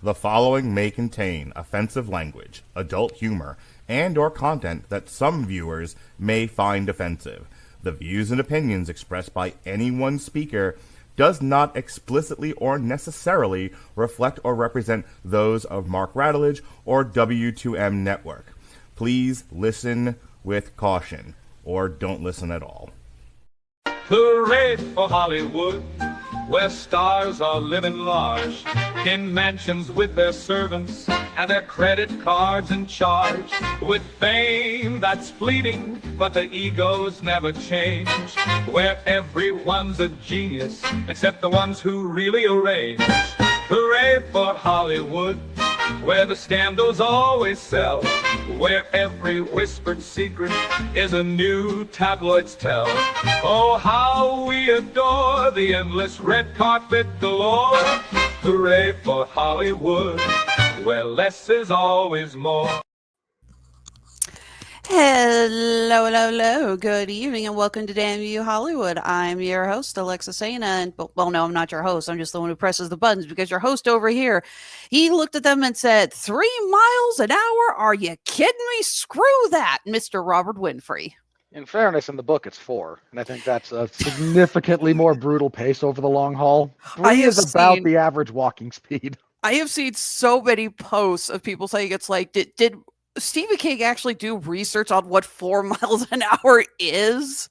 The following may contain offensive language, adult humor, and or content that some viewers may find offensive. The views and opinions expressed by any one speaker does not explicitly or necessarily reflect or represent those of Mark Radulich or W2M Network. Please listen with caution, or don't listen at all. Hooray for Hollywood, where stars are living large, in mansions with their servants and their credit cards in charge, with fame that's fleeting, but the egos never change, where everyone's a genius, except the ones who really arrange. Hooray for Hollywood, where the scandals always sell, where every whispered secret is a new tabloid's tell. Oh, how we adore the endless red carpet galore. Hooray for Hollywood, where less is always more. Hello. Good evening and welcome to Damn You Hollywood. I'm your host, Alexis Hejna. And, well, no, I'm not your host. I'm just the one who presses the buttons because your host over here, he looked at them and said, 3 miles an hour? Are you kidding me? Screw that, Mr. Robert Winfree. In fairness, in the book, it's 4. And I think that's a significantly more brutal pace over the long haul. 3 is about the average walking speed. I have seen so many posts of people saying it's like, did Stephen King actually do research on what 4 miles an hour is?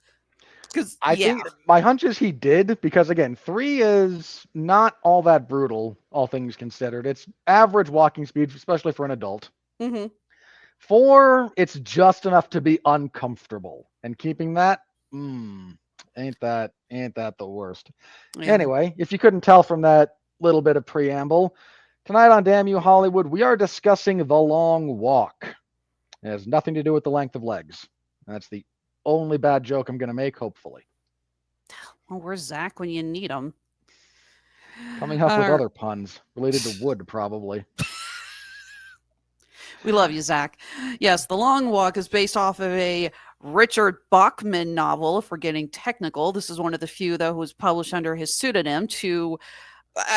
Because I think my hunch is he did, because again, 3 is not all that brutal, all things considered. It's average walking speed, especially for an adult. Mm-hmm. 4, it's just enough to be uncomfortable, and keeping that, ain't that the worst. Yeah. Anyway, if you couldn't tell from that little bit of preamble, tonight on Damn You Hollywood, we are discussing The Long Walk. It has nothing to do with the length of legs. That's the only bad joke I'm going to make, hopefully. Well, where's Zach when you need him? Coming up with other puns related to wood, probably. We love you, Zach. Yes, The Long Walk is based off of a Richard Bachman novel, if we're getting technical. This is one of the few, though, who was published under his pseudonym to...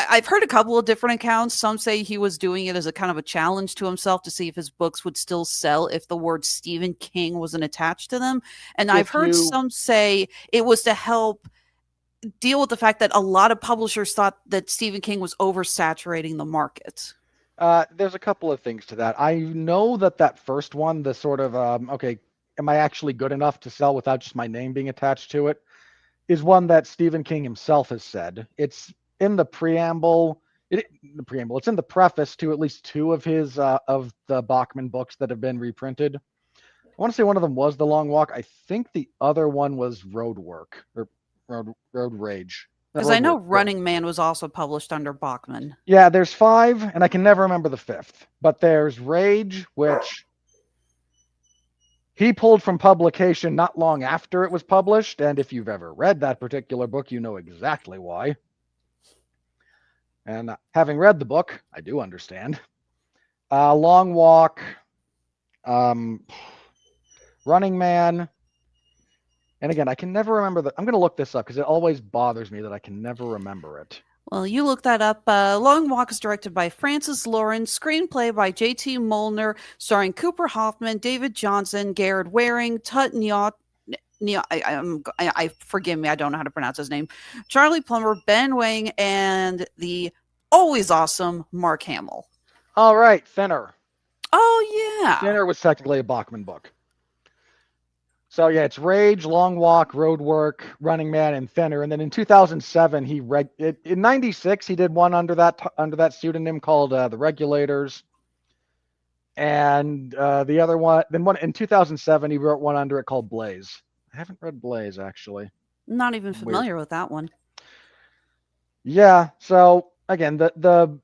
I've heard a couple of different accounts. Some say he was doing it as a kind of a challenge to himself to see if his books would still sell if the word Stephen King wasn't attached to them. And I've heard some say it was to help deal with the fact that a lot of publishers thought that Stephen King was oversaturating the market. There's a couple of things to that. I know that first one, the sort of, okay, am I actually good enough to sell without just my name being attached to it, is one that Stephen King himself has said. It's in the preamble, it's in the preface to at least 2 of his of the Bachman books that have been reprinted. I want to say one of them was The Long Walk. I think the other one was Road Work or Road Rage. Because I know Running Man was also published under Bachman. Yeah, there's 5, and I can never remember the 5th. But there's Rage, which he pulled from publication not long after it was published. And if you've ever read that particular book, you know exactly why. And having read the book, I do understand. Long Walk, Running Man. And again, I can never remember I'm going to look this up because it always bothers me that I can never remember it. Well, you look that up. Long Walk is directed by Francis Lawrence, screenplay by J.T. Molnar, starring Cooper Hoffman, David Johnson, Garrett Waring, Tut Nyott. I forgive me, I don't know how to pronounce his name. Charlie Plummer, Ben Wang, and the always awesome Mark Hamill. All right, Thinner. Oh yeah, Thinner was technically a Bachman book. So yeah, it's Rage, Long Walk, Road Work, Running Man, and Thinner. And then in 2007, in '96 he did one under that pseudonym called The Regulators. And the other one, in 2007 he wrote one under it called Blaze. I haven't read Blaze, actually. Not even familiar with that one. Yeah, so again, the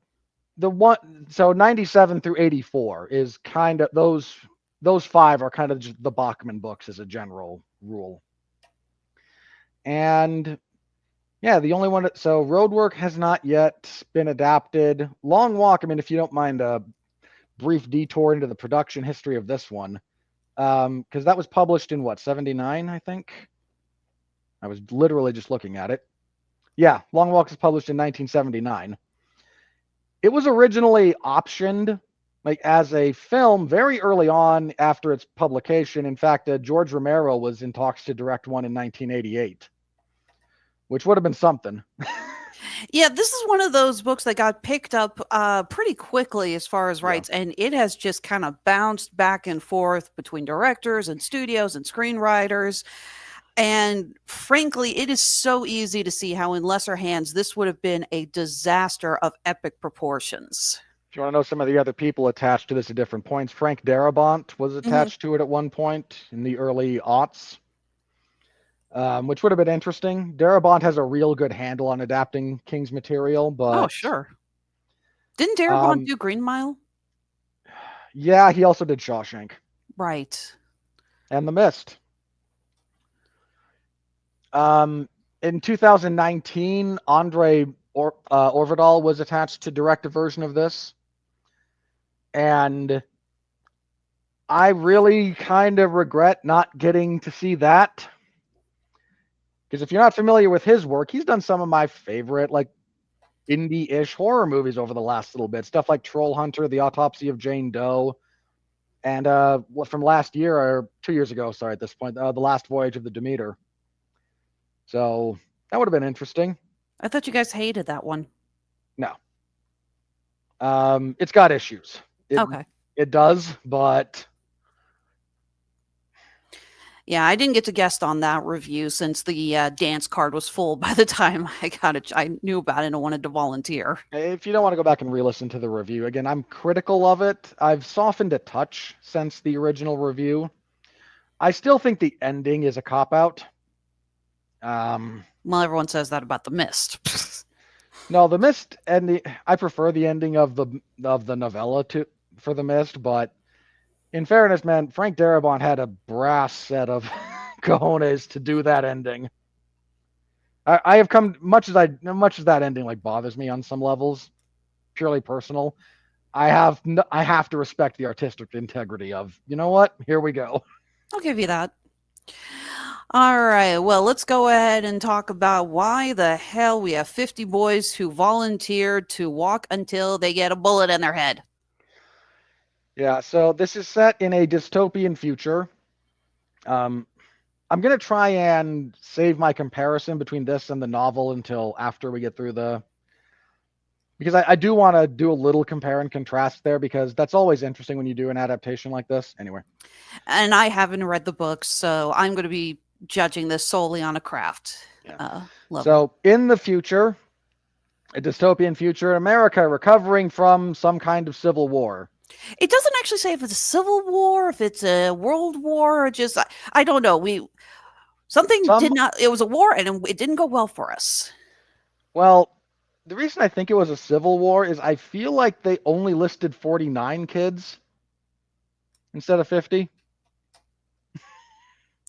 one, so 97 through 84 is kind of, those 5 are kind of just the Bachman books as a general rule. And yeah, the only one, so Roadwork has not yet been adapted. Long Walk, I mean, if you don't mind a brief detour into the production history of this one, because that was published in 79, I think. I was literally just looking at it. Yeah, Long Walk was published in 1979. It was originally optioned like as a film very early on after its publication. In fact, George Romero was in talks to direct one in 1988, which would have been something. Yeah, this is one of those books that got picked up pretty quickly as far as rights, and it has just kind of bounced back and forth between directors and studios and screenwriters. And frankly, it is so easy to see how in lesser hands this would have been a disaster of epic proportions. If you want to know some of the other people attached to this at different points, Frank Darabont was attached to it at one point in the early aughts, which would have been interesting. Darabont has a real good handle on adapting King's material, but... Oh, sure. Didn't Darabont do Green Mile? Yeah, he also did Shawshank. Right. And The Mist. In 2019, Andre Orvidal was attached to direct a version of this. And I really kind of regret not getting to see that. Because if you're not familiar with his work, he's done some of my favorite, like, indie-ish horror movies over the last little bit. Stuff like Troll Hunter, The Autopsy of Jane Doe, and from last year, or 2 years ago, sorry, at this point, The Last Voyage of the Demeter. So that would have been interesting. I thought you guys hated that one. No. It's got issues. Okay. It does, but... Yeah, I didn't get to guest on that review since the dance card was full by the time I got it. I knew about it and wanted to volunteer. If you don't want to go back and re-listen to the review, again, I'm critical of it. I've softened a touch since the original review. I still think the ending is a cop-out. Well, everyone says that about The Mist. No, The Mist, and I prefer the ending of the novella for The Mist, but in fairness, man, Frank Darabont had a brass set of cojones to do that ending. I have come much as that ending like bothers me on some levels, purely personal. I have to respect the artistic integrity of, you know what? Here we go. I'll give you that. All right, well, let's go ahead and talk about why the hell we have 50 boys who volunteered to walk until they get a bullet in their head. Yeah, so this is set in a dystopian future. I'm going to try and save my comparison between this and the novel until after we get through because I do want to do a little compare and contrast there, because that's always interesting when you do an adaptation like this. Anyway. And I haven't read the books, so I'm going to be judging this solely on a craft level. So in the future, a dystopian future, America recovering from some kind of civil war. It doesn't actually say if it's a civil war, if it's a world war, or just, I don't know. It was a war and it didn't go well for us. Well, the reason I think it was a civil war is I feel like they only listed 49 kids instead of 50.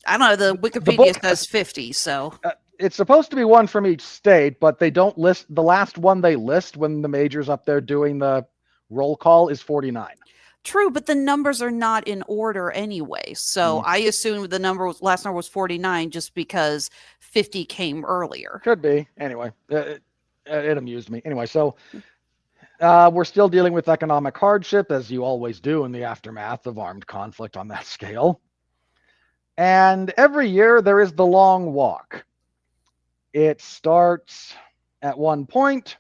I don't know. The Wikipedia says 50, so. It's supposed to be one from each state, but they don't list, the last one they list when the major's up there doing the roll call is 49. True, but the numbers are not in order anyway. So I assumed the last number was 49 just because 50 came earlier. Could be. Anyway, it amused me. Anyway, so we're still dealing with economic hardship, as you always do in the aftermath of armed conflict on that scale. And every year there is the long walk. It starts at one point,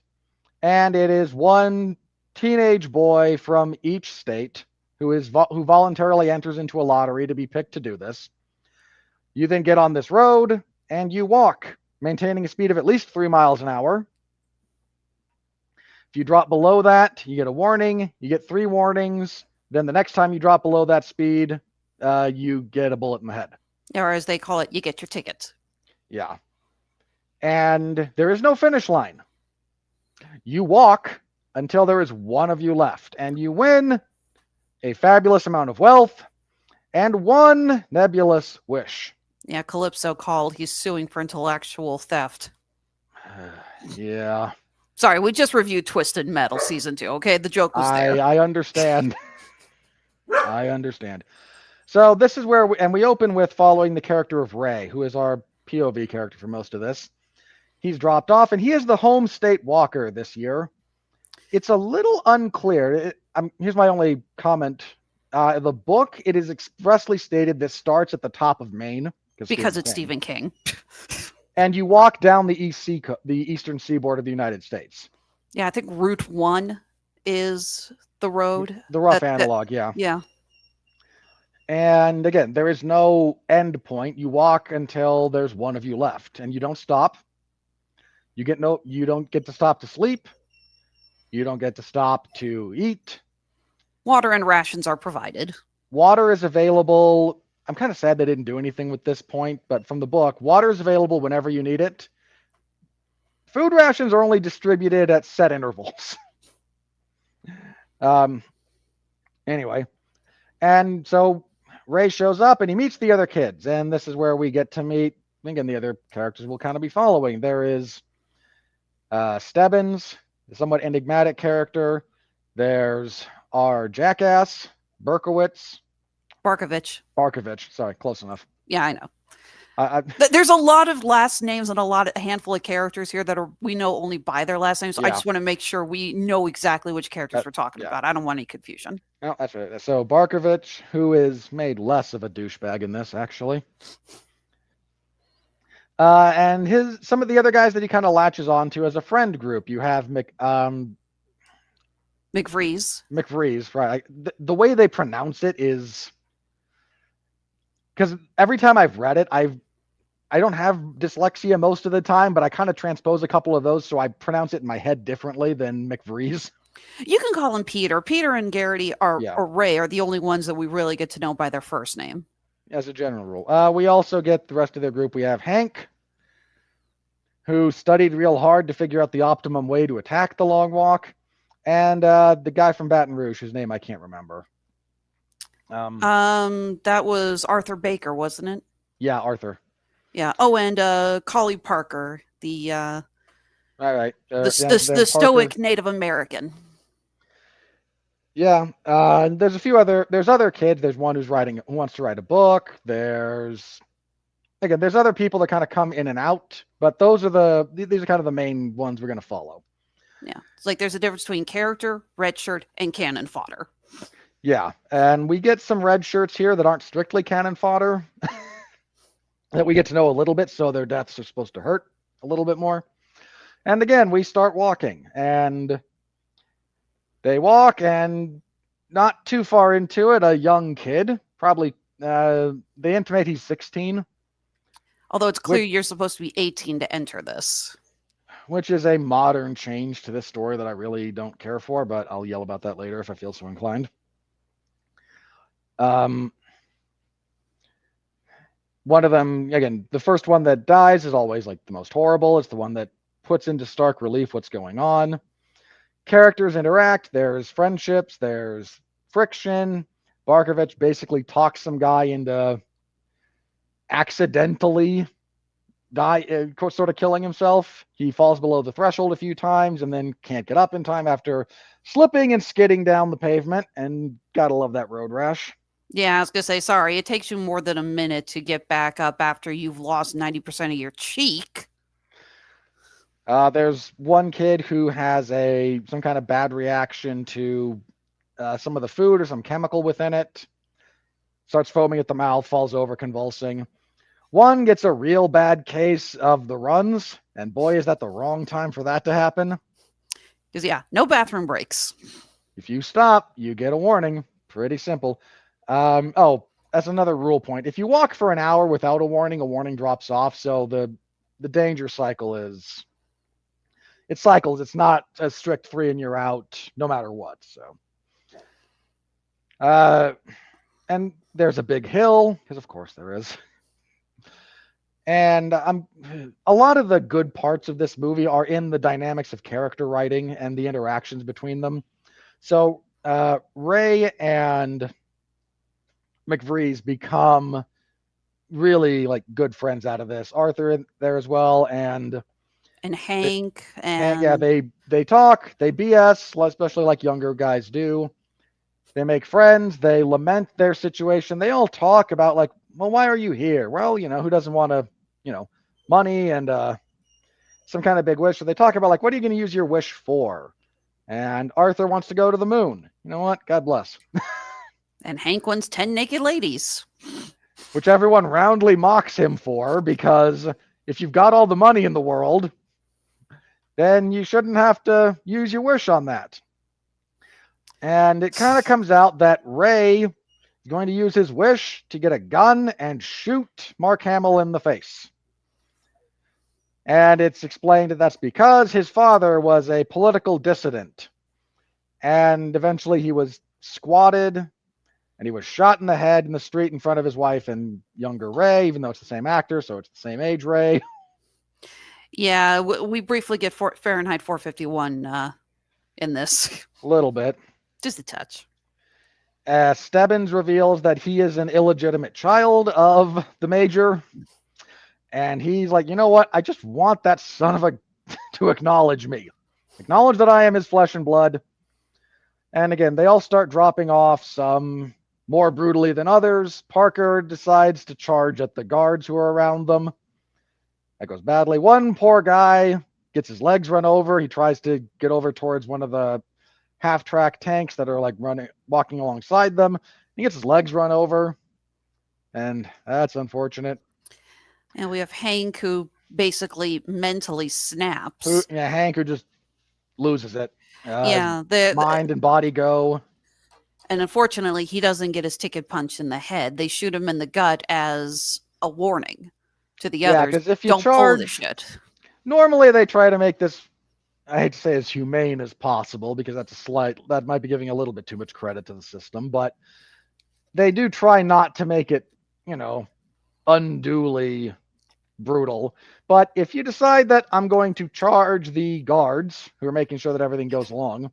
and it is one teenage boy from each state who voluntarily enters into a lottery to be picked to do this. You then get on this road and you walk, maintaining a speed of at least 3 miles an hour. If you drop below that, you get a warning. You get 3 warnings. Then the next time you drop below that speed, you get a bullet in the head. Or as they call it, you get your ticket. Yeah. And there is no finish line. You walk until there is one of you left, and you win a fabulous amount of wealth and one nebulous wish. Yeah, Calypso called. He's suing for intellectual theft. Yeah. Sorry, we just reviewed Twisted Metal Season 2, okay? The joke was there. I understand. I understand. So this is where we open with following the character of Ray, who is our POV character for most of this. He's dropped off, and he is the home state walker this year. It's a little unclear. Here's my only comment. The book, it is expressly stated this starts at the top of Maine. Because it's Stephen King. And you walk down the eastern seaboard of the United States. Yeah, I think Route 1 is the road. The rough analog, yeah. Yeah. And again, there is no end point. You walk until there's one of you left, and you don't stop. You don't get to stop to sleep. You don't get to stop to eat. Water and rations are provided. Water is available. I'm kind of sad they didn't do anything with this point, but from the book, water is available whenever you need it. Food rations are only distributed at set intervals. Anyway, and so Ray shows up and he meets the other kids, and this is where we get to meet, again, the other characters we'll kind of be following. There is Stebbins, the somewhat enigmatic character. There's our jackass, Barkovich. Sorry, close enough. Yeah, I know. There's a lot of last names and a handful of characters here that we know only by their last names. So I just want to make sure we know exactly which characters we're talking about. I don't want any confusion. No, that's right. So Barkovich, who is made less of a douchebag in this, actually. And some of the other guys that he kind of latches onto as a friend group. You have McVrees, right? The way they pronounce it is, because every time I've read it, I don't have dyslexia most of the time, but I kind of transpose a couple of those, so I pronounce it in my head differently than McVrees. You can call him Peter. Peter and Garrity or Ray are the only ones that we really get to know by their first name. As a general rule. We also get the rest of their group. We have Hank, who studied real hard to figure out the optimum way to attack the long walk, and the guy from Baton Rouge, whose name I can't remember. That was Arthur Baker, wasn't it? Yeah, Arthur. Yeah. Oh, and Collie Parker, the stoic Native American. Yeah. There's other kids. There's one who wants to write a book. There's other people that kind of come in and out, but these are kind of the main ones we're going to follow. Yeah. It's like there's a difference between character, red shirt, and cannon fodder. Yeah. And we get some red shirts here that aren't strictly cannon fodder that we get to know a little bit. So their deaths are supposed to hurt a little bit more. And again, we start walking, and they walk, and not too far into it, a young kid, probably, they intimate he's 16. Although it's clear you're supposed to be 18 to enter this. Which is a modern change to this story that I really don't care for, but I'll yell about that later if I feel so inclined. One of them, again, the first one that dies is always like the most horrible. It's the one that puts into stark relief what's going on. Characters interact. There's friendships. There's friction. Barkovich basically talks some guy into accidentally sort of killing himself. He falls below the threshold a few times and then can't get up in time after slipping and skidding down the pavement, and gotta love that road rash. Yeah, I was gonna say, sorry, it takes you more than a minute to get back up after you've lost 90% of your cheek. There's one kid who has some kind of bad reaction to some of the food or some chemical within it. Starts foaming at the mouth, falls over, convulsing. One gets a real bad case of the runs, and boy, is that the wrong time for that to happen. Because, no bathroom breaks. If you stop, you get a warning. Pretty simple. That's another rule point. If you walk for an hour without a warning drops off. So the danger cycle it cycles. It's not a strict 3 and you're out no matter what. So, and there's a big hill, because of course there is. And a lot of the good parts of this movie are in the dynamics of character writing and the interactions between them. So Ray and McVrees become really like good friends out of this. Arthur in there as well, and Hank, and yeah, they talk, they BS, especially like younger guys do. They make friends, they lament their situation. They all talk about like, well, why are you here? Well, who doesn't want to, money and some kind of big wish. So they talk about like, what are you going to use your wish for? And Arthur wants to go to the moon. You know what? God bless. And Hank wants 10 naked ladies. Which everyone roundly mocks him for, because if you've got all the money in the world, then you shouldn't have to use your wish on that. And it kind of comes out that Ray is going to use his wish to get a gun and shoot Mark Hamill in the face. And it's explained that that's because his father was a political dissident. And eventually he was squatted and he was shot in the head in the street in front of his wife and younger Ray, even though it's the same actor, so it's the same age Ray. Yeah, we briefly get Fahrenheit 451 in this. A little bit. Just a touch. Stebbins reveals that he is an illegitimate child of the Major. And he's like, you know what? I just want that son of a to acknowledge me. Acknowledge that I am his flesh and blood. And again, they all start dropping off, some more brutally than others. Parker decides to charge at the guards who are around them. That goes badly. One poor guy gets his legs run over. He tries to get over towards one of the half-track tanks that are like walking alongside them. He gets his legs run over. And that's unfortunate. And we have Hank, who basically mentally snaps. Hank, who just loses it. The mind and body go. And unfortunately, he doesn't get his ticket punched in the head. They shoot him in the gut as a warning to the others. Because if you don't pull this shit. Normally, they try to make this, I hate to say, as humane as possible, because that might be giving a little bit too much credit to the system. But they do try not to make it, unduly brutal. But if you decide that I'm going to charge the guards who are making sure that everything goes along,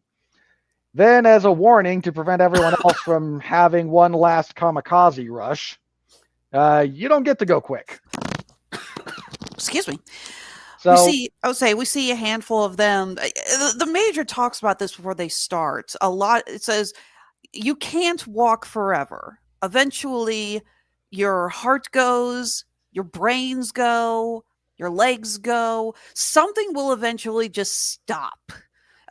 then as a warning to prevent everyone else from having one last kamikaze rush, you don't get to go quick. Excuse me. So we see a handful of them. The Major talks about this before they start a lot. It says you can't walk forever. Eventually your heart goes, your brains go, your legs go. Something will eventually just stop.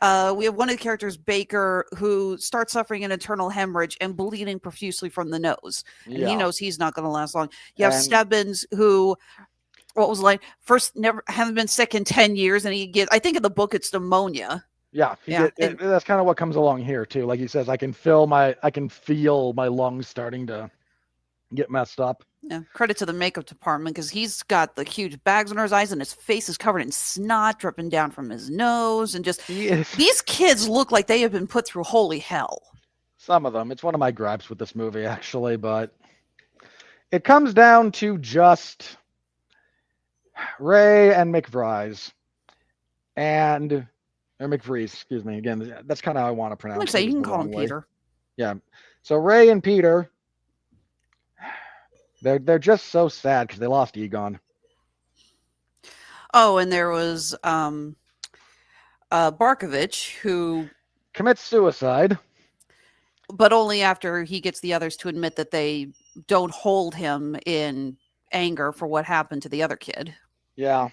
We have one of the characters, Baker, who starts suffering an internal hemorrhage and bleeding profusely from the nose. And he knows he's not going to last long. You have Stebbins, who, what was like, first haven't been sick in 10 years, and he gets, I think in the book it's pneumonia. That's kind of what comes along here too. Like he says, I can feel my lungs starting to get messed up. Yeah, credit to the makeup department, because he's got the huge bags under his eyes and his face is covered in snot dripping down from his nose, and just these kids look like they have been put through holy hell. Some of them. It's one of my gripes with this movie, actually, but it comes down to just Ray and McVries. Or McVries, excuse me. Again, that's kind of how I want to pronounce it. Like I say, you can call him Peter. Yeah. So Ray and Peter, they're just so sad because they lost Egon. Oh, and there was Barkovich, who commits suicide, but only after he gets the others to admit that they don't hold him in anger for what happened to the other kid. Yeah.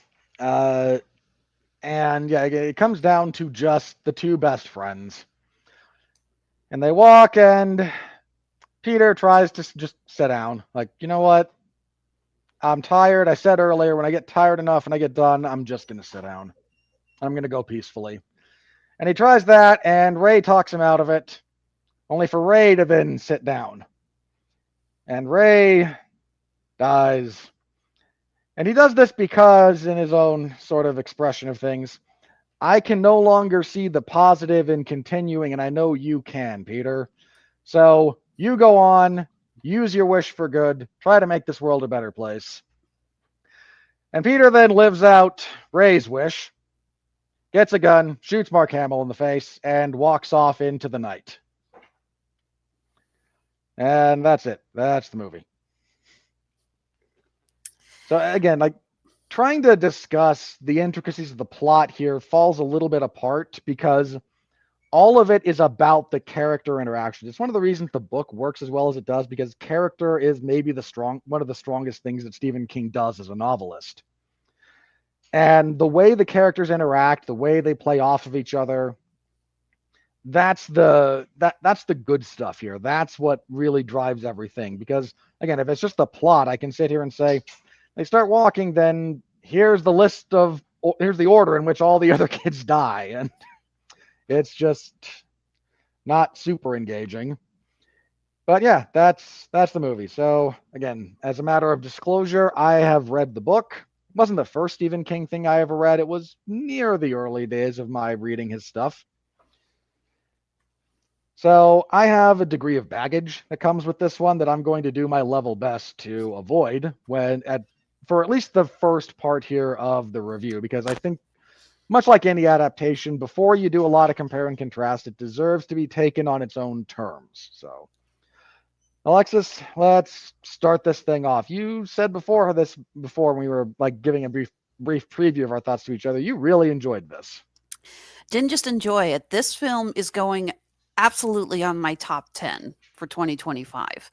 It comes down to just the two best friends. And they walk, and Peter tries to just sit down. Like, you know what? I'm tired. I said earlier, when I get tired enough and I get done, I'm just going to sit down. I'm going to go peacefully. And he tries that, and Ray talks him out of it, only for Ray to then sit down. And Ray dies. And he does this because, in his own sort of expression of things, I can no longer see the positive in continuing, and I know you can, Peter. So you go on, use your wish for good, try to make this world a better place. And Peter then lives out Ray's wish, gets a gun, shoots Mark Hamill in the face, and walks off into the night. And that's it. That's the movie. So again, like, trying to discuss the intricacies of the plot here falls a little bit apart because all of it is about the character interactions. It's one of the reasons the book works as well as it does, because character is maybe one of the strongest things that Stephen King does as a novelist. And the way the characters interact, the way they play off of each other, that's the good stuff here. That's what really drives everything. Because again, if it's just the plot, I can sit here and say they start walking, then here's the order in which all the other kids die, and it's just not super engaging. But yeah, that's the movie. So again, as a matter of disclosure, I have read the book. It wasn't the first Stephen King thing I ever read. It was near the early days of my reading his stuff. So I have a degree of baggage that comes with this one that I'm going to do my level best to avoid for at least the first part here of the review, because I think much like any adaptation, before you do a lot of compare and contrast, it deserves to be taken on its own terms. So Alexis, let's start this thing off. You said before when we were like giving a brief preview of our thoughts to each other, you really enjoyed this. Didn't just enjoy it. This film is going absolutely on my top 10 for 2025.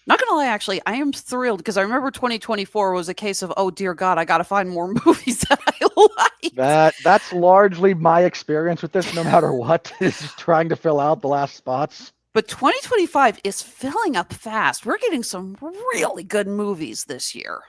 Not gonna lie, actually, I am thrilled because I remember 2024 was a case of, oh dear God, I gotta find more movies that I like. That's largely my experience with this, no matter what, is trying to fill out the last spots. But 2025 is filling up fast. We're getting some really good movies this year.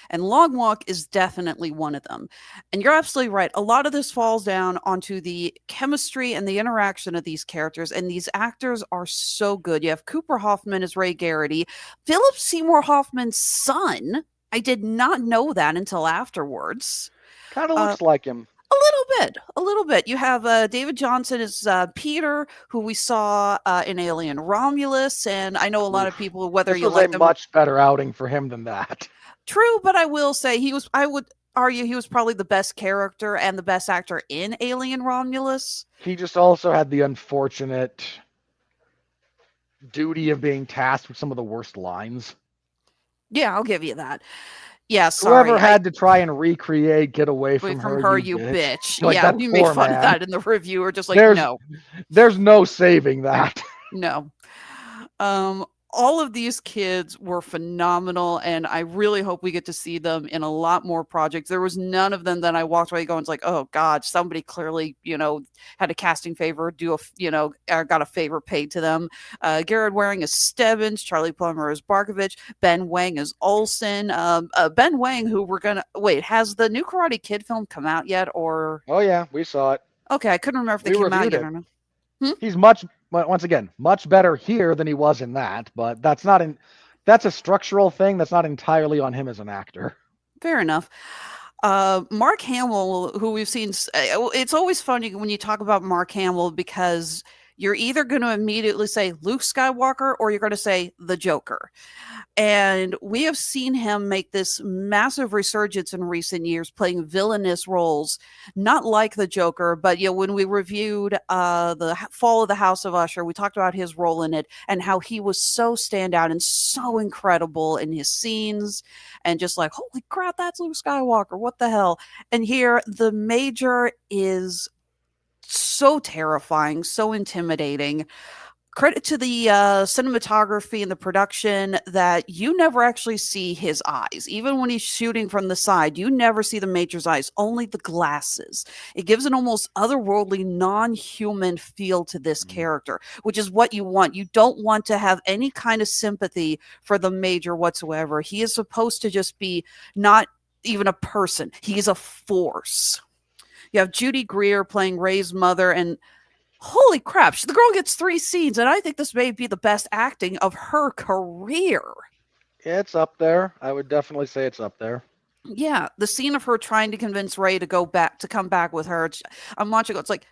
And Long Walk is definitely one of them. And you're absolutely right. A lot of this falls down onto the chemistry and the interaction of these characters. And these actors are so good. You have Cooper Hoffman as Ray Garrity, Philip Seymour Hoffman's son. I did not know that until afterwards. Kind of looks like him. A little bit. You have David Johnson as Peter, who we saw in Alien Romulus, and I know a lot of people, whether you like a much better outing for him than that. True, but I will say I would argue he was probably the best character and the best actor in Alien Romulus. He just also had the unfortunate duty of being tasked with some of the worst lines. Yeah, I'll give you that. Yeah, sorry. Whoever had to try and recreate "Get Away from Her," you bitch. Like, yeah, we made fun of that in the review. We're just like, no. There's no saving that. No. All of these kids were phenomenal, and I really hope we get to see them in a lot more projects. There was none of them that I walked away going, it's like, oh God, somebody clearly, had a casting favor, got a favor paid to them. Garrett Waring as Stebbins, Charlie Plummer as Barkovich, Ben Wang as Olsen. Ben Wang, has the new Karate Kid film come out yet? Or oh yeah, we saw it. Okay, I couldn't remember if they came out yet or not. He's once again, much better here than he was in that, but that's a structural thing. That's not entirely on him as an actor. Fair enough. Mark Hamill, who we've seen, it's always funny when you talk about Mark Hamill because you're either going to immediately say Luke Skywalker or you're going to say the Joker. And we have seen him make this massive resurgence in recent years, playing villainous roles, not like the Joker, but when we reviewed the Fall of the House of Usher, we talked about his role in it and how he was so standout and so incredible in his scenes, and just like, holy crap, that's Luke Skywalker, what the hell? And here, the Major is so terrifying, so intimidating. Credit to the cinematography and the production that you never actually see his eyes. Even when he's shooting from the side, you never see the Major's eyes, only the glasses. It gives an almost otherworldly, non-human feel to this character, which is what you want. You don't want to have any kind of sympathy for the Major whatsoever. He is supposed to just be not even a person. He's a force. You have Judy Greer playing Ray's mother, and holy crap, the girl gets 3 scenes, and I think this may be the best acting of her career. It's up there. I would definitely say it's up there. Yeah, the scene of her trying to convince Ray to come back with her. I'm watching it. It's like,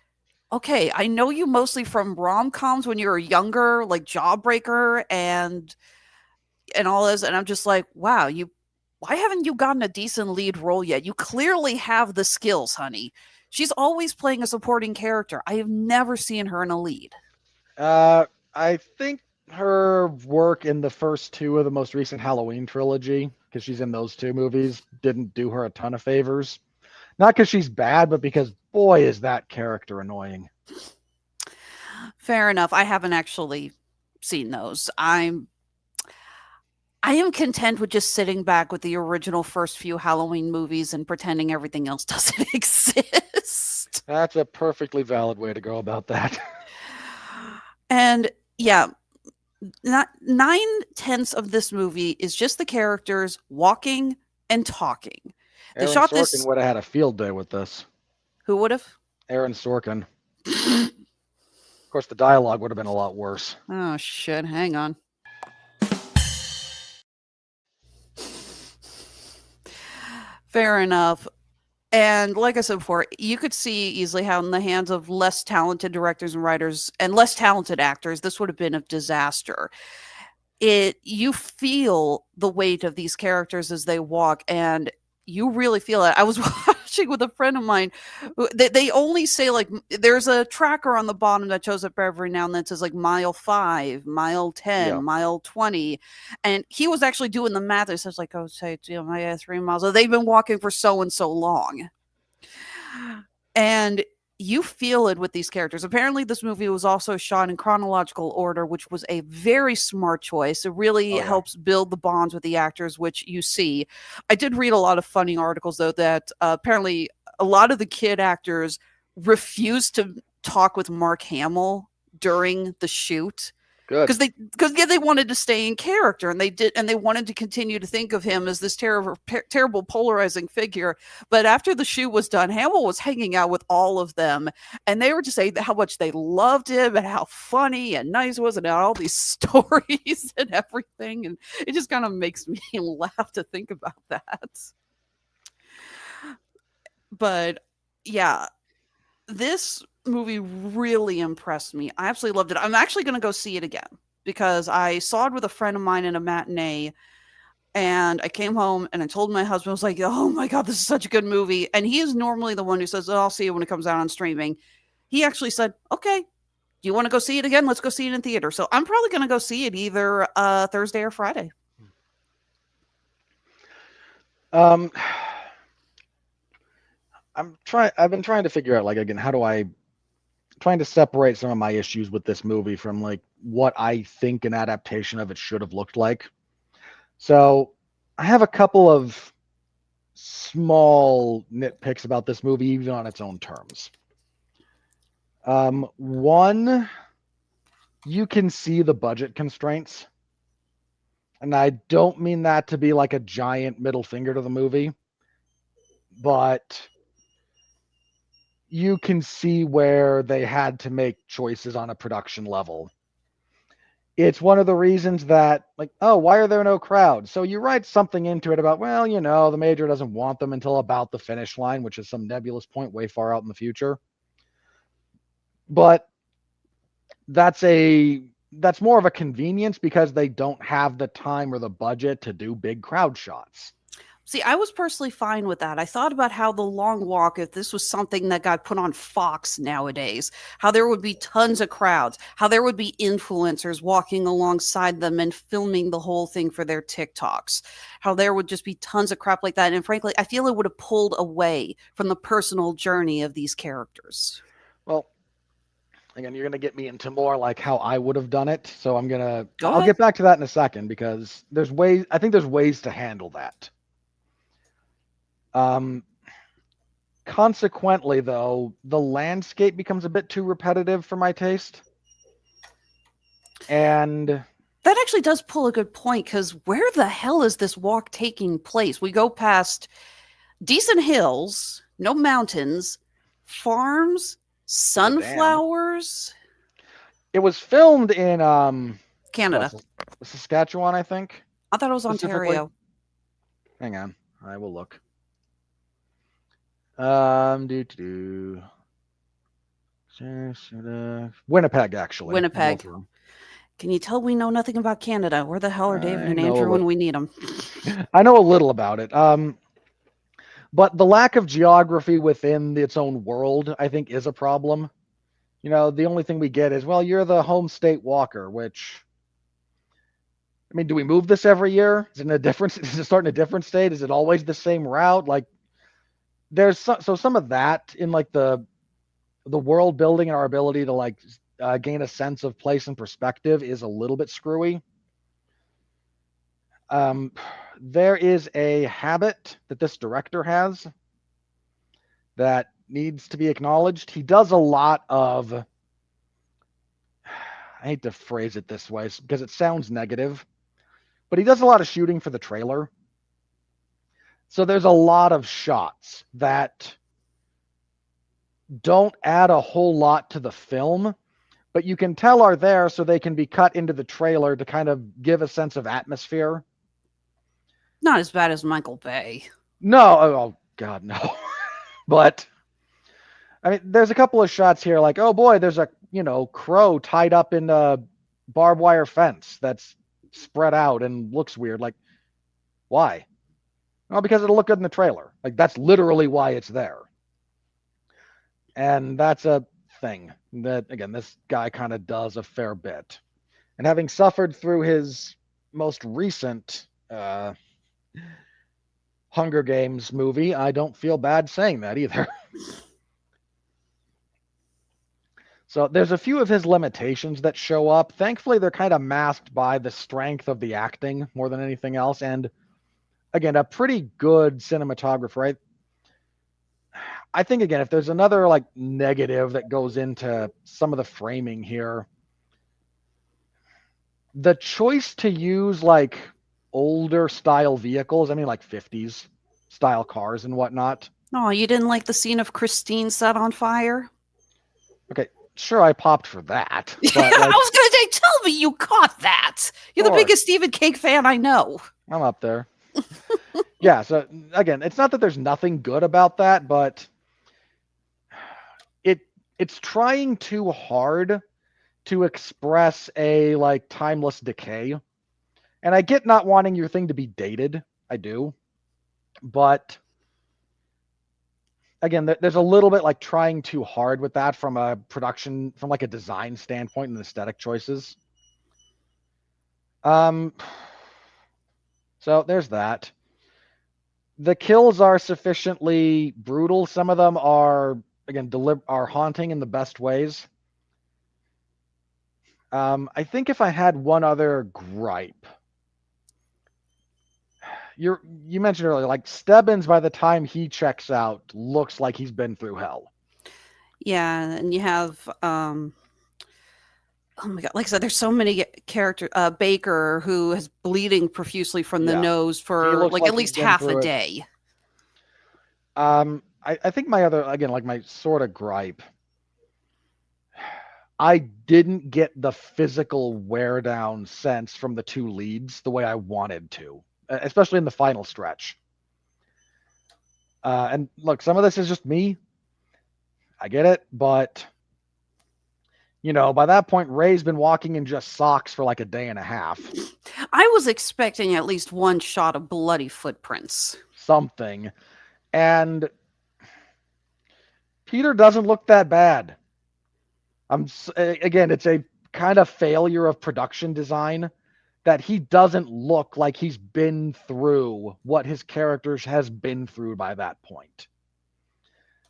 okay, I know you mostly from rom-coms when you were younger, like Jawbreaker and all this, and I'm just like, wow, why haven't you gotten a decent lead role yet? You clearly have the skills, honey. She's always playing a supporting character. I have never seen her in a lead. I think her work in the first 2 of the most recent Halloween trilogy, because she's in those 2 movies, didn't do her a ton of favors. Not because she's bad, but because, boy, is that character annoying. Fair enough. I haven't actually seen those. I am content with just sitting back with the original first few Halloween movies and pretending everything else doesn't exist. That's a perfectly valid way to go about that. And yeah, not 9/10 of this movie is just the characters walking and talking. They Aaron shot Sorkin this. would have had a field day with this. Who would have? Aaron Sorkin. Of course, the dialogue would have been a lot worse. Oh shit! Hang on. Fair enough. And like I said before, you could see easily how in the hands of less talented directors and writers and less talented actors, this would have been a disaster. You feel the weight of these characters as they walk, and you really feel it. I was watching with a friend of mine. They only say, like, there's a tracker on the bottom that shows up every now and then. It says like mile 5, mile 10, Yeah. mile 20. And he was actually doing the math. It says like, oh, say, my 3 miles. They've been walking for so and so long. And you feel it with these characters. Apparently, this movie was also shot in chronological order, which was a very smart choice. It really helps build the bonds with the actors, which you see. I did read a lot of funny articles, though, that apparently a lot of the kid actors refused to talk with Mark Hamill during the shoot. Good. Because they wanted to stay in character, and they wanted to continue to think of him as this terrible polarizing figure. But after the shoot was done, Hamill was hanging out with all of them, and they were just saying how much they loved him and how funny and nice he was, and all these stories and everything. And it just kind of makes me laugh to think about that. But yeah, this movie really impressed me. I absolutely loved it. I'm actually going to go see it again because I saw it with a friend of mine in a matinee, and I came home and I told my husband, I was like, oh my God, this is such a good movie. And he is normally the one who says, oh, I'll see it when it comes out on streaming. He actually said, okay, do you want to go see it again? Let's go see it in theater. So I'm probably going to go see it either Thursday or Friday. I've been trying to figure out, like, again, trying to separate some of my issues with this movie from like what I think an adaptation of it should have looked like. So I have a couple of small nitpicks about this movie, even on its own terms. One, you can see the budget constraints. And I don't mean that to be like a giant middle finger to the movie, but you can see where they had to make choices on a production level. It's one of the reasons that, like, oh, why are there no crowds? So you write something into it about, well, the major doesn't want them until about the finish line, which is some nebulous point way far out in the future. But that's more of a convenience because they don't have the time or the budget to do big crowd shots. See, I was personally fine with that. I thought about how The Long Walk, if this was something that got put on Fox nowadays, how there would be tons of crowds, how there would be influencers walking alongside them and filming the whole thing for their TikToks, how there would just be tons of crap like that. And frankly, I feel it would have pulled away from the personal journey of these characters. Well, again, you're going to get me into more like how I would have done it. So I'll ahead. get back to that in a second because I think there's ways to handle that. Consequently, though, the landscape becomes a bit too repetitive for my taste. And that actually does pull a good point, because where the hell is this walk taking place? We go past decent hills, no mountains, farms, sunflowers. It was filmed in Canada. Saskatchewan, I think. I thought it was Ontario. Hang on, I will look. Winnipeg, actually. Winnipeg. Can you tell we know nothing about Canada? Where the hell are David and Andrew when we need them? I know a little about it. But the lack of geography within its own world, I think, is a problem. The only thing we get is, well, you're the home state walker, which, I mean, do we move this every year? Is it start in a different state? Is it always the same route? Like, there's some of that in like the world building and our ability to like gain a sense of place and perspective is a little bit screwy. There is a habit that this director has that needs to be acknowledged. He does a lot of, I hate to phrase it this way because it sounds negative, but he does a lot of shooting for the trailer. So there's a lot of shots that don't add a whole lot to the film, but you can tell are there so they can be cut into the trailer to kind of give a sense of atmosphere. Not as bad as Michael Bay. No, oh God, no. But I mean, there's a couple of shots here like, oh boy, there's a, crow tied up in a barbed wire fence that's spread out and looks weird. Like, why? Well, because it'll look good in the trailer. Like, that's literally why it's there. And that's a thing that, again, this guy kind of does a fair bit. And having suffered through his most recent Hunger Games movie, I don't feel bad saying that either. So there's a few of his limitations that show up. Thankfully, they're kind of masked by the strength of the acting more than anything else. And again, a pretty good cinematographer, right? I think, again, if there's another like negative that goes into some of the framing here, the choice to use like older style vehicles, I mean like 50s style cars and whatnot. Oh, you didn't like the scene of Christine set on fire? Okay, sure, I popped for that. But, I was going to say, tell me you caught that. You're the biggest Stephen King fan I know. I'm up there. Yeah, so again, it's not that there's nothing good about that, but it's trying too hard to express a like timeless decay. And I get not wanting your thing to be dated. I do. But again, there's a little bit like trying too hard with that from a production, from like a design standpoint and aesthetic choices. So there's that. The kills are sufficiently brutal. Some of them are, again, are haunting in the best ways. I think if I had one other gripe, you mentioned earlier, like Stebbins, by the time he checks out, looks like he's been through hell. Yeah, and you have, oh my God, like I said, there's so many characters. Baker, who is bleeding profusely from the nose for like at least half a day. I think my other, again, like my sort of gripe, I didn't get the physical wear down sense from the two leads the way I wanted to, especially in the final stretch. And look, some of this is just me. I get it, but by that point, Ray's been walking in just socks for like a day and a half. I was expecting at least one shot of bloody footprints. Something. And Peter doesn't look that bad. Again, it's a kind of failure of production design that he doesn't look like he's been through what his characters has been through by that point.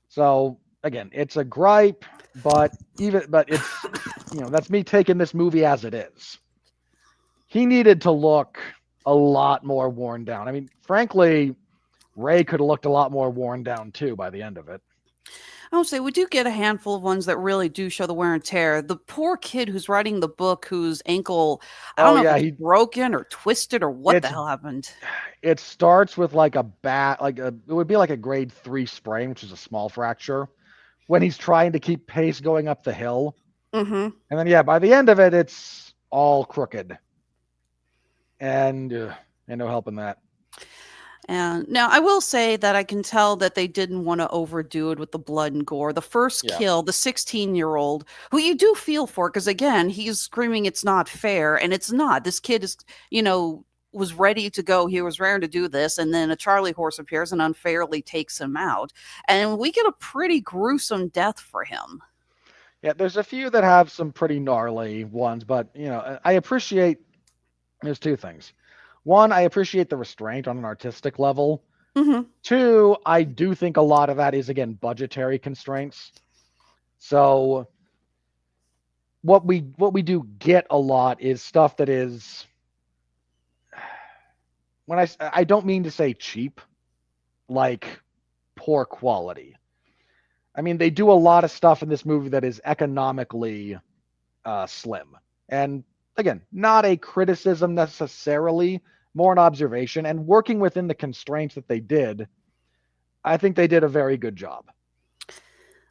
So again, it's a gripe, but it's, that's me taking this movie as it is. He needed to look a lot more worn down. I mean, frankly, Ray could have looked a lot more worn down too by the end of it. I would say we do get a handful of ones that really do show the wear and tear. The poor kid who's writing the book, whose ankle, I don't know if it's broken or twisted or what the hell happened. It starts with like it would be like a grade 3 sprain, which is a small fracture, when he's trying to keep pace going up the hill. Mm-hmm. And then, by the end of it, it's all crooked. And no help in that. And now I will say that I can tell that they didn't want to overdo it with the blood and gore. The first kill, the 16-year-old, who you do feel for, because again, he's screaming it's not fair, and it's not. This kid is, was ready to go. He was raring to do this, and then a Charlie horse appears and unfairly takes him out. And we get a pretty gruesome death for him. Yeah, there's a few that have some pretty gnarly ones, but, I appreciate, there's two things. One, I appreciate the restraint on an artistic level. Mm-hmm. Two, I do think a lot of that is, again, budgetary constraints. So what we do get a lot is stuff that is I don't mean to say cheap, like poor quality. I mean, they do a lot of stuff in this movie that is economically slim. And again, not a criticism necessarily, more an observation. And working within the constraints that they did, I think they did a very good job.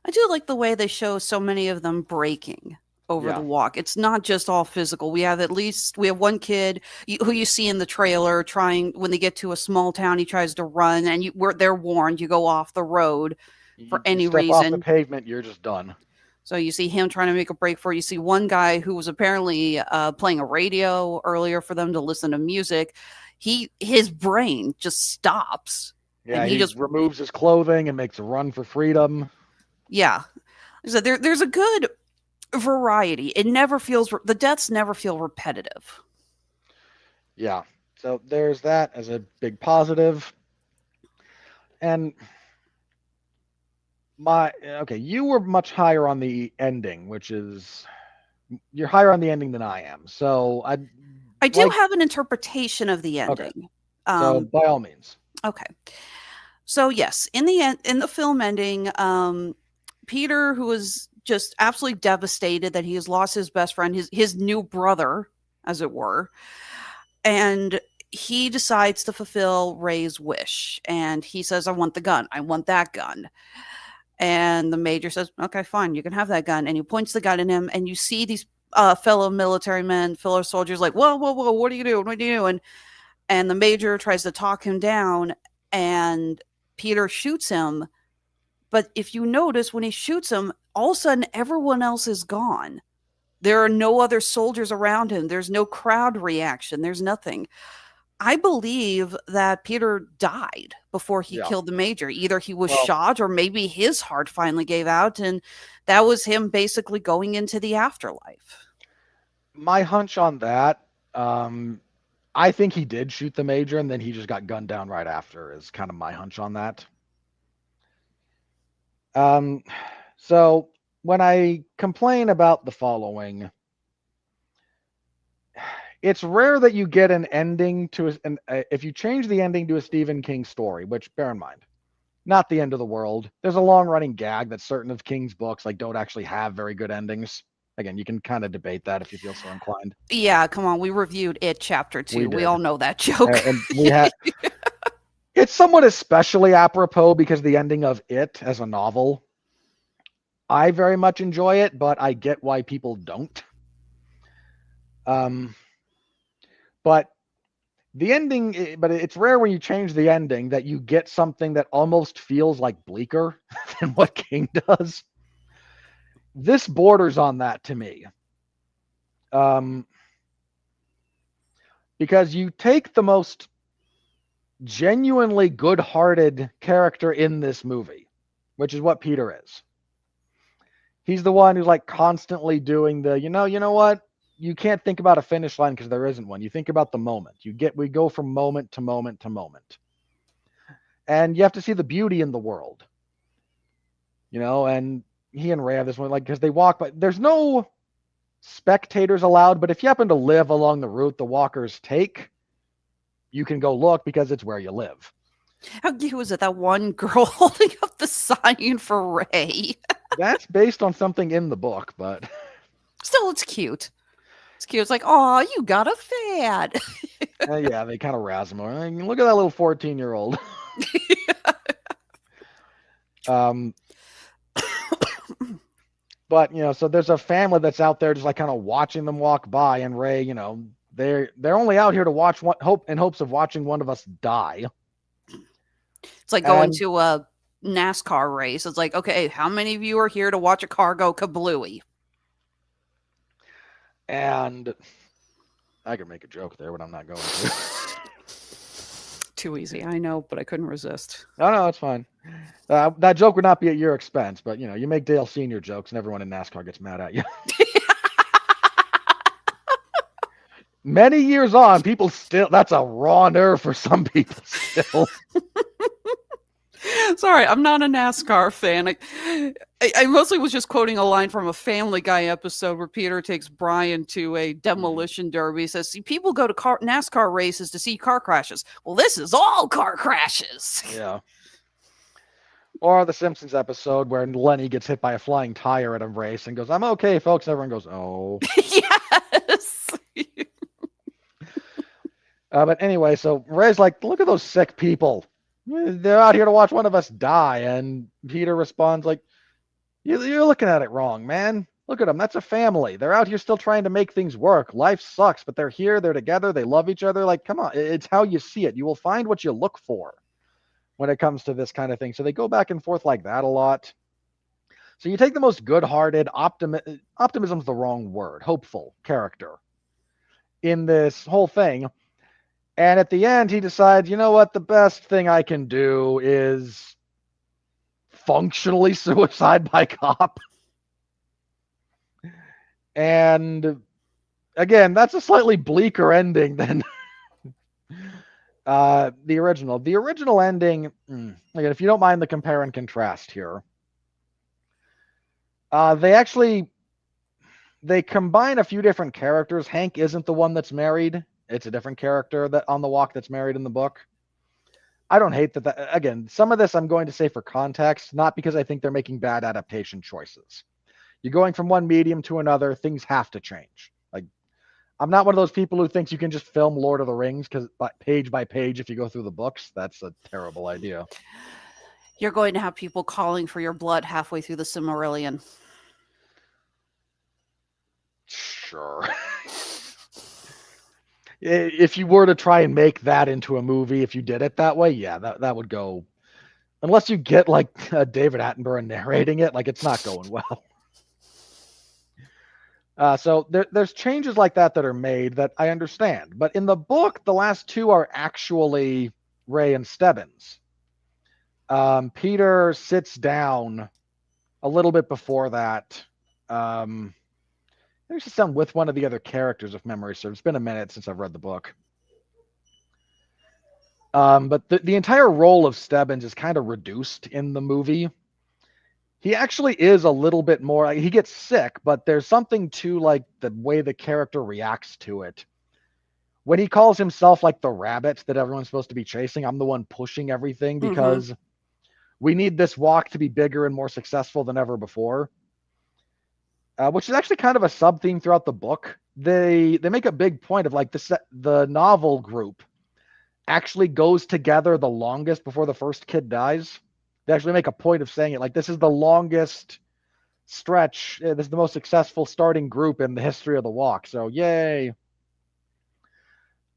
I do like the way they show so many of them breaking over the walk. It's not just all physical. We have one kid who you see in the trailer trying, when they get to a small town, he tries to run, and they're warned, you go off the road for any step reason. off the pavement, you're just done. So you see him trying to make a break for it. You see one guy who was apparently playing a radio earlier for them to listen to music. His brain just stops. Yeah, he just removes his clothing and makes a run for freedom. Yeah. So there's a good variety. The deaths never feel repetitive. Yeah. So there's that as a big positive. And you were much higher on the ending, you're higher on the ending than I am. So I do have an interpretation of the ending. Okay. So by all means. Okay. So yes, in the film ending, Peter, who was just absolutely devastated that he has lost his best friend, his new brother, as it were, and he decides to fulfill Ray's wish, and he says, "I want the gun. I want that gun." And the major says, "Okay, fine, you can have that gun." And he points the gun at him, and you see these fellow military men, fellow soldiers, like, "Whoa, whoa, whoa! What are you doing? What are you doing?" And the major tries to talk him down, and Peter shoots him. But if you notice, when he shoots him, all of a sudden everyone else is gone. There are no other soldiers around him. There's no crowd reaction. There's nothing. I believe that Peter died before he killed the major. Either he was shot, or maybe his heart finally gave out, and that was him basically going into the afterlife. My hunch on that, I think he did shoot the major, and then he just got gunned down right after, is kind of my hunch on that. So when I complain about the following, it's rare that you get an ending to if you change the ending to a Stephen King story, which, bear in mind, not the end of the world. There's a long running gag that certain of King's books don't actually have very good endings. Again, you can kind of debate that if you feel so inclined. Yeah, come on. We reviewed It Chapter 2. We all know that joke. And we had it's somewhat especially apropos because the ending of It as a novel, I very much enjoy it, but I get why people don't. But the ending, but it's rare when you change the ending that you get something that almost feels like bleaker than what King does. This borders on that to me. Because you take the most genuinely good-hearted character in this movie, which is what Peter is. He's the one who's constantly doing the, you know what? You can't think about a finish line because there isn't one. You think about the moment. We go from moment to moment to moment. And you have to see the beauty in the world. And he and Ray have this one, because they walk, but there's no spectators allowed. But if you happen to live along the route the walkers take, you can go look because it's where you live. How cute was it? That one girl holding up the sign for Ray. That's based on something in the book, but still, it's cute. It's cute. It's like, "Oh, you got a fan." Yeah, they kind of razz him. Look at that little 14-year-old. But so there's a family that's out there just kind of watching them walk by, and Ray, they're only out here to watch in hopes of watching one of us die. It's like going to a NASCAR race. It's like, okay, how many of you are here to watch a car go kablooey? And I could make a joke there, but I'm not going to. Too easy, I know, but I couldn't resist. No, it's fine. That joke would not be at your expense, but you make Dale Sr. jokes, and everyone in NASCAR gets mad at you. Many years on, people still, that's a raw nerve for some people still. Sorry, I'm not a NASCAR fan. I mostly was just quoting a line from a Family Guy episode where Peter takes Brian to a demolition derby. He says, see, people go to NASCAR races to see car crashes. Well, this is all car crashes. Yeah. Or the Simpsons episode where Lenny gets hit by a flying tire at a race and goes, I'm okay, folks. Everyone goes, oh. Yes. But anyway, so Ray's like, look at those sick people. They're out here to watch one of us die. And Peter responds like, you're looking at it wrong, man. Look at them. That's a family. They're out here still trying to make things work. Life sucks, but they're here. They're together. They love each other. Like, come on. It's how you see it. You will find what you look for when it comes to this kind of thing. So they go back and forth like that a lot. So you take the most good-hearted, optimism's the wrong word, hopeful character in this whole thing. And at the end, he decides, you know what? The best thing I can do is functionally suicide by cop. And again, that's a slightly bleaker ending than the original. The original ending, again, if you don't mind the compare and contrast here, they combine a few different characters. Hank isn't the one that's married. It's a different character that on the walk that's married in the book. I don't hate that. Again, some of this I'm going to say for context, not because I think they're making bad adaptation choices. You're going from one medium to another. Things have to change. Like, I'm not one of those people who thinks you can just film Lord of the Rings because page by page, if you go through the books, that's a terrible idea. You're going to have people calling for your blood halfway through the Silmarillion. Sure. If you were to try and make that into a movie, if you did it that way, yeah, that would go. Unless you get like David Attenborough narrating it, like it's not going well. So there's changes like that are made that I understand. But in the book, the last two are actually Ray and Stebbins. Peter sits down a little bit before that. He sits down with one of the other characters, if memory serves. It's been a minute since I've read the book. But the entire role of Stebbins is kind of reduced in the movie. He actually is a little bit more. He gets sick, but there's something to like the way the character reacts to it. When he calls himself like the rabbit that everyone's supposed to be chasing, I'm the one pushing everything because we need this walk to be bigger and more successful than ever before. Which is actually kind of a sub theme throughout the book. They make a big point of like the novel group actually goes together the longest before the first kid dies. They actually make a point of saying it like this is the longest stretch. This is the most successful starting group in the history of the walk. So yay.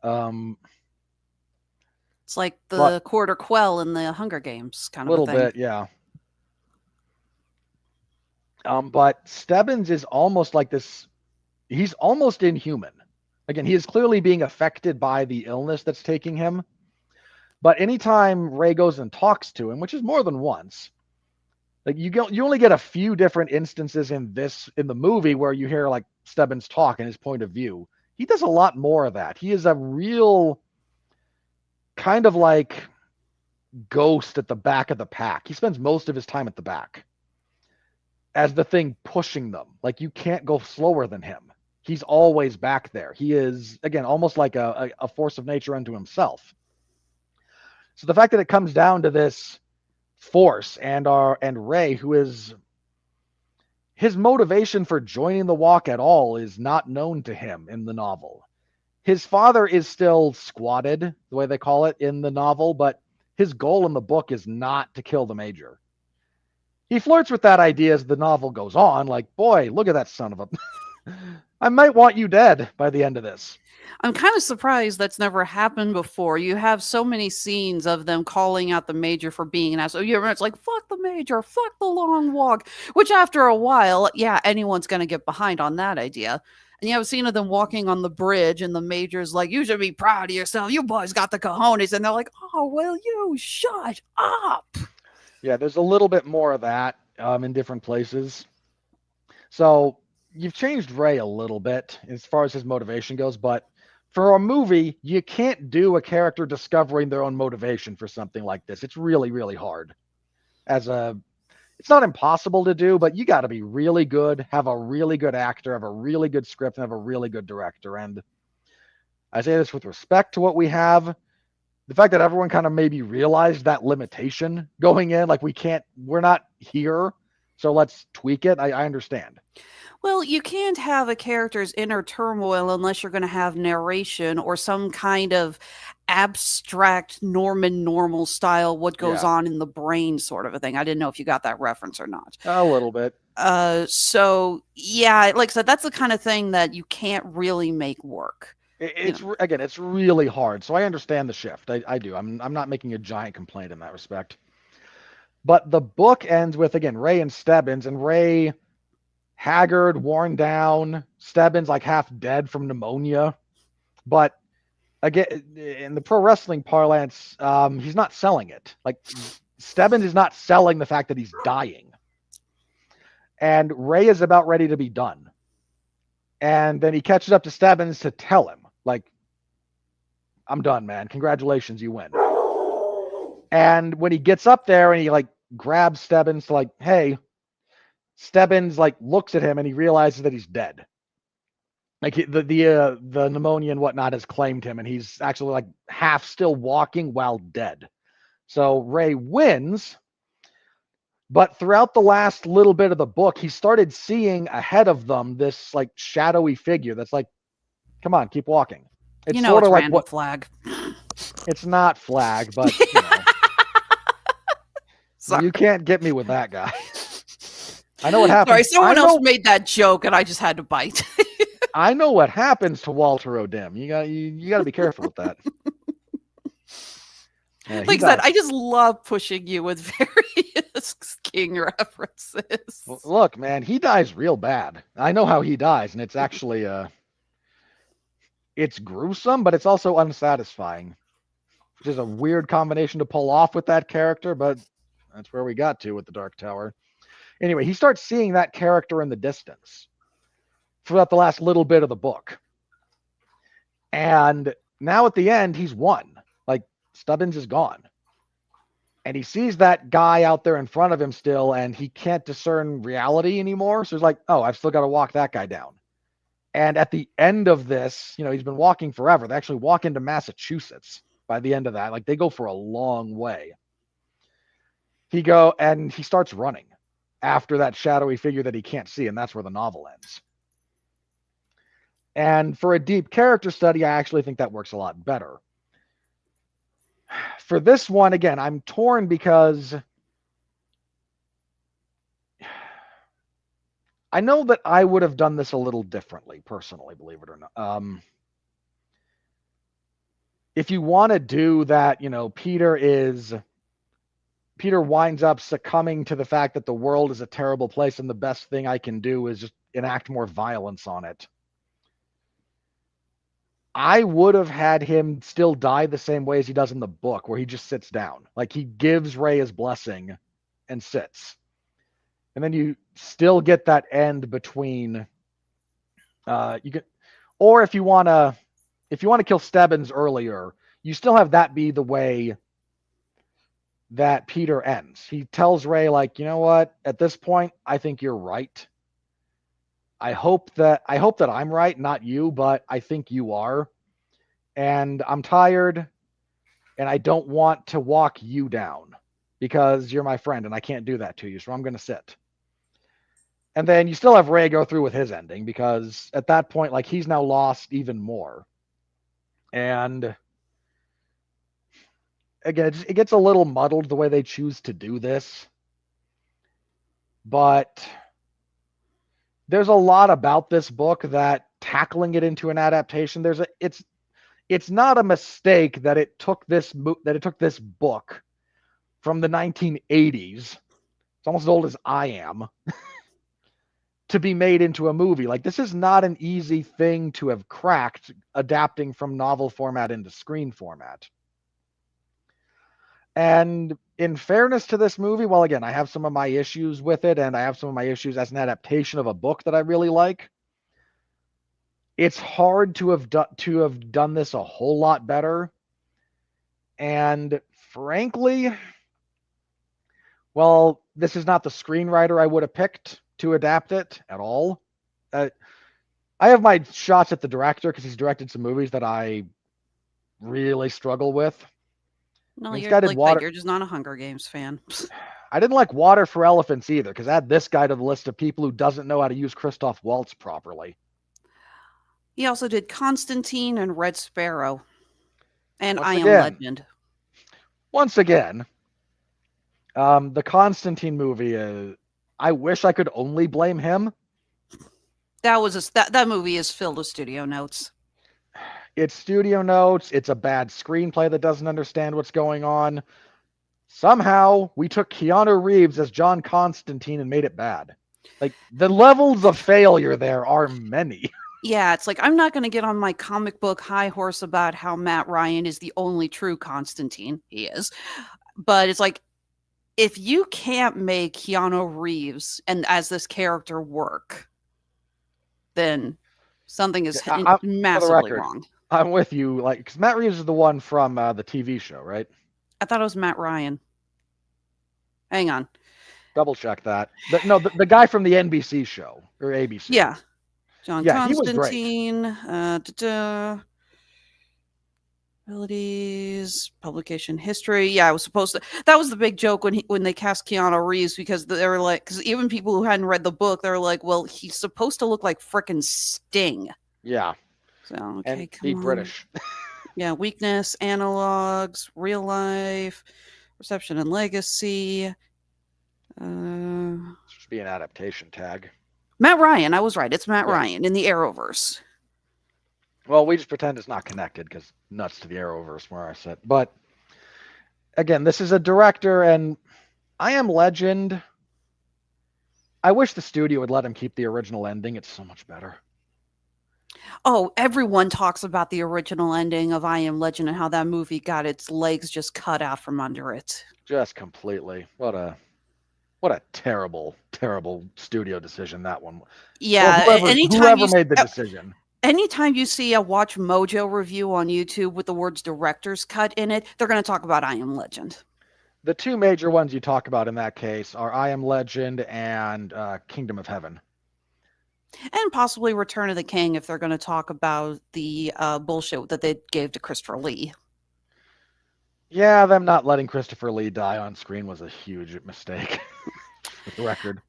It's like the quarter quell in the Hunger Games kind of a little bit, yeah. But Stebbins is almost like this. He's almost inhuman. Again, he is clearly being affected by the illness that's taking him. But anytime Ray goes and talks to him, which is more than once, like you only get a few different instances in the movie where you hear like Stebbins talk and his point of view. He does a lot more of that. He is a real kind of like ghost at the back of the pack. He spends most of his time at the back as the thing pushing them. Like you can't go slower than him. He's always back there. He is, again, almost like a force of nature unto himself. So the fact that it comes down to this force and Ray, who is his motivation for joining the walk at all is not known to him in the novel. His father is still squatted, the way they call it in the novel, but his goal in the book is not to kill the Major. He flirts with that idea as the novel goes on, like, boy, look at that son of a... I might want you dead by the end of this. I'm kind of surprised that's never happened before. You have so many scenes of them calling out the Major for being an asshole. It's like, fuck the Major, fuck the long walk, which after a while, yeah, anyone's going to get behind on that idea. And you have a scene of them walking on the bridge and the Major's like, you should be proud of yourself. You boys got the cojones. And they're like, oh, will you shut up? Yeah, there's a little bit more of that in different places. So you've changed Ray a little bit as far as his motivation goes, but for a movie, you can't do a character discovering their own motivation for something like this. It's really, really hard. it's not impossible to do, but you got to be really good, have a really good actor, have a really good script, and have a really good director. And I say this with respect to what we have. The fact that everyone kind of maybe realized that limitation going in, like we're not here, so let's tweak it. I understand. Well, you can't have a character's inner turmoil unless you're going to have narration or some kind of abstract Norman normal style, what goes Yeah. on in the brain sort of a thing. I didn't know if you got that reference or not. A little bit. So yeah, like I said, that's the kind of thing that you can't really make work. Again, it's really hard. So I understand the shift. I do. I'm not making a giant complaint in that respect. But the book ends with, again, Ray and Stebbins, and Ray haggard, worn down, Stebbins like half dead from pneumonia. But again, in the pro wrestling parlance, he's not selling it. Like Stebbins is not selling the fact that he's dying. And Ray is about ready to be done. And then he catches up to Stebbins to tell him, like, I'm done, man. Congratulations, you win. And when he gets up there and he like grabs Stebbins to like, hey, Stebbins like looks at him and he realizes that he's dead. Like the pneumonia and whatnot has claimed him, and he's actually like half still walking while dead. So Ray wins. But throughout the last little bit of the book, he started seeing ahead of them this like shadowy figure that's like, come on, keep walking. It's sort of like what Flag. It's not Flag, but you know. You can't get me with that guy. I know what happens. Sorry, someone else made that joke and I just had to bite. I know what happens to Walter O'Dim. You got to be careful with that. Yeah, like I said, I just love pushing you with various King references. Well, look, man, he dies real bad. I know how he dies, and it's actually it's gruesome, but it's also unsatisfying, which is a weird combination to pull off with that character, but that's where we got to with the Dark Tower. Anyway, he starts seeing that character in the distance throughout the last little bit of the book. And now at the end, he's won. Like, Stebbins is gone. And he sees that guy out there in front of him still, and he can't discern reality anymore. So he's like, oh, I've still got to walk that guy down. And at the end of this, you know, he's been walking forever. They actually walk into Massachusetts by the end of that. Like, they go for a long way. He starts running after that shadowy figure that he can't see, and that's where the novel ends. And for a deep character study, I actually think that works a lot better. For this one, again, I'm torn because I know that I would have done this a little differently, personally, believe it or not. If you want to do that, you know, Peter winds up succumbing to the fact that the world is a terrible place and the best thing I can do is just enact more violence on it. I would have had him still die the same way as he does in the book, where he just sits down. Like, he gives Ray his blessing and sits. And then you still get that end between or if you want to kill Stebbins earlier, you still have that be the way that Peter ends. He tells Ray, like, you know what, at this point, I think you're right. I hope that I'm right, not you, but I think you are. And I'm tired, and I don't want to walk you down because you're my friend, and I can't do that to you, so I'm going to sit. And then you still have Ray go through with his ending, because at that point, like, he's now lost even more. And again, it gets a little muddled the way they choose to do this. But there's a lot about this book that tackling it into an adaptation, it's not a mistake that it took this book from the 1980s. It's almost as old as I am. To be made into a movie. Like, this is not an easy thing to have cracked, adapting from novel format into screen format. And in fairness to this movie, well, again, I have some of my issues with it, and I have some of my issues as an adaptation of a book that I really like. It's hard to have done this a whole lot better. And frankly, Well, this is not the screenwriter I would have picked to adapt it at all. I have my shots at the director because he's directed some movies that I really struggle with. No, This you're guy did like Water. you're just not a Hunger Games fan. I didn't like Water for Elephants either because add this guy to the list of people who doesn't know how to use Christoph Waltz properly. He also did Constantine and Red Sparrow, and Once I Am again. Legend. Once again, the Constantine movie. I wish I could only blame him. That movie is filled with studio notes. It's studio notes. It's a bad screenplay that doesn't understand what's going on. Somehow we took Keanu Reeves as John Constantine and made it bad. Like the levels of failure there are many. Yeah, it's like I'm not going to get on my comic book high horse about how Matt Ryan is the only true Constantine. He is. But it's like, if you can't make Keanu Reeves and as this character work, then something is massively wrong. I'm with you, like, because Matt Reeves is the one from the TV show, right? I thought it was Matt Ryan. Hang on. Double check that. The guy from the NBC show or ABC. Yeah. John Constantine. He was great. Abilities, publication history. Yeah, I was supposed to. That was the big joke when they cast Keanu Reeves because they were like, because even people who hadn't read the book, they were like, well, he's supposed to look like frickin' Sting. Yeah. So okay, and be British. Yeah, weakness, analogs, real life, reception and legacy. Should be an adaptation tag. Matt Ryan, I was right. It's Matt Ryan in the Arrowverse. Well, we just pretend it's not connected because nuts to the Arrowverse where I sit. But again, this is a director, and I Am Legend. I wish the studio would let him keep the original ending. It's so much better. Oh, everyone talks about the original ending of I Am Legend and how that movie got its legs just cut out from under it. Just completely. What a terrible, terrible studio decision that one. Yeah, well, whoever made the decision. Anytime you see a Watch Mojo review on YouTube with the words director's cut in it, they're going to talk about I Am Legend. The two major ones you talk about in that case are I Am Legend and Kingdom of Heaven. And possibly Return of the King if they're going to talk about the bullshit that they gave to Christopher Lee. Yeah, them not letting Christopher Lee die on screen was a huge mistake. For the record.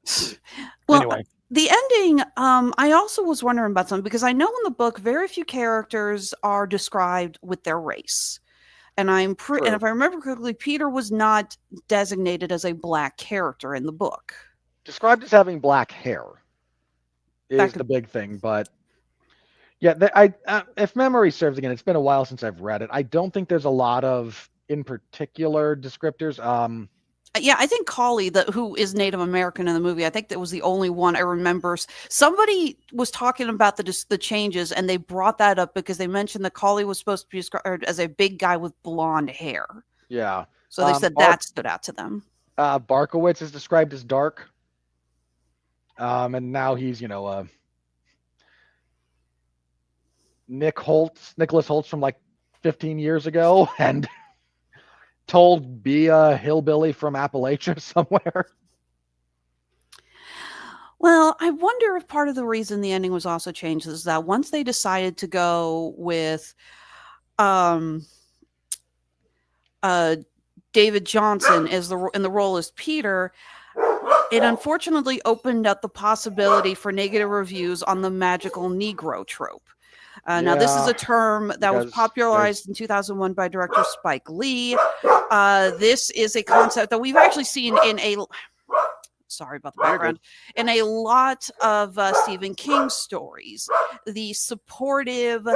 Well, anyway. The ending, I also was wondering about something because I know in the book very few characters are described with their race. And and if I remember correctly, Peter was not designated as a black character in the book. Described as having black hair is the big thing, but yeah, if memory serves again, it's been a while since I've read it. I don't think there's a lot of in particular descriptors. Yeah, I think Collie, who is Native American in the movie, I think that was the only one I remember. Somebody was talking about the changes, and they brought that up because they mentioned that Collie was supposed to be described as a big guy with blonde hair. Yeah. So they said that stood out to them. Barkowitz is described as dark. And now he's, Nicholas Holtz from like 15 years ago, and told be a hillbilly from Appalachia somewhere. Well, I wonder if part of the reason the ending was also changed is that once they decided to go with David Johnson in the role as Peter, it unfortunately opened up the possibility for negative reviews on the magical Negro trope. Now, this is a term that was popularized in 2001 by director Spike Lee. This is a concept that we've actually seen sorry about the background, in a lot of Stephen King stories. The supportive,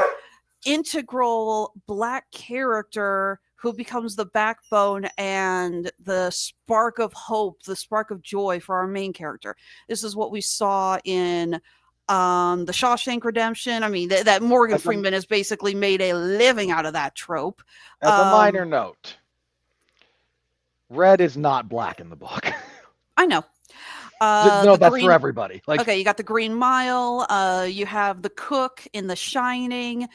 integral black character who becomes the backbone and the spark of hope, the spark of joy for our main character. This is what we saw in the Shawshank Redemption. I mean, that Morgan Freeman has basically made a living out of that trope. As a minor note, Red is not black in the book. I know. No, that's for everybody. Okay, you got the Green Mile. You have the Cook in The Shining.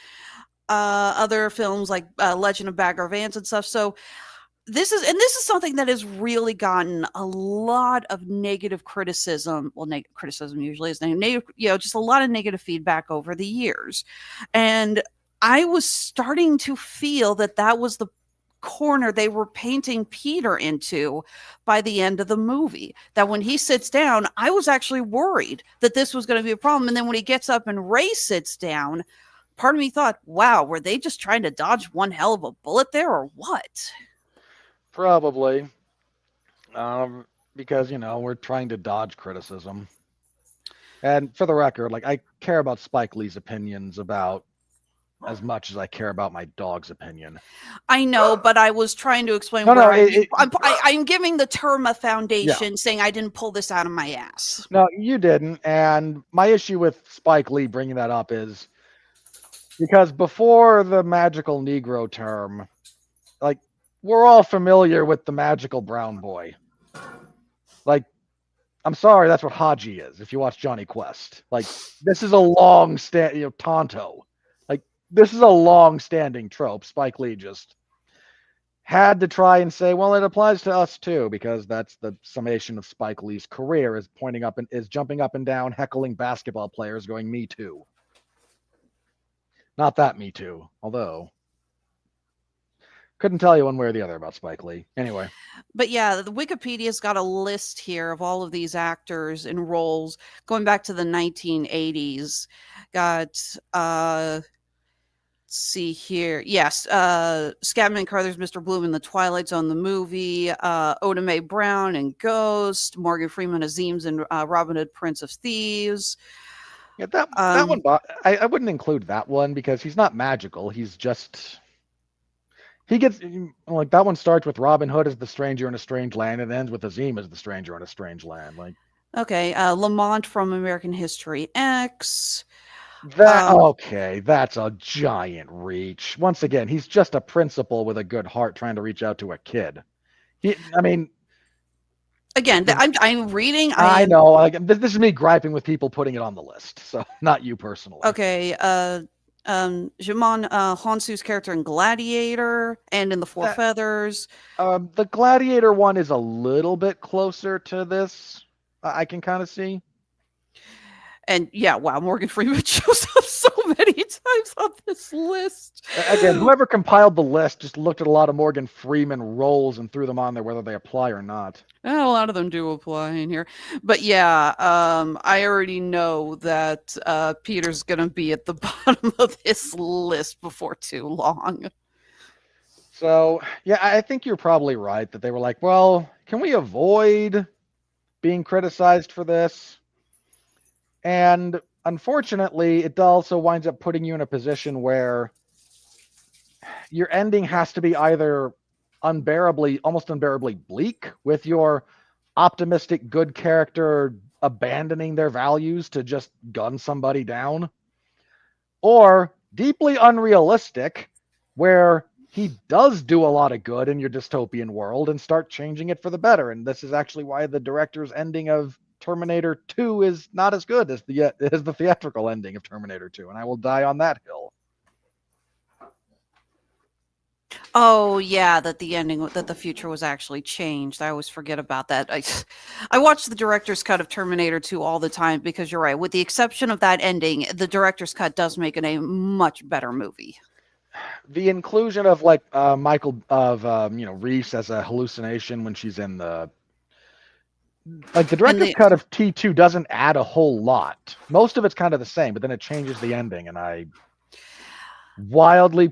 Other films like Legend of Bagger Vance and stuff. So this is something that has really gotten a lot of negative criticism. Well, negative criticism usually is negative, just a lot of negative feedback over the years. And I was starting to feel that was the corner they were painting Peter into by the end of the movie. That when he sits down, I was actually worried that this was going to be a problem. And then when he gets up and Ray sits down, part of me thought, wow, were they just trying to dodge one hell of a bullet there or what? Probably. Because, we're trying to dodge criticism. And for the record, I care about Spike Lee's opinions about as much as I care about my dog's opinion. I know, but I was trying to explain I'm giving the term a foundation, saying I didn't pull this out of my ass. No, you didn't. And my issue with Spike Lee bringing that up is because before the magical Negro term, we're all familiar with the magical brown boy. I'm sorry, that's what Haji is. If you watch Johnny Quest, this is a long Tonto. This is a long-standing trope. Spike Lee just had to try and say, well, it applies to us too, because that's the summation of Spike Lee's career, is jumping up and down, heckling basketball players, going, "Me too." Not that Me Too, although couldn't tell you one way or the other about Spike Lee. Anyway. But yeah, the Wikipedia's got a list here of all of these actors in roles going back to the 1980s. Got, let's see here. Yes, Scatman Carruthers, Mr. Bloom in The Twilight Zone, the movie. Oda Mae Brown in Ghost. Morgan Freeman as Eames in Robin Hood, Prince of Thieves. Yeah, that one, I wouldn't include that one because he's not magical. He's just... He gets, that one starts with Robin Hood as the stranger in a strange land and ends with Azim as the stranger in a strange land. Okay, Lamont from American History X. That's a giant reach. Once again, he's just a principal with a good heart trying to reach out to a kid. Again, I'm reading. I know. This is me griping with people putting it on the list, so not you personally. Okay, Jimon Honsu's character in Gladiator and in The Four Feathers. The Gladiator one is a little bit closer to this. I can kind of see. And yeah, wow, Morgan Freeman shows up so many times on this list. Again, whoever compiled the list just looked at a lot of Morgan Freeman roles and threw them on there, whether they apply or not. A lot of them do apply in here. But yeah, I already know that Peter's going to be at the bottom of this list before too long. So, yeah, I think you're probably right that they were like, well, can we avoid being criticized for this? And unfortunately, it also winds up putting you in a position where your ending has to be either almost unbearably bleak, with your optimistic good character abandoning their values to just gun somebody down, or deeply unrealistic, where he does do a lot of good in your dystopian world and start changing it for the better. And this is actually why the director's ending of Terminator 2 is not as good as the theatrical ending of Terminator 2, and I will die on that hill. Oh yeah, that the future was actually changed. I always forget about that. I watch the director's cut of Terminator 2 all the time because you're right. With the exception of that ending, the director's cut does make it a much better movie. The inclusion of Reese as a hallucination when she's in the director's cut of T2 doesn't add a whole lot. Most of it's kind of the same, but then it changes the ending, and I vastly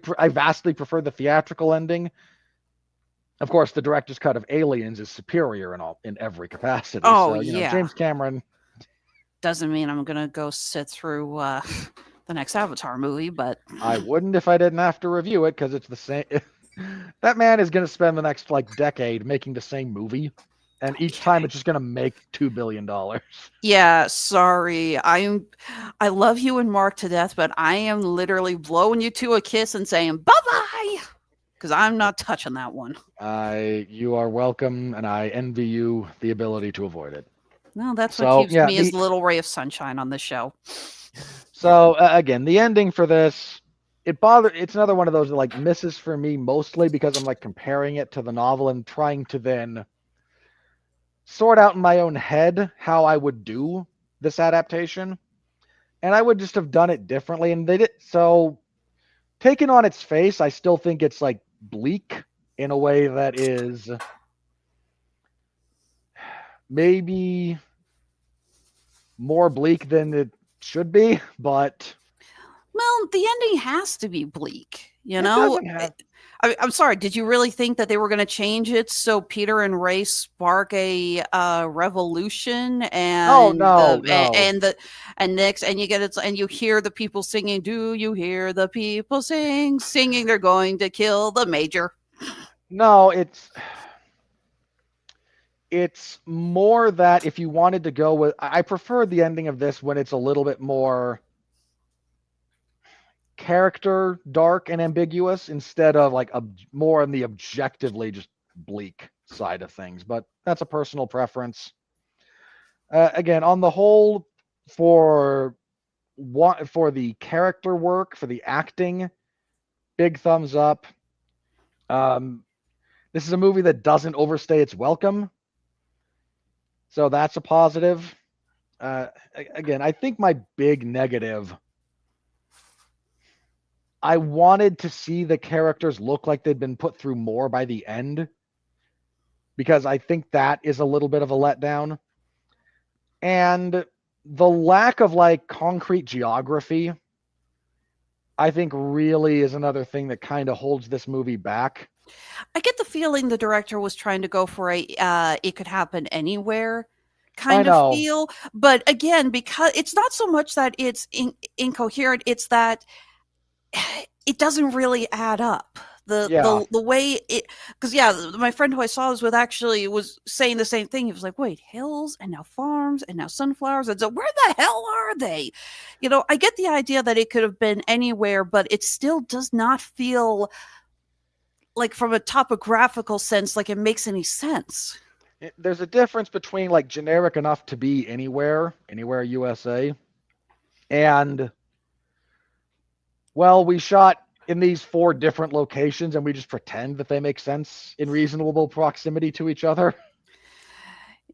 prefer the theatrical ending. Of course, the director's cut of Aliens is superior in every capacity. Oh, so, yeah. James Cameron doesn't mean I'm gonna go sit through the next Avatar movie, but I wouldn't if I didn't have to review it, because it's the same. That man is gonna spend the next decade making the same movie. And each time it's just going to make $2 billion. Yeah, sorry. I love you and Mark to death, but I am literally blowing you to a kiss and saying bye-bye, because I'm not touching that one. You are welcome, and I envy you the ability to avoid it. No, that's what keeps me as a little ray of sunshine on this show. So, again, the ending for this, It's another one of those that like misses for me mostly because I'm like comparing it to the novel and trying to then sort out in my own head how I would do this adaptation. And I would just have done it differently. And they did. So taken on its face, I still think it's like bleak in a way that is maybe more bleak than it should be, but Well, the ending has to be bleak, you it know? doesn't have. I'm sorry, did you really think that they were going to change it so Peter and Ray spark a revolution Oh and no, no. and next and you get it and you hear the people singing, do you hear the people singing they're going to kill the major? No, it's more that if you wanted to go with, I prefer the ending of this when it's a little bit more character dark and ambiguous instead of like more on the objectively just bleak side of things. But that's a personal preference. Again, on the whole, for the character work, for the acting, big thumbs up. This is a movie that doesn't overstay its welcome, so that's a positive. Again, I think my big negative, I wanted to see the characters look like they'd been put through more by the end, because I think that is a little bit of a letdown. And the lack of like concrete geography, I think really is another thing that kind of holds this movie back. I get the feeling the director was trying to go for a it could happen anywhere kind of know. feel, but again, because it's not so much that it's incoherent, it's that it doesn't really add up. Yeah. The way it, because my friend who I saw this with actually was saying the same thing. He was like, "Wait, hills and now farms and now sunflowers, and so where the hell are they?" You know, I get the idea that it could have been anywhere, but it still does not feel like, from a topographical sense, like it makes any sense. There's a difference between like generic enough to be anywhere USA, and well, we shot in these 4 different locations and we just pretend that they make sense in reasonable proximity to each other.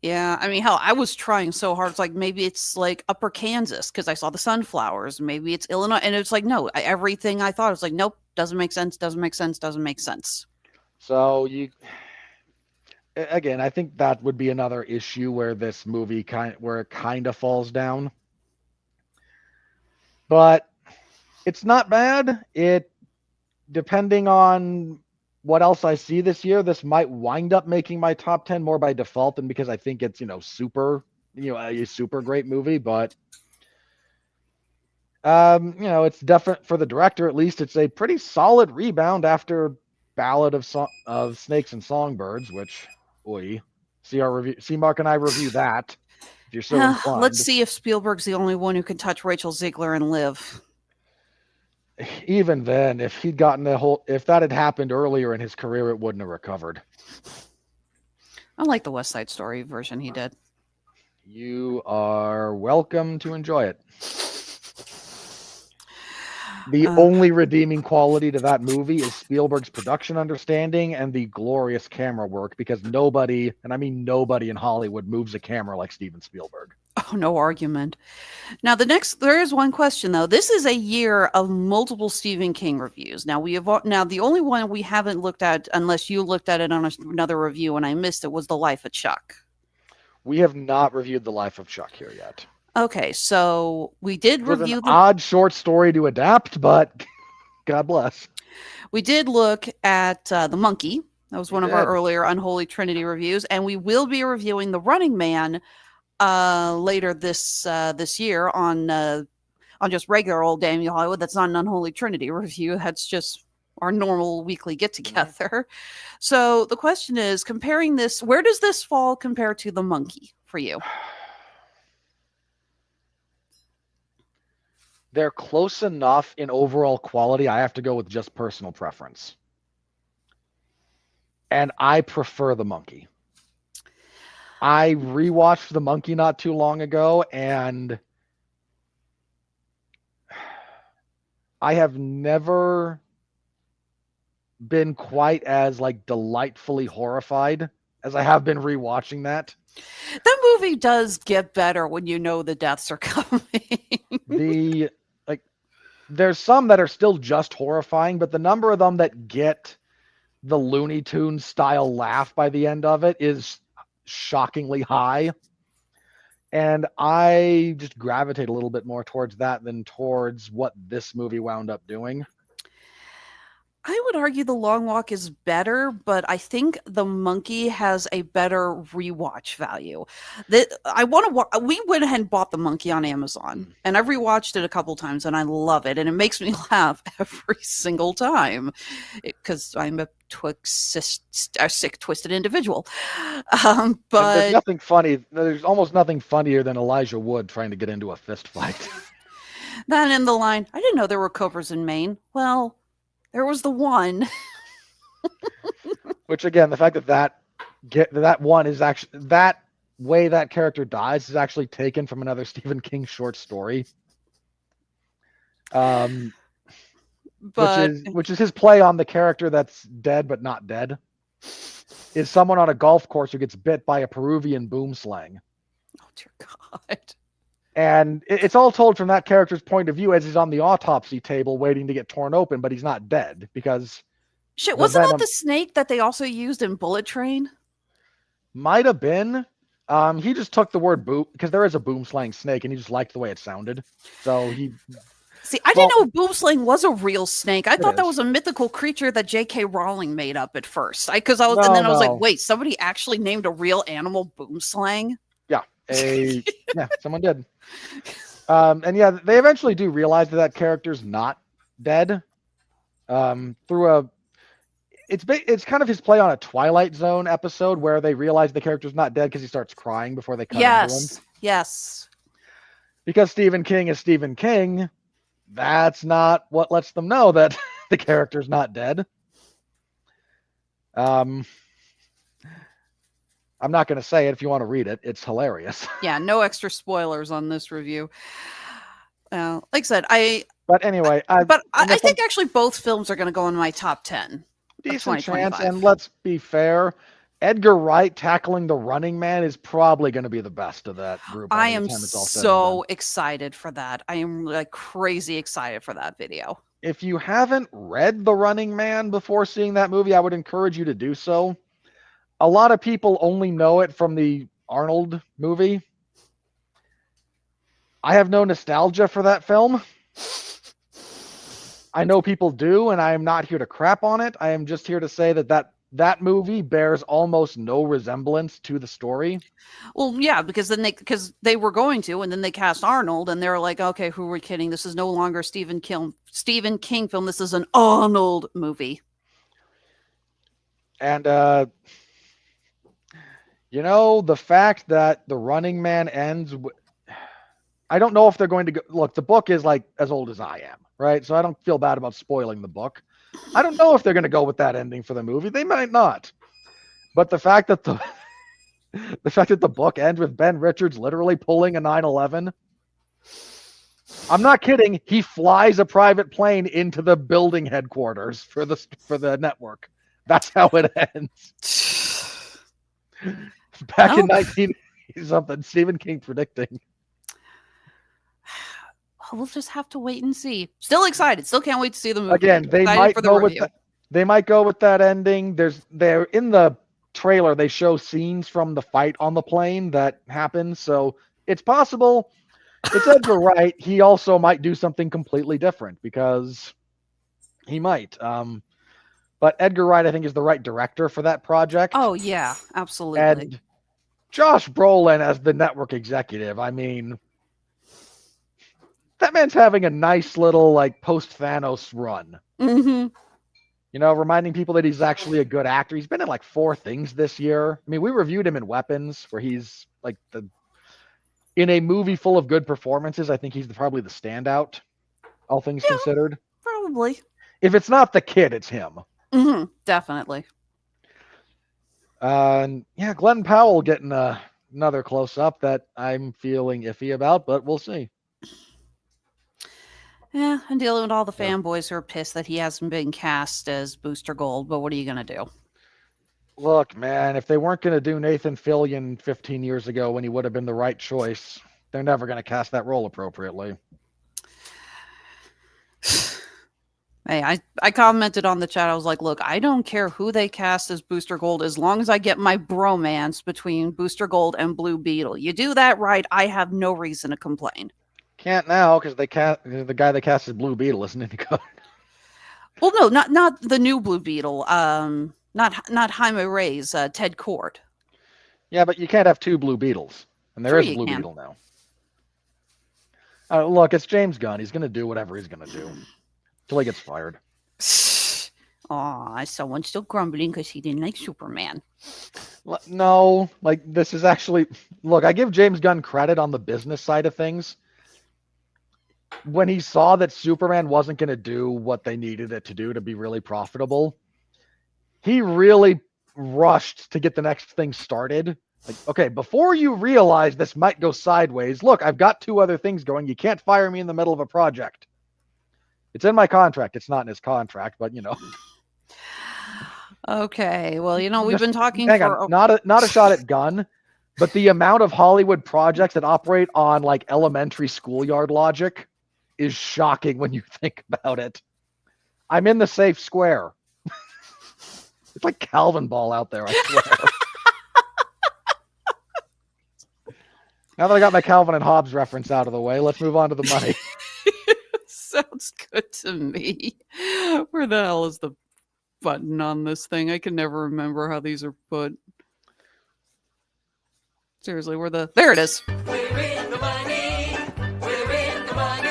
Yeah, I mean, hell, I was trying so hard. It's like maybe it's like Upper Kansas because I saw the sunflowers. Maybe it's Illinois, and it's like no, everything I thought was like nope, doesn't make sense, doesn't make sense, doesn't make sense. So again, I think that would be another issue where this movie where it kind of falls down. But it's not bad. Depending on what else I see this year, this might wind up making my top 10 more by default than because I think it's, super, a super great movie. But, it's definite for the director. At least it's a pretty solid rebound after Ballad of Snakes and Songbirds, which, see Mark and I review that. If you're so inclined. Let's see if Spielberg's the only one who can touch Rachel Ziegler and live. Even then, if that had happened earlier in his career, it wouldn't have recovered. I like the West Side Story version he did. You are welcome to enjoy it. The only redeeming quality to that movie is Spielberg's production understanding and the glorious camera work, because nobody, and I mean nobody in Hollywood, moves a camera like Steven Spielberg. Oh, no argument. Now, there is one question though. This is a year of multiple Stephen King reviews. Now the only one we haven't looked at, unless you looked at it on another review and I missed it, was The Life of Chuck. We have not reviewed The Life of Chuck here yet. Okay, so we did review an odd short story to adapt, but God bless. We did look at The Monkey. That was one of our earlier Unholy Trinity reviews, and we will be reviewing The Running Man later this year on just regular old Daniel Hollywood. That's not an Unholy Trinity review. That's just our normal weekly get together. So the question is, comparing this, where does this fall compare to The Monkey for you? They're close enough in overall quality. I have to go with just personal preference. And I prefer The Monkey. I rewatched The Monkey not too long ago, and I have never been quite as like delightfully horrified as I have been rewatching that. That movie does get better when you know the deaths are coming. The like there's some that are still just horrifying, but the number of them that get the Looney Tunes style laugh by the end of it is shockingly high. And I just gravitate a little bit more towards that than towards what this movie wound up doing. I would argue The Long Walk is better, but I think The Monkey has a better rewatch value. We went ahead and bought The Monkey on Amazon, and I've rewatched it a couple times, and I love it, and it makes me laugh every single time because I'm a sick, twisted individual. And But there's nothing funny. There's almost nothing funnier than Elijah Wood trying to get into a fist fight. then in the line, I didn't know there were cobras in Maine. Well, there was the one. Which again, the fact that one is actually that way that character dies is actually taken from another Stephen King short story. But which is his play on the character that's dead but not dead. Is someone on a golf course who gets bit by a Peruvian boomslang. oh dear God. And it's all told from that character's point of view as he's on the autopsy table waiting to get torn open, but he's not dead because Shit, wasn't that the snake that they also used in Bullet Train? might have been. He just took the word boom because there is a boomslang snake and he just liked the way it sounded. So he See, I didn't know Boomslang was a real snake. I thought that is. was a mythical creature that J.K. Rowling made up at first. And then I was like, wait, somebody actually named a real animal Boomslang? Yeah, someone did. And yeah, they eventually do realize that character's not dead. It's kind of his play on a Twilight Zone episode where they realize the character's not dead because he starts crying before they cut into him. Yes. Because Stephen King is Stephen King, that's not what lets them know that the character's not dead. I'm not going to say it if you want to read it. It's hilarious. Yeah, no extra spoilers on this review. Like I said, But anyway, I think actually both films are going to go in my top 10. Decent chance, and let's be fair, Edgar Wright tackling The Running Man is probably going to be the best of that group. I am so excited for that. I am like crazy excited for that video. If you haven't read The Running Man before seeing that movie, I would encourage you to do so. A lot of people only know it from the Arnold movie. I have no nostalgia for that film. I know people do, and I am not here to crap on it. I am just here to say that movie bears almost no resemblance to the story. Well, yeah, because they were going to, and then they cast Arnold, and they were like, okay, who are we kidding? This is no longer a Stephen King film. This is an Arnold movie. And the fact that The Running Man ends, I don't know if they're going to go. Look, the book is like as old as I am, right? So I don't feel bad about spoiling the book. I don't know if they're going to go with that ending for the movie. They might not. But the fact that the book ends with Ben Richards literally pulling a 9/11, I'm not kidding. He flies a private plane into the building headquarters for the network. That's how it ends. Back in 19 something, Stephen King predicting. We'll just have to wait and see. Still excited. Still can't wait to see the movie. Again, they might go with that ending. They're in the trailer. They show scenes from the fight on the plane that happens. So it's possible. It's Edgar Wright. He also might do something completely different because he might. But Edgar Wright, I think, is the right director for that project. Oh yeah, absolutely. And Josh Brolin as the network executive. I mean, that man's having a nice little like post-Thanos run. Mm-hmm. Reminding people that he's actually a good actor. He's been in like 4 things this year. I mean, we reviewed him in Weapons, where he's like in a movie full of good performances. I think he's probably the standout, all things considered. Probably. If it's not the kid, it's him. Mm-hmm. Definitely. Glenn Powell getting another close-up that I'm feeling iffy about, but we'll see. Yeah, I'm dealing with all the fanboys who are pissed that he hasn't been cast as Booster Gold, but what are you going to do? Look, man, if they weren't going to do Nathan Fillion 15 years ago when he would have been the right choice, they're never going to cast that role appropriately. Hey, I commented on the chat. I was like, look, I don't care who they cast as Booster Gold as long as I get my bromance between Booster Gold and Blue Beetle. You do that right, I have no reason to complain. Can't now because the guy they cast as Blue Beetle isn't any good. Well, no, not the new Blue Beetle. Not Jaime Reyes, Ted Cord. Yeah, but you can't have two Blue Beetles, and there is a Blue Beetle now. Look, it's James Gunn. He's going to do whatever he's going to do until he gets fired. Aw, someone's still grumbling because he didn't like Superman. No, like this is actually... Look, I give James Gunn credit on the business side of things. When he saw that Superman wasn't going to do what they needed it to do to be really profitable, he really rushed to get the next thing started. Like, okay, before you realize this might go sideways, look, I've got two other things going. You can't fire me in the middle of a project. It's in my contract. It's not in his contract, but you know. Okay, well, you know, we've been talking Hang for... on. Not a shot at Gunn, but the amount of Hollywood projects that operate on like elementary schoolyard logic is shocking when you think about it. I'm in the safe square. It's like Calvin Ball out there, I swear. Now that I got my Calvin and Hobbes reference out of the way, let's move on to the money. Sounds good to me. Where the hell is the button on this thing? I can never remember how these are put. Seriously, there it is. We're in the money. We're in the money.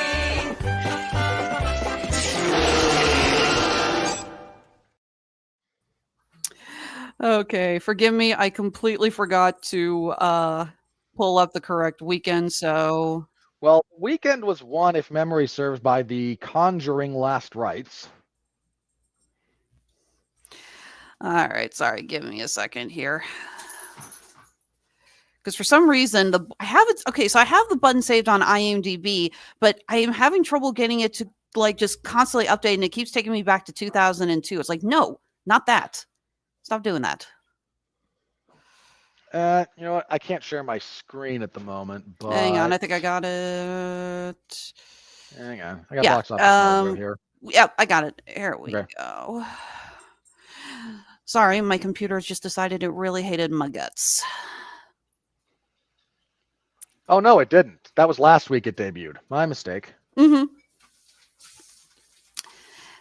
Okay, forgive me. I completely forgot to pull up the correct weekend, so... Well, weekend was won, if memory serves, by The Conjuring Last Rites. All right, sorry. Give me a second here. Because for some reason, I have it... Okay, so I have the button saved on IMDb, but I am having trouble getting it to, like, just constantly update, and it keeps taking me back to 2002. It's like, no, not that. Stop doing that. You know what? I can't share my screen at the moment, but... Hang on, I think I got it. Hang on. I got box office over here. Yep, I got it. Here we go. Sorry, my computer just decided it really hated my guts. Oh, no, it didn't. That was last week it debuted. My mistake. Mm-hmm.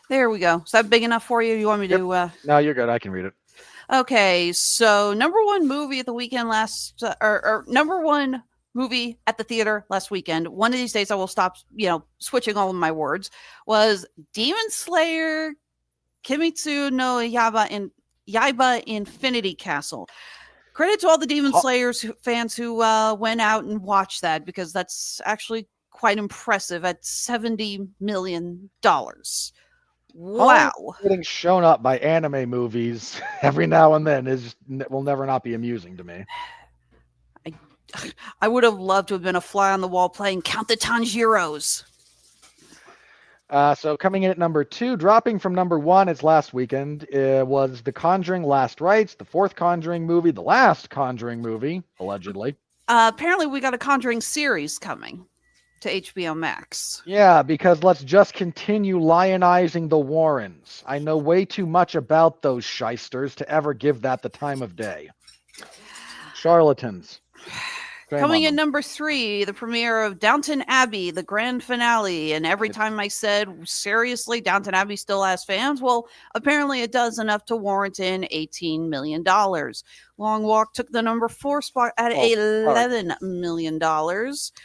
There we go. Is that big enough for you? You want me to... No, you're good. I can read it. Okay, so number one movie at the weekend or number one movie at the theater last weekend, one of these days I will stop, switching all of my words, was Demon Slayer Kimetsu no Yaiba Infinity Castle. Credit to all the Demon Slayers fans who went out and watched that, because that's actually quite impressive at $70 million. Wow. Getting shown up by anime movies every now and then will never not be amusing to me. I would have loved to have been a fly on the wall playing Count the Tanjiros. So coming in at number 2, dropping from number 1 its last weekend, was The Conjuring Last Rites, the fourth Conjuring movie, the last Conjuring movie, allegedly. Apparently we got a Conjuring series coming to HBO Max. Yeah, because let's just continue lionizing the Warrens. I know way too much about those shysters to ever give that the time of day. Charlatans. Coming in number 3, the premiere of Downton Abbey, the grand finale. And every time I said, seriously, Downton Abbey still has fans? Well, apparently it does enough to warrant in $18 million. Long Walk took the number 4 spot at $11 million.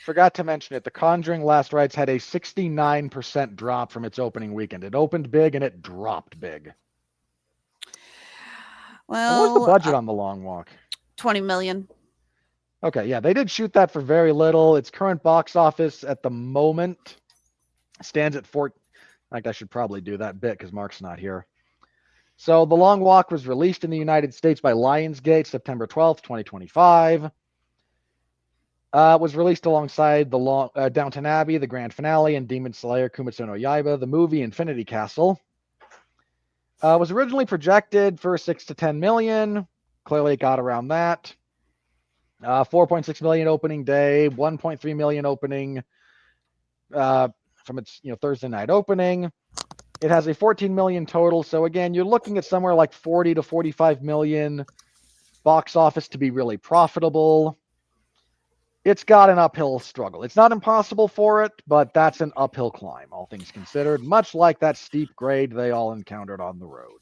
Forgot to mention it. The Conjuring Last Rites had a 69% drop from its opening weekend. It opened big and it dropped big. Well, what was the budget on The Long Walk? $20 million. Okay, yeah, they did shoot that for very little. Its current box office at the moment stands at 4. Like, I should probably do that bit because Mark's not here. So The Long Walk was released in the United States by Lionsgate September 12th, 2025. Was released alongside the Downton Abbey, the grand finale, and Demon Slayer Kimetsu no Yaiba, the movie Infinity Castle. Was originally projected for 6 to 10 million. Clearly it got around that. 4.6 million opening day, 1.3 million opening from its Thursday night opening. It has a 14 million total. So again, you're looking at somewhere like 40 to 45 million box office to be really profitable. It's got an uphill struggle. It's not impossible for it, but that's an uphill climb, all things considered, much like that steep grade they all encountered on the road.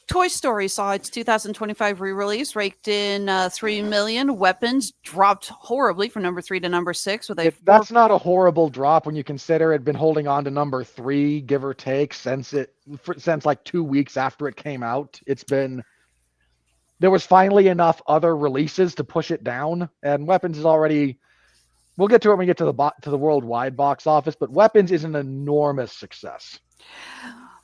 Toy Story saw its 2025 re-release, raked in 3 million. Weapons dropped horribly from number 3 to number 6 with a. That's not a horrible drop when you consider it'd been holding on to number 3, give or take, since like 2 weeks after it came out. There was finally enough other releases to push it down, and Weapons is already. We'll get to it when we get to the worldwide box office, but Weapons is an enormous success.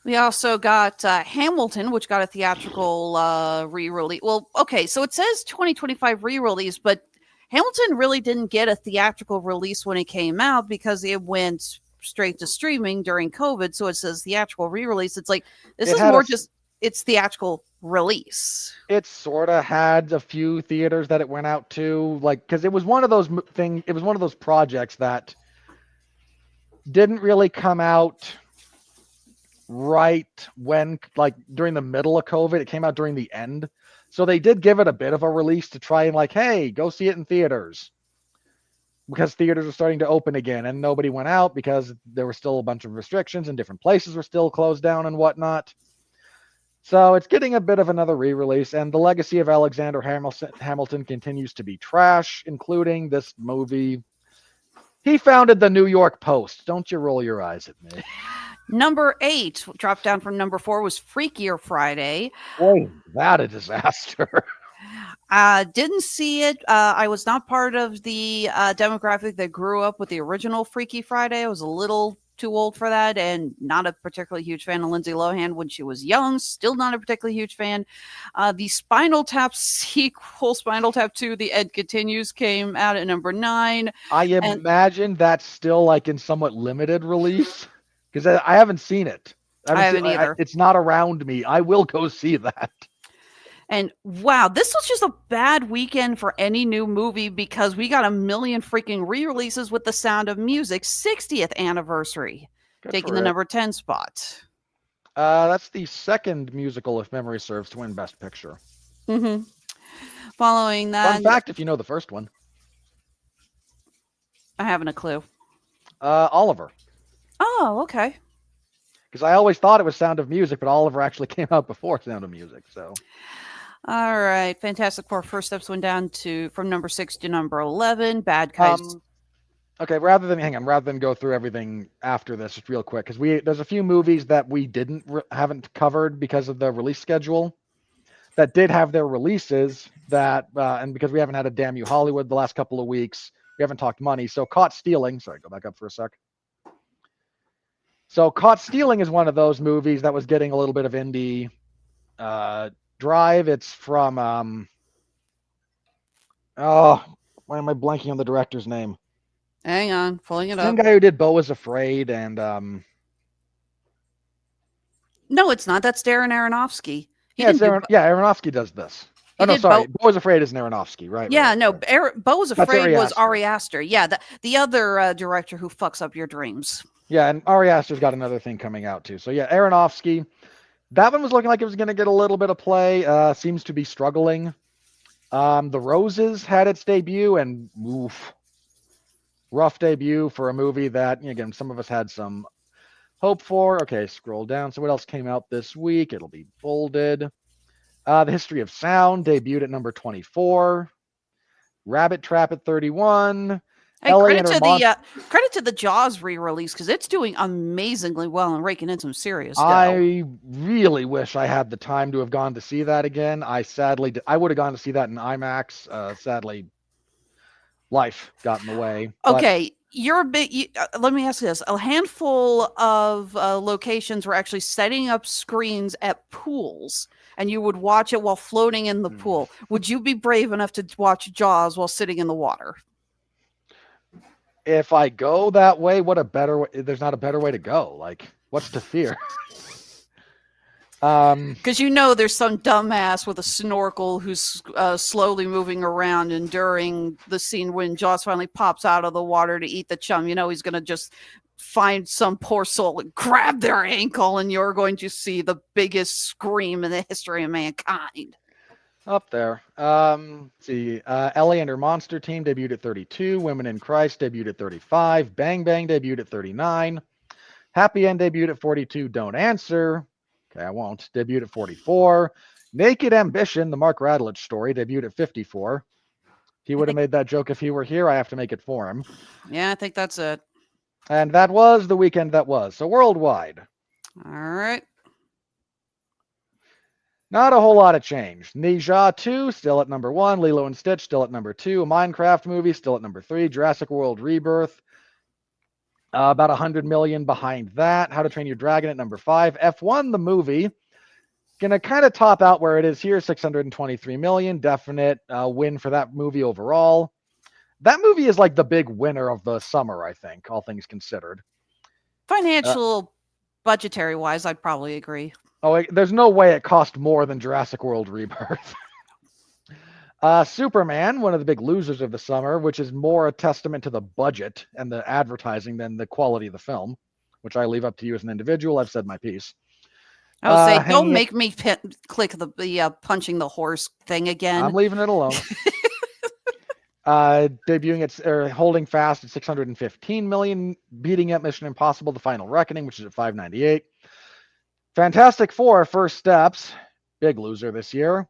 We also got Hamilton, which got a theatrical re-release. Well, okay, so it says 2025 re-release, but Hamilton really didn't get a theatrical release when it came out because it went straight to streaming during COVID. So it says theatrical re-release. It's like this is more just its theatrical release. It sort of had a few theaters that it went out to, like, because it was one of those things. It was one of those projects that didn't really come out right when, like, during the middle of COVID. It came out during the end, so they did give it a bit of a release to try and, like, hey, go see it in theaters, because theaters were starting to open again, and nobody went out because there were still a bunch of restrictions and different places were still closed down and whatnot. So it's getting a bit of another re-release, and the legacy of Alexander Hamilton continues to be trash, including this movie. He founded the New York Post. Don't you roll your eyes at me. Number 8, dropped down from number 4, was Freakier Friday. Boy, that a disaster. Didn't see it. I was not part of the demographic that grew up with the original Freaky Friday. I was a little too old for that, and not a particularly huge fan of Lindsay Lohan when she was young. Still not a particularly huge fan. The Spinal Tap sequel, Spinal Tap 2, The End Continues, came out at number 9. I imagine that's still like in somewhat limited release, because I haven't seen it. I haven't either. It's not around me. I will go see that. And wow, this was just a bad weekend for any new movie because we got a million freaking re-releases with The Sound of Music 60th anniversary, taking the number 10 spot. That's the second musical, if memory serves, to win Best Picture. Mm-hmm. Following that, fun fact, if you know the first one, I haven't a clue. Oliver. Oh, okay. Because I always thought it was Sound of Music, but Oliver actually came out before Sound of Music. So. All right, Fantastic Four First Steps went down from number 6 to number 11. Bad Guys. Okay, rather than go through everything after this, just real quick, because there's a few movies that we haven't covered because of the release schedule, that did have their releases and because we haven't had a Damn You Hollywood the last couple of weeks, we haven't talked money. So Caught Stealing. Sorry, go back up for a sec. So Caught Stealing is one of those movies that was getting a little bit of indie drive. It's from why am I blanking on the director's name? Hang on, pulling it up. Same guy who did Beau Was Afraid and No, it's not. That's Darren Aronofsky. Aronofsky does this. Oh no, sorry. Beau Was Afraid isn't Aronofsky, right? Yeah, right, no. right. Beau Was Afraid was Ari Aster. Yeah, the other director who fucks up your dreams. Yeah, and Ari Aster's got another thing coming out too. So yeah, Aronofsky. That one was looking like it was going to get a little bit of play. Seems to be struggling. The Roses had its debut, and rough debut for a movie that, again, some of us had some hope for. Okay, scroll down. So what else came out this week? It'll be bolded. The History of Sound debuted at number 24. Rabbit Trap at 31. Hey, credit to the Jaws re-release because it's doing amazingly well and raking in some serious dough. I really wish I had the time to have gone to see that again. I would have gone to see that in IMAX. Sadly, life got in the way. Okay, you're a bit. Let me ask you this: a handful of locations were actually setting up screens at pools. and you would watch it while floating in the pool. Would you be brave enough to watch Jaws while sitting in the water? If I go that way, what a better way? There's not a better way to go. Like, what's to fear? Because you know there's some dumbass with a snorkel who's slowly moving around, and during the scene when Jaws finally pops out of the water to eat the chum, you know he's going to just find some poor soul and grab their ankle, and you're going to see the biggest scream in the history of mankind. Up there. Let's see. Ellie and her monster team debuted at 32. Women in Christ debuted at 35. Bang Bang debuted at 39. Happy End debuted at 42. Don't Answer. Okay, I won't. Debuted at 44. Naked Ambition, the Mark Radlich story, debuted at 54. He would have made that joke if he were here. I have to make it for him. Yeah, I think that's it. And that was the weekend that was. So worldwide. All right. Not a whole lot of change. Ninja 2 still at number 1. Lilo and Stitch still at number 2. A Minecraft movie still at number 3. Jurassic World Rebirth about 100 million behind that. How to Train Your Dragon at number 5. F1 the movie gonna kind of top out where it is here, 623 million. Definite win for that movie overall. That movie is like the big winner of the summer, I think, all things considered. Financial, budgetary wise, I'd probably agree. Oh, there's no way it cost more than Jurassic World Rebirth. Superman, one of the big losers of the summer, which is more a testament to the budget and the advertising than the quality of the film, which I leave up to you as an individual. I've said my piece. I would say, don't make me click the punching the horse thing again. I'm leaving it alone. Holding fast at 615 million, beating up Mission Impossible: The Final Reckoning, which is at 598. Fantastic Four: First Steps, big loser this year.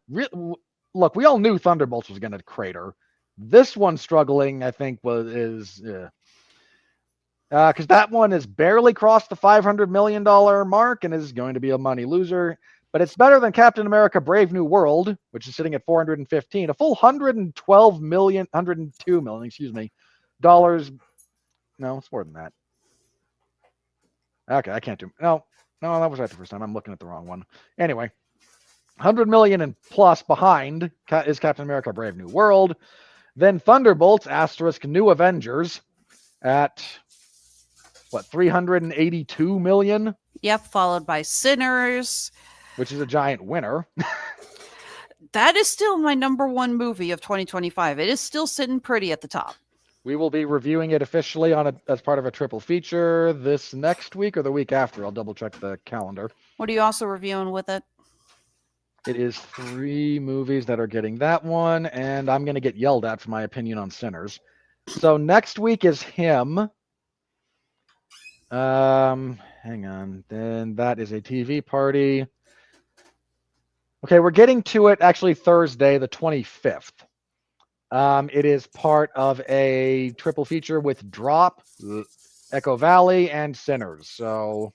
Look, we all knew Thunderbolts was going to crater. This one struggling, I think, because that one has barely crossed the $500 million mark and is going to be a money loser. But it's better than Captain America: Brave New World, which is sitting at 415, a full 102 million, dollars. No, it's more than that. Okay, I can't do. No, that was right the first time. I'm looking at the wrong one. Anyway, 100 million and plus behind is Captain America: Brave New World. Then Thunderbolts, * New Avengers at 382 million? Yep, followed by Sinners, which is a giant winner. That is still my number 1 movie of 2025. It is still sitting pretty at the top. We will be reviewing it officially as part of a triple feature this next week or the week after. I'll double check the calendar. What are you also reviewing with it? It is 3 movies that are getting that one, and I'm going to get yelled at for my opinion on Sinners. So next week is him. Hang on. Then that is a TV party. Okay, we're getting to it actually Thursday, the 25th. It is part of a triple feature with Drop, Echo Valley, and Sinners. So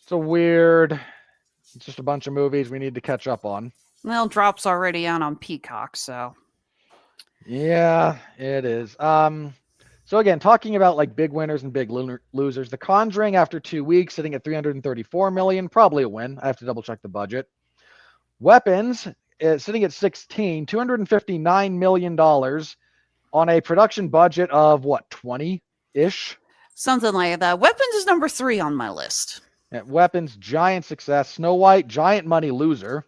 it's just a bunch of movies we need to catch up on. Well, Drop's already on Peacock, so. Yeah, it is. So again, talking about like big winners and big losers, The Conjuring after 2 weeks sitting at 334 million, probably a win. I have to double check the budget. Weapons is sitting at 16, $259 million on a production budget of what, 20-ish? Something like that. Weapons is number 3 on my list. Weapons, giant success. Snow White, giant money loser.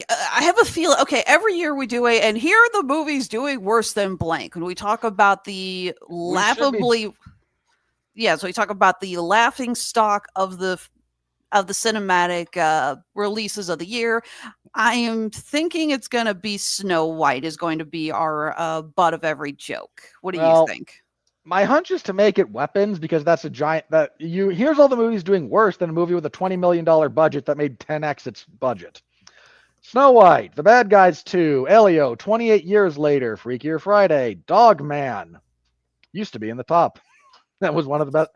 I have a feeling, okay, every year we do and here are the movies doing worse than blank. When we talk about the laughably, so we talk about the laughing stock of the cinematic releases of the year. I am thinking it's going to be Snow White is going to be our butt of every joke. What do you think? My hunch is to make it Weapons because that's a giant here's all the movies doing worse than a movie with a $20 million budget that made 10x its budget. Snow White, The Bad Guys 2, Elio, 28 years later, Freakier Friday, Dog Man, used to be in the top. That was one of the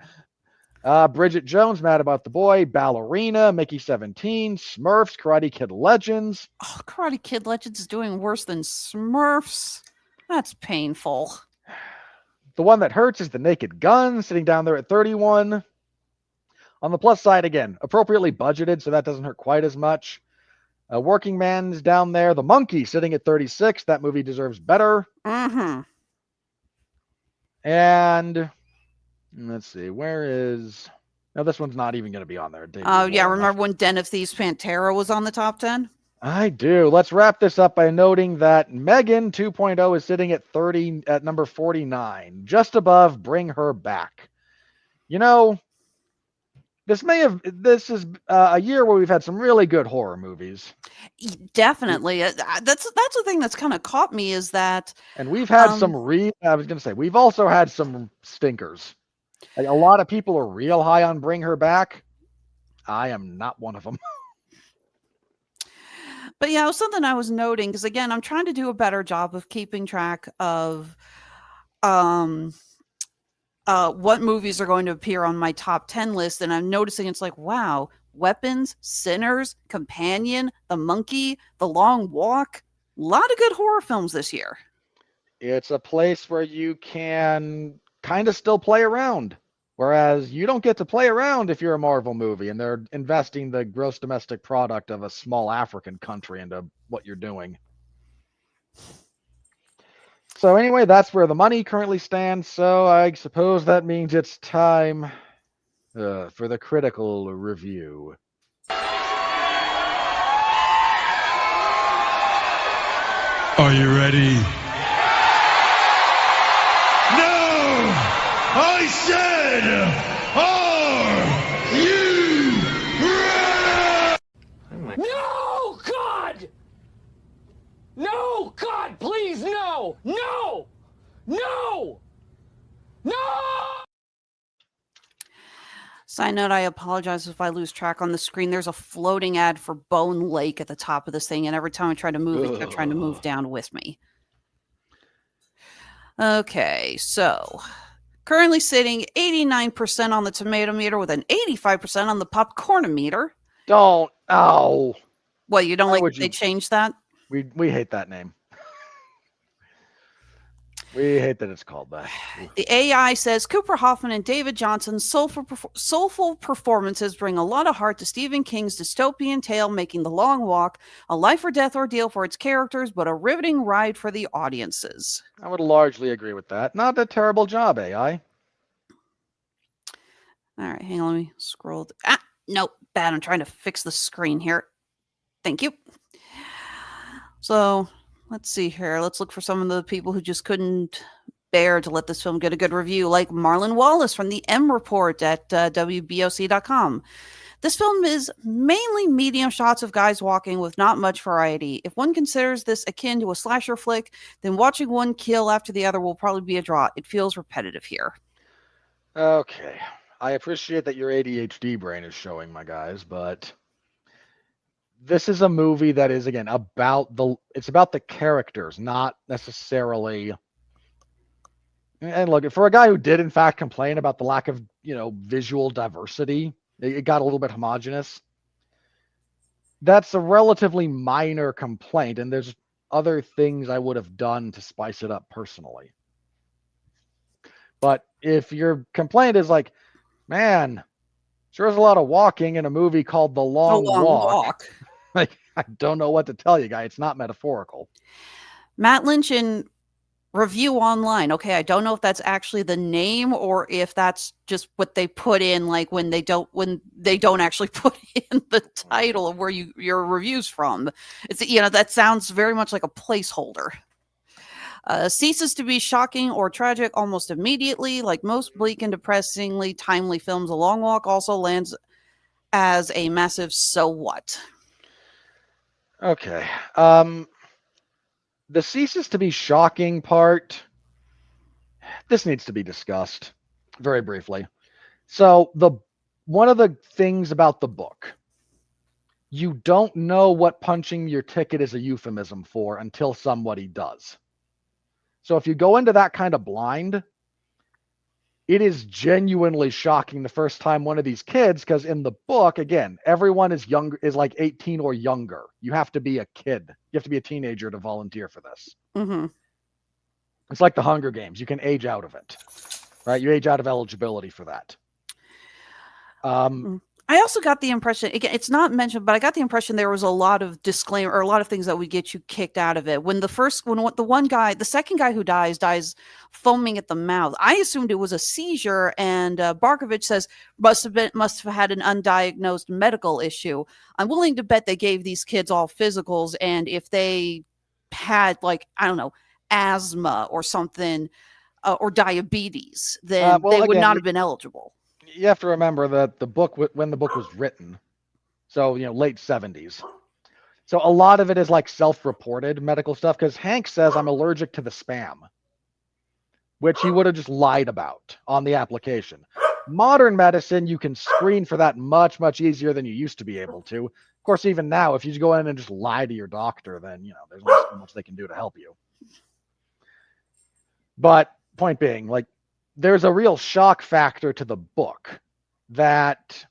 best. Bridget Jones, Mad About the Boy, Ballerina, Mickey 17, Smurfs, Karate Kid Legends. Oh, Karate Kid Legends is doing worse than Smurfs. That's painful. The one that hurts is The Naked Gun, sitting down there at 31. On the plus side, again, appropriately budgeted, so that doesn't hurt quite as much. Working Man's down there. The Monkey sitting at 36. That movie deserves better. Mm-hmm. And let's see, where is... No, this one's not even going to be on there. Oh, yeah. Remember when Den of Thieves Pantera was on the top 10? I do. Let's wrap this up by noting that Megan 2.0 is sitting at number 49, just above Bring Her Back. You know, this is a year where we've had some really good horror movies. Definitely. That's the thing that's kind of caught me is that. And we've had we've also had some stinkers. Like, a lot of people are real high on Bring Her Back. I am not one of them. But yeah, it was something I was noting because, again, I'm trying to do a better job of keeping track of what movies are going to appear on my top 10 list. And I'm noticing it's like, wow, Weapons, Sinners, Companion, The Monkey, The Long Walk. A lot of good horror films this year. It's a place where you can kind of still play around. Whereas you don't get to play around if you're a Marvel movie and they're investing the gross domestic product of a small African country into what you're doing. So anyway, that's where the money currently stands. So I suppose that means it's time for the critical review. Are you ready? No! I said, are you ready? No, God! No, God, please, no! No! No! No! Side note, I apologize if I lose track on the screen. There's a floating ad for Bone Lake at the top of this thing, and every time I try to move, it kept trying to move down with me. Okay, so currently sitting 89% on the tomato meter with an 85% on the popcorn meter. Don't. Oh. What, you don't Why like would they you- changed that? We hate that name. We hate that it's called that. The AI says Cooper Hoffman and David Johnson's soulful performances bring a lot of heart to Stephen King's dystopian tale, making The Long Walk a life or death ordeal for its characters, but a riveting ride for the audiences. I would largely agree with that. Not a terrible job, AI. All right, hang on, let me scroll. Nope, bad. I'm trying to fix the screen here. Thank you. So let's see here. Let's look for some of the people who just couldn't bear to let this film get a good review, like Marlon Wallace from the M Report at WBOC.com. This film is mainly medium shots of guys walking with not much variety. If one considers this akin to a slasher flick, then watching one kill after the other will probably be a draw. It feels repetitive here. Okay. I appreciate that your ADHD brain is showing, my guys, but this is a movie that is, again, about the characters, not necessarily. And look, for a guy who did in fact complain about the lack of, visual diversity, it got a little bit homogenous. That's a relatively minor complaint, and there's other things I would have done to spice it up personally. But if your complaint is like, man, sure is a lot of walking in a movie called The Long Walk. Like, I don't know what to tell you, guy. It's not metaphorical. Matt Lynch in Review Online. Okay, I don't know if that's actually the name or if that's just what they put in, like when they don't actually put in the title of where your review's from. It's that sounds very much like a placeholder. Ceases to be shocking or tragic almost immediately. Like most bleak and depressingly timely films, A Long Walk also lands as a massive so what. Okay. The ceases to be shocking part, this needs to be discussed very briefly. So one of the things about the book, you don't know what punching your ticket is a euphemism for until somebody does. So if you go into that kind of blind, it is genuinely shocking the first time one of these kids, because in the book, again, everyone is like 18 or younger. You have to be a kid. You have to be a teenager to volunteer for this. Mm-hmm. It's like the Hunger Games. You can age out of it, right? You age out of eligibility for that. I also got the impression, again, it's not mentioned, but I got the impression there was a lot of disclaimer or a lot of things that would get you kicked out of it. When the second guy who dies foaming at the mouth. I assumed it was a seizure, and Barkovich says must have had an undiagnosed medical issue. I'm willing to bet they gave these kids all physicals, and if they had, like, I don't know, asthma or something, or diabetes, then they would not have been eligible. You have to remember that the book, when the book was written, so late 70s. So a lot of it is like self-reported medical stuff, because Hank says I'm allergic to the spam, which he would have just lied about on the application. Modern medicine, you can screen for that much, much easier than you used to be able to. Of course, even now, if you just go in and just lie to your doctor, then there's only so much they can do to help you. But point being, like, there's a real shock factor to the book that,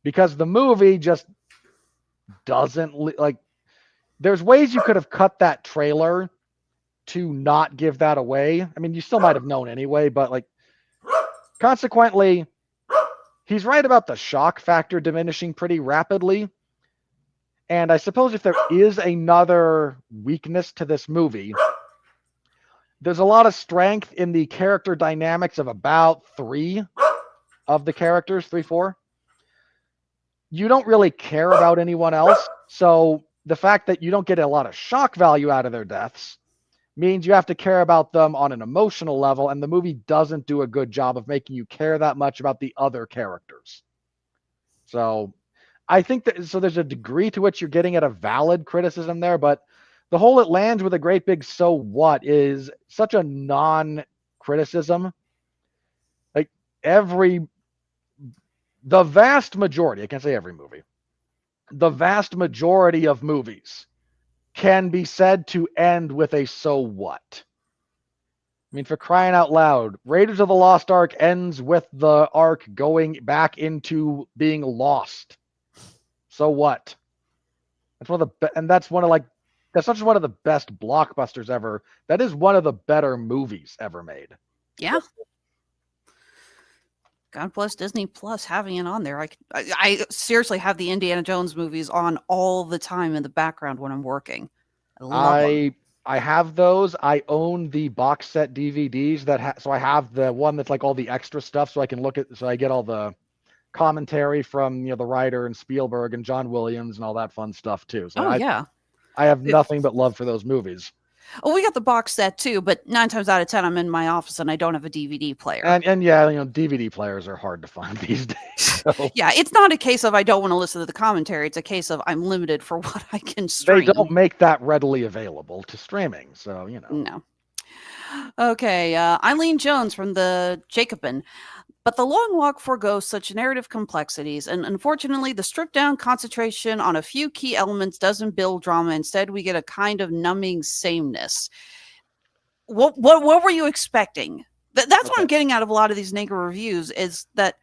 because the movie just doesn't like, there's ways you could have cut that trailer to not give that away. I mean, you still might have known anyway, but like, consequently, he's right about the shock factor diminishing pretty rapidly. And I suppose if there is another weakness to this movie, there's a lot of strength in the character dynamics of about 3 of the characters, 4. You don't really care about anyone else. So the fact that you don't get a lot of shock value out of their deaths means you have to care about them on an emotional level. And the movie doesn't do a good job of making you care that much about the other characters. So I think that, so there's a degree to which you're getting at a valid criticism there, but the whole it lands with a great big so what is such a non-criticism. Like the vast majority, I can't say every movie, the vast majority of movies can be said to end with a so what. I mean, for crying out loud, Raiders of the Lost Ark ends with the Ark going back into being lost. So what? That's one of the and that's one of like that's not just one of the best blockbusters ever. That is one of the better movies ever made. Yeah. God bless Disney Plus having it on there. I seriously have the Indiana Jones movies on all the time in the background when I'm working. I love them. I have those. I own the box set DVDs so I have the one that's like all the extra stuff, so I can look at, so I get all the commentary from the writer and Spielberg and John Williams and all that fun stuff too. So I have nothing but love for those movies. Oh, we got the box set too, but 9 times out of 10, I'm in my office and I don't have a DVD player. And yeah, DVD players are hard to find these days. So. Yeah, it's not a case of I don't want to listen to the commentary. It's a case of I'm limited for what I can stream. They don't make that readily available to streaming, so No. Okay, Eileen Jones from the Jacobin. But The Long Walk forgoes such narrative complexities, and unfortunately, the stripped-down concentration on a few key elements doesn't build drama. Instead, we get a kind of numbing sameness. What were you expecting? That's what I'm getting out of a lot of these negative reviews, is that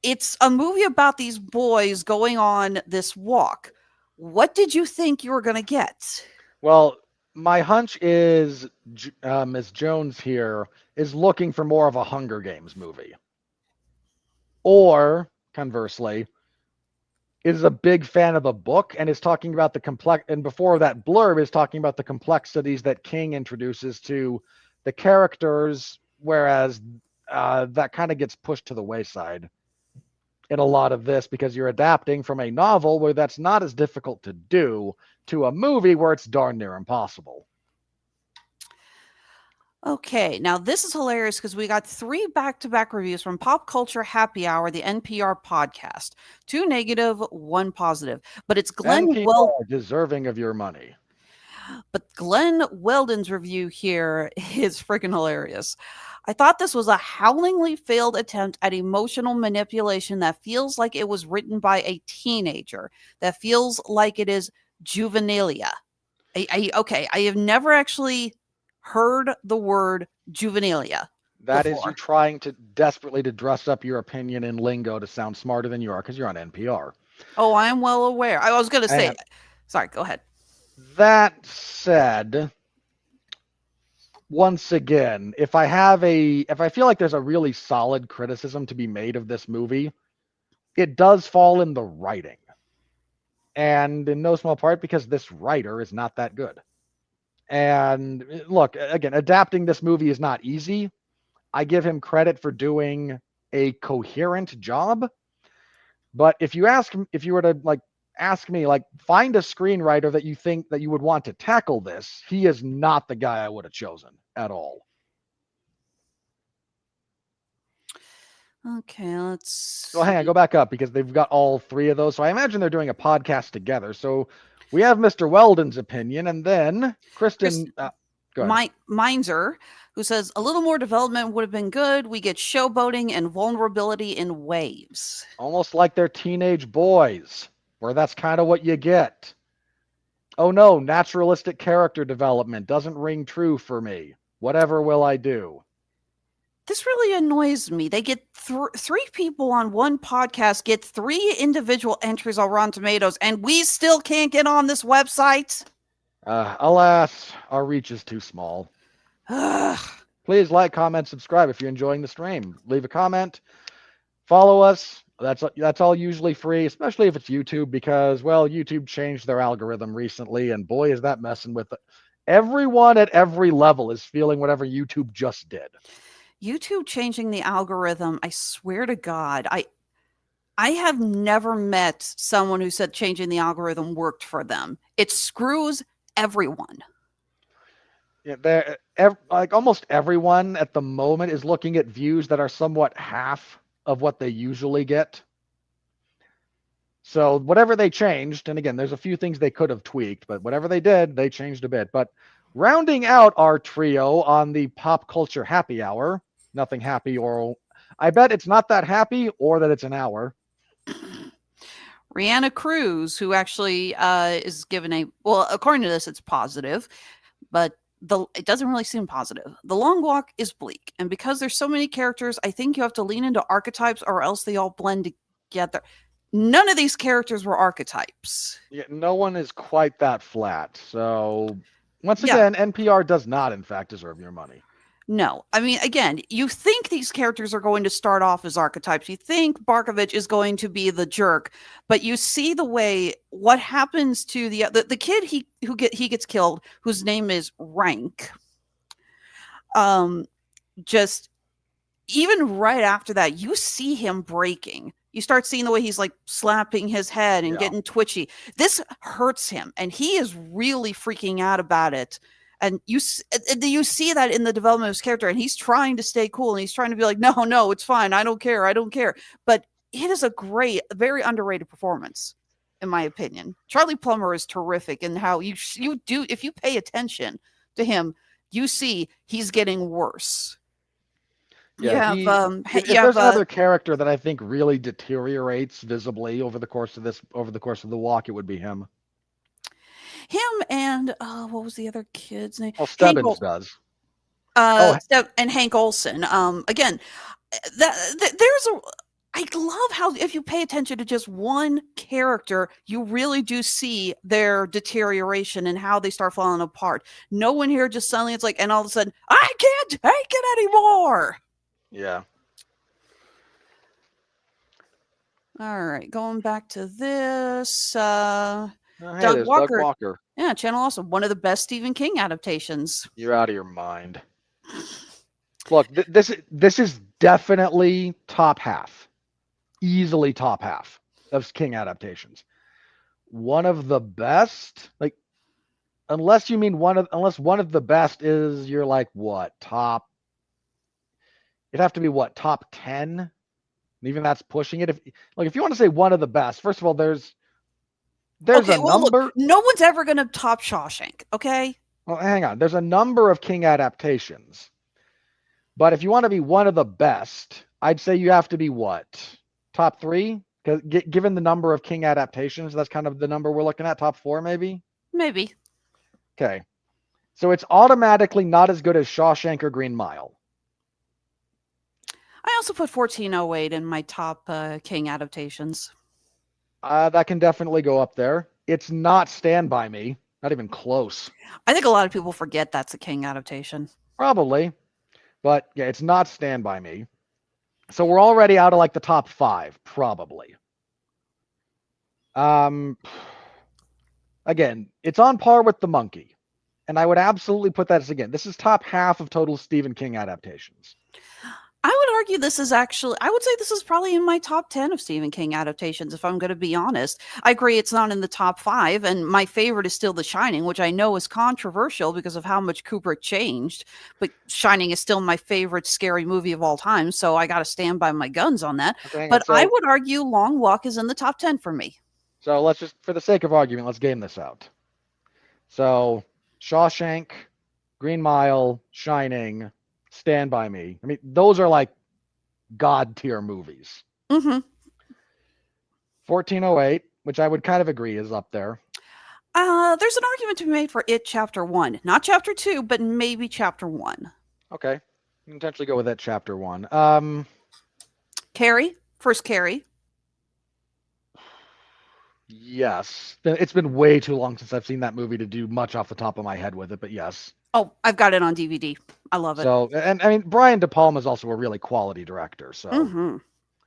it's a movie about these boys going on this walk. What did you think you were going to get? Well, my hunch is Ms. Jones here is looking for more of a Hunger Games movie. Or, conversely, is a big fan of the book and is talking about and before that blurb is talking about the complexities that King introduces to the characters, whereas that kind of gets pushed to the wayside in a lot of this, because you're adapting from a novel where that's not as difficult to do to a movie where it's darn near impossible. Okay, now this is hilarious because we got 3 back-to-back reviews from Pop Culture Happy Hour, the NPR podcast. 2 negative, 1 positive. But it's Glenn deserving of your money. But Glenn Weldon's review here is freaking hilarious. I thought this was a howlingly failed attempt at emotional manipulation that feels like it was written by a teenager, that feels like it is juvenilia. I have never actually heard the word juvenilia. That before. Is you trying to desperately to dress up your opinion in lingo to sound smarter than you are because you're on NPR. Oh, I am well aware. I was going to say, sorry, go ahead. That said, once again, if I feel like there's a really solid criticism to be made of this movie, it does fall in the writing. And in no small part because this writer is not that good. And look, again, adapting this movie is not easy. I give him credit for doing a coherent job. But if you were to ask me, find a screenwriter that you think that you would want to tackle this, he is not the guy I would have chosen at all. Okay, let's. So hang on, go back up because they've got all three of those. So I imagine they're doing a podcast together. So we have Mr. Weldon's opinion, and then Kristen. Go ahead. Meinzer, who says a little more development would have been good. We get showboating and vulnerability in waves. Almost like they're teenage boys, where that's kind of what you get. Oh no, naturalistic character development doesn't ring true for me. Whatever will I do? This really annoys me. They get three people on one podcast, get 3 individual entries on Rotten Tomatoes, and we still can't get on this website. Alas, our reach is too small. Please like, comment, subscribe if you're enjoying the stream. Leave a comment. Follow us. That's all usually free, especially if it's YouTube, because, well, YouTube changed their algorithm recently, and boy, is that messing with it. Everyone at every level is feeling whatever YouTube just did. YouTube changing the algorithm, I swear to God, I have never met someone who said changing the algorithm worked for them. It screws everyone. Yeah, almost everyone at the moment is looking at views that are somewhat half of what they usually get. So whatever they changed, and again, there's a few things they could have tweaked, but whatever they did, they changed a bit. But rounding out our trio on the pop culture happy hour, nothing happy, or I bet it's not that happy, or that it's an hour. Rihanna Cruz, who actually is given according to this, it's positive, but it doesn't really seem positive. The long walk is bleak, and because there's so many characters, I think you have to lean into archetypes, or else they all blend together. None of these characters were archetypes. Yeah, no one is quite that flat. So once again, NPR does not, in fact, deserve your money. No. I mean, again, you think these characters are going to start off as archetypes. You think Barkovich is going to be the jerk, but you see what happens to the kid he gets killed, whose name is Rank. Just even right after that, you see him breaking. You start seeing the way he's slapping his head and getting twitchy. This hurts him, and he is really freaking out about it. And you see that in the development of his character, and he's trying to stay cool, and he's trying to be like, no, it's fine. I don't care. But it is a great, very underrated performance, in my opinion. Charlie Plummer is terrific in how you do. If you pay attention to him, you see he's getting worse. Yeah, if there's another character that I think really deteriorates visibly over the course of the walk, it would be him. Him and what was the other kid's name? Well, Stebbins does. And Hank Olsen. Again, I love how if you pay attention to just one character, you really do see their deterioration and how they start falling apart. No one here just suddenly it's and all of a sudden, I can't take it anymore. Yeah. All right, going back to this. Hey, Doug Walker. Yeah, Channel Awesome. One of the best Stephen King adaptations. You're out of your mind. Look, this is definitely top half. Easily top half of King adaptations. One of the best, unless one of the best is you're what, top? It'd have to be what, top 10? And even that's pushing it. If you want to say one of the best, first of all, there's a number. Look, no one's ever going to top Shawshank, okay? Well, hang on. There's a number of King adaptations. But if you want to be one of the best, I'd say you have to be what? Top 3? Because given the number of King adaptations, that's kind of the number we're looking at. Top 4, maybe? Maybe. Okay. So it's automatically not as good as Shawshank or Green Mile. I also put 1408 in my top King adaptations. That can definitely go up there. It's not Stand By Me. Not even close. I think a lot of people forget that's a King adaptation. Probably. But yeah, it's not Stand By Me. So we're already out of the top 5, probably. Again, it's on par with The Monkey. And I would absolutely put that as, again, this is top half of total Stephen King adaptations. I would argue this is actually, I would say this is probably in my top 10 of Stephen King adaptations, if I'm going to be honest. I agree it's not in the top 5, and my favorite is still The Shining, which I know is controversial because of how much Kubrick changed, but Shining is still my favorite scary movie of all time, so I got to stand by my guns on that. Okay, But so, I would argue Long Walk is in the top 10 for me. So let's just, for the sake of argument, let's game this out. So Shawshank, Green Mile, Shining, Stand By Me. I mean, those are like God tier movies. Mm-hmm. 1408, which I would kind of agree is up there. There's an argument to be made for It Chapter 1. Not Chapter 2, but maybe Chapter 1. Okay. You can potentially go with that Chapter 1. Carrie? First Carrie. Yes. It's been way too long since I've seen that movie to do much off the top of my head with it, but yes. Oh, I've got it on DVD. I love it. So, and I mean, Brian De Palma is also a really quality director, so Mm-hmm.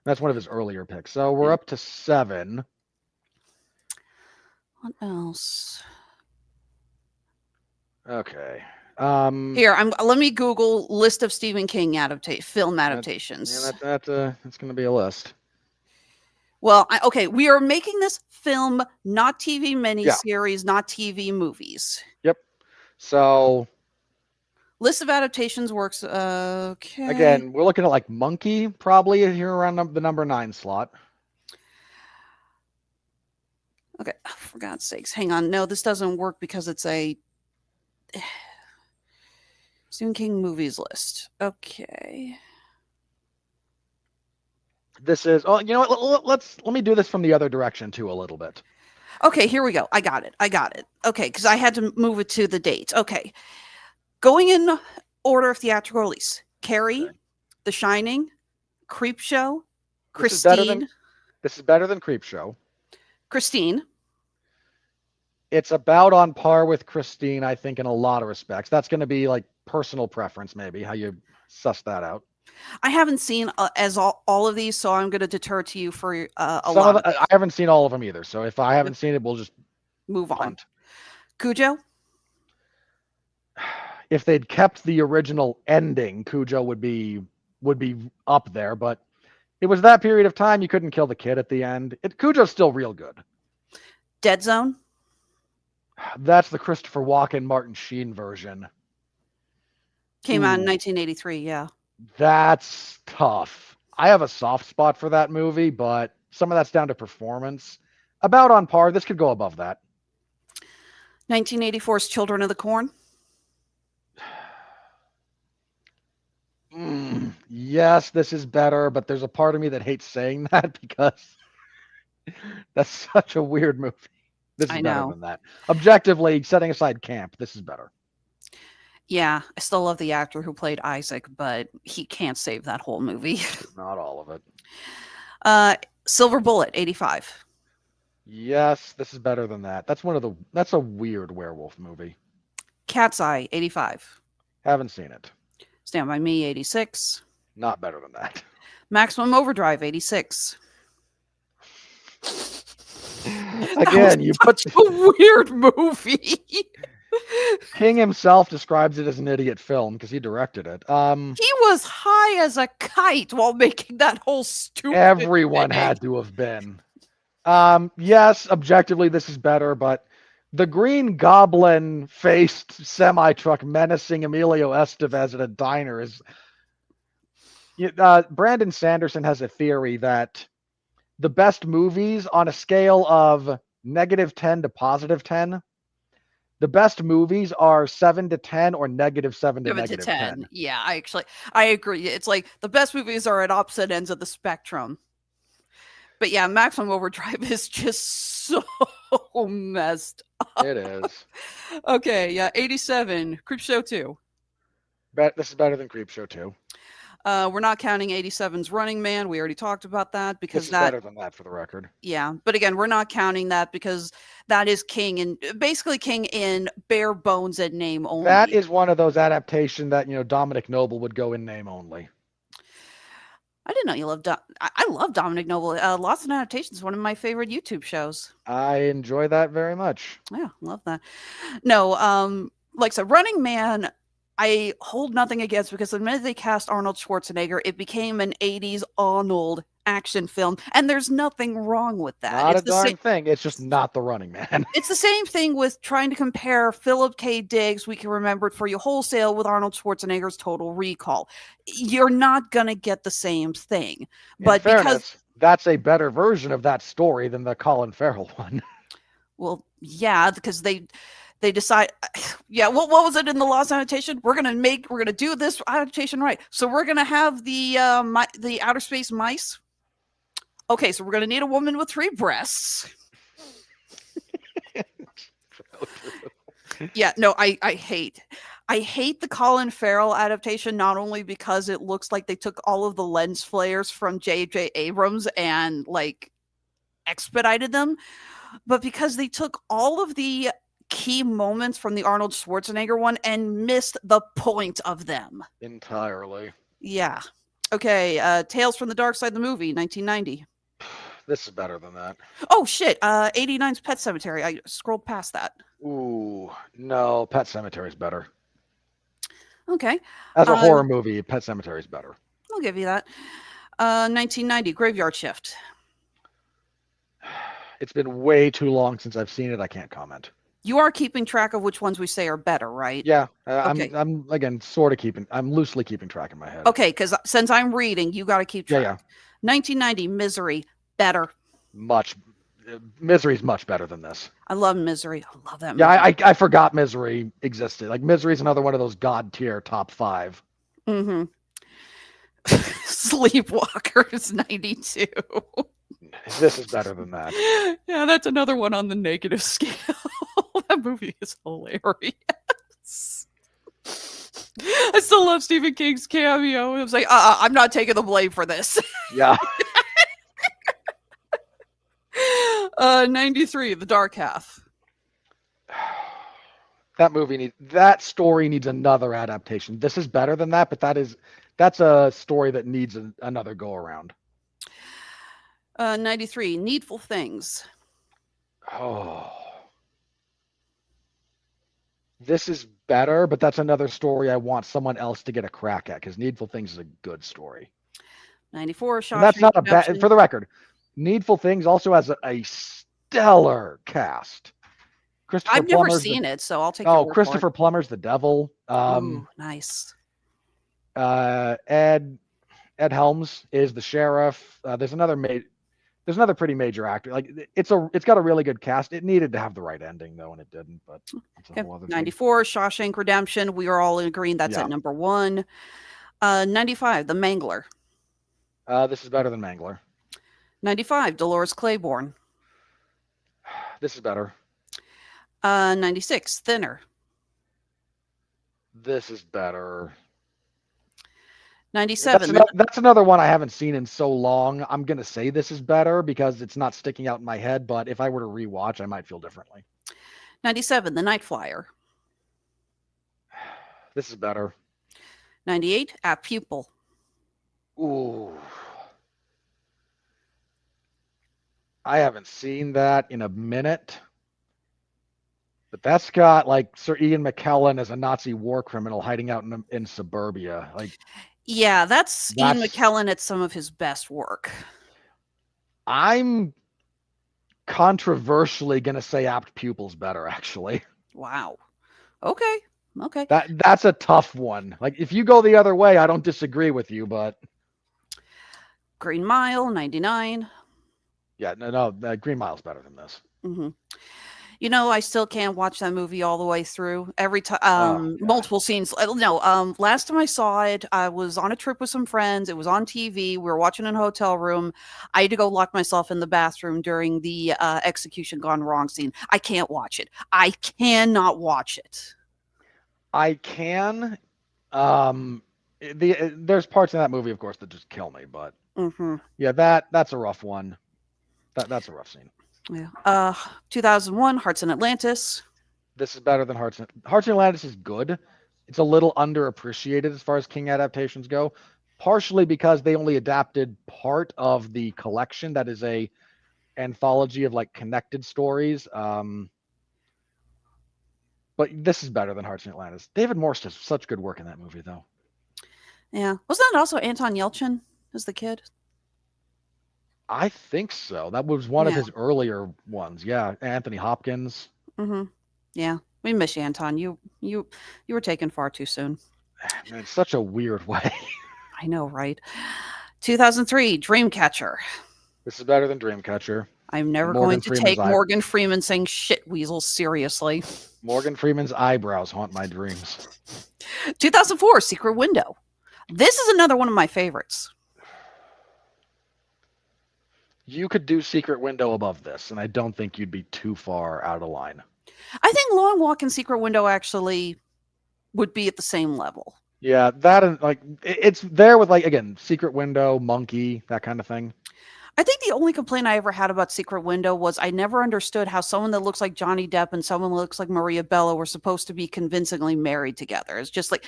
that's one of his earlier picks. So we're up to 7. What else? Okay. Here, let me Google list of Stephen King film adaptations. Yeah, that's going to be a list. Well, okay, we are making this film, not TV miniseries, not TV movies. Yep. So list of adaptations works. Okay. Again, we're looking at like Monkey probably here around the number 9 slot. Okay, for God's sakes, hang on. No, this doesn't work because it's a Stephen King movies list. Okay. This is, oh, you know what? Let me do this from the other direction too a little bit. Okay, here we go. I got it. Okay, because I had to move it to the date. Okay. Going in order of theatrical release. Carrie, okay. The Shining, Creepshow, Christine. This is better than Creepshow. Christine. It's about on par with Christine, I think, in a lot of respects. That's going to be like personal preference, maybe, how you suss that out. I haven't seen all of these, so I'm going to deter to you for a lot. I haven't seen all of them either, so if I haven't seen it, we'll just move on. Cujo? If they'd kept the original ending, Cujo would be up there, but it was that period of time you couldn't kill the kid at the end. Cujo's still real good. Dead Zone? That's the Christopher Walken, Martin Sheen version. Came out in 1983, yeah. That's tough. I have a soft spot for that movie, but some of that's down to performance. About on par. This could go above that. 1984's Children of the Corn? Yes, this is better, but there's a part of me that hates saying that because that's such a weird movie. This is better than that. Objectively, setting aside camp, this is better. Yeah, I still love the actor who played Isaac, but he can't save that whole movie. Not all of it. Silver Bullet, 85. Yes, this is better than that. That's a weird werewolf movie. Cat's Eye, 85. Haven't seen it. Stand By Me, 86. Not better than that. Maximum Overdrive, 86. Again, you put a weird movie. King himself describes it as an idiot film because he directed it. He was high as a kite while making that whole stupid Everyone thing. Had to have been. Yes, objectively this is better, but the Green Goblin faced semi-truck menacing Emilio Estevez at a diner is Brandon Sanderson has a theory that the best movies on a scale of -10 to +10, the best movies are 7 to 10 or -7 to -10. Yeah, I agree. It's like the best movies are at opposite ends of the spectrum. But yeah, Maximum Overdrive is just so messed up. It is. Okay, yeah, 87, Creepshow 2. This is better than Creepshow 2. We're not counting 87's Running Man. We already talked about that because this is better than that for the record. Yeah, but again, we're not counting that because that is King and basically King in bare bones and name only. That is one of those adaptations that Dominic Noble would go in name only. I didn't know you loved. I love Dominic Noble. Lost in Adaptation is one of my favorite YouTube shows. I enjoy that very much. Yeah, love that. No, like I said, Running Man, I hold nothing against because the minute they cast Arnold Schwarzenegger, it became an 80s Arnold action film, and there's nothing wrong with that. Not It's a the darn same. thing. It's just not the Running Man. It's the same thing with trying to compare Philip K. Dick's We Can Remember It For You Wholesale with Arnold Schwarzenegger's Total Recall. You're not going to get the same thing. But In fairness, that's a better version of that story than the Colin Farrell one. well, yeah, because they decide, yeah, what was it in the Lost Adaptation? We're gonna do this adaptation right. So we're gonna have the outer space mice. Okay, so we're gonna need a woman with 3 breasts. Yeah, no, I hate the Colin Farrell adaptation, not only because it looks like they took all of the lens flares from J.J. Abrams and like expedited them, but because they took all of the key moments from the Arnold Schwarzenegger one and missed the point of them Entirely. Yeah. Okay, Tales from the Dark Side, the movie, 1990. This is better than that. Oh shit, 89's Pet Cemetery. I scrolled past that. Ooh, no, Pet Cemetery is better. Okay. As a horror movie, Pet Cemetery is better. I'll give you that. 1990, Graveyard Shift. It's been way too long since I've seen it. I can't comment. You are keeping track of which ones we say are better, right? Yeah, Okay. I'm again sort of I'm loosely keeping track in my head. Okay, because since I'm reading, you got to keep track. Yeah. 1990, Misery, better. Misery's much better than this. I love Misery. I love that movie. Yeah, I forgot Misery existed. Like Misery's another one of those god tier top 5. Mm-hmm. Sleepwalkers, 92. This is better than that. Yeah, that's another one on the negative scale. That movie is hilarious. I still love Stephen King's cameo. It was like, I'm not taking the blame for this. Yeah. 93, The Dark Half. That story needs another adaptation. This is better than that, but that's a story that needs another go around. 93, Needful Things. Oh. This is better, but that's another story I want someone else to get a crack at because Needful Things is a good story. 94, Shawshank And that's not a bad, Redemption. for the record, Needful Things also has a stellar cast. I've never seen it, so I'll take your word Christopher for Plummer's the devil. it. Ooh, nice. Ed Helms is the sheriff. There's another pretty major actor. Like it's got a really good cast. It needed to have the right ending though, and it didn't. But that's a Okay. whole other thing. 94, Shawshank Redemption. We are all in agreement that's Yeah. at number 1. 95, The Mangler. This is better than Mangler. 95, Dolores Claiborne. This is better. 96, Thinner. This is better. 97, That's another one I haven't seen in so long. I'm gonna say this is better because it's not sticking out in my head. But if I were to rewatch, I might feel differently. 97, The Night Flyer. This is better. 98, At Pupil. Ooh. I haven't seen that in a minute. But that's got like Sir Ian McKellen as a Nazi war criminal hiding out in suburbia. Like, Yeah, that's Ian That's- McKellen at some of his best work. I'm controversially gonna say Apt Pupil's better, actually. Wow. Okay. That's a tough one. Like, if you go the other way, I don't disagree with you, but Green Mile, 99. yeah, no, Green Mile's better than this. hmm You know, I still can't watch that movie all the way through. Every time, God. multiple scenes. No, last time I saw it, I was on a trip with some friends. It was on TV. We were watching in a hotel room. I had to go lock myself in the bathroom during the execution gone wrong scene. I can't watch it. I cannot watch it. I can. There's parts in that movie, of course, that just kill me. But hmm yeah, that's a rough one. That's a rough scene. Yeah. 2001, Hearts in Atlantis. This is better than Hearts in Atlantis is good. It's a little underappreciated as far as King adaptations go. partially because they only adapted part of the collection that is a anthology of like connected stories. But this is better than Hearts in Atlantis. David Morse does such good work in that movie, though. Yeah. Wasn't that also Anton Yelchin as the kid? I think so. That was one of Yeah. his earlier ones. Yeah, Anthony Hopkins. Mm-hmm. Yeah. We miss you, Anton. You were taken far too soon. Man, it's such a weird way. I know, right? 2003, Dreamcatcher. This is better than Dreamcatcher. I'm never Morgan going to Freeman's take eye- Morgan Freeman saying shit weasels seriously. Morgan Freeman's eyebrows haunt my dreams. 2004, Secret Window. This is another one of my favorites. You could do Secret Window above this, and I don't think you'd be too far out of line. I think Long Walk and Secret Window actually would be at the same level. Yeah, that and like it's there with like again, Secret Window, Monkey, that kind of thing. I think the only complaint I ever had about Secret Window was I never understood how someone that looks like Johnny Depp and someone that looks like Maria Bello were supposed to be convincingly married together. It's just like,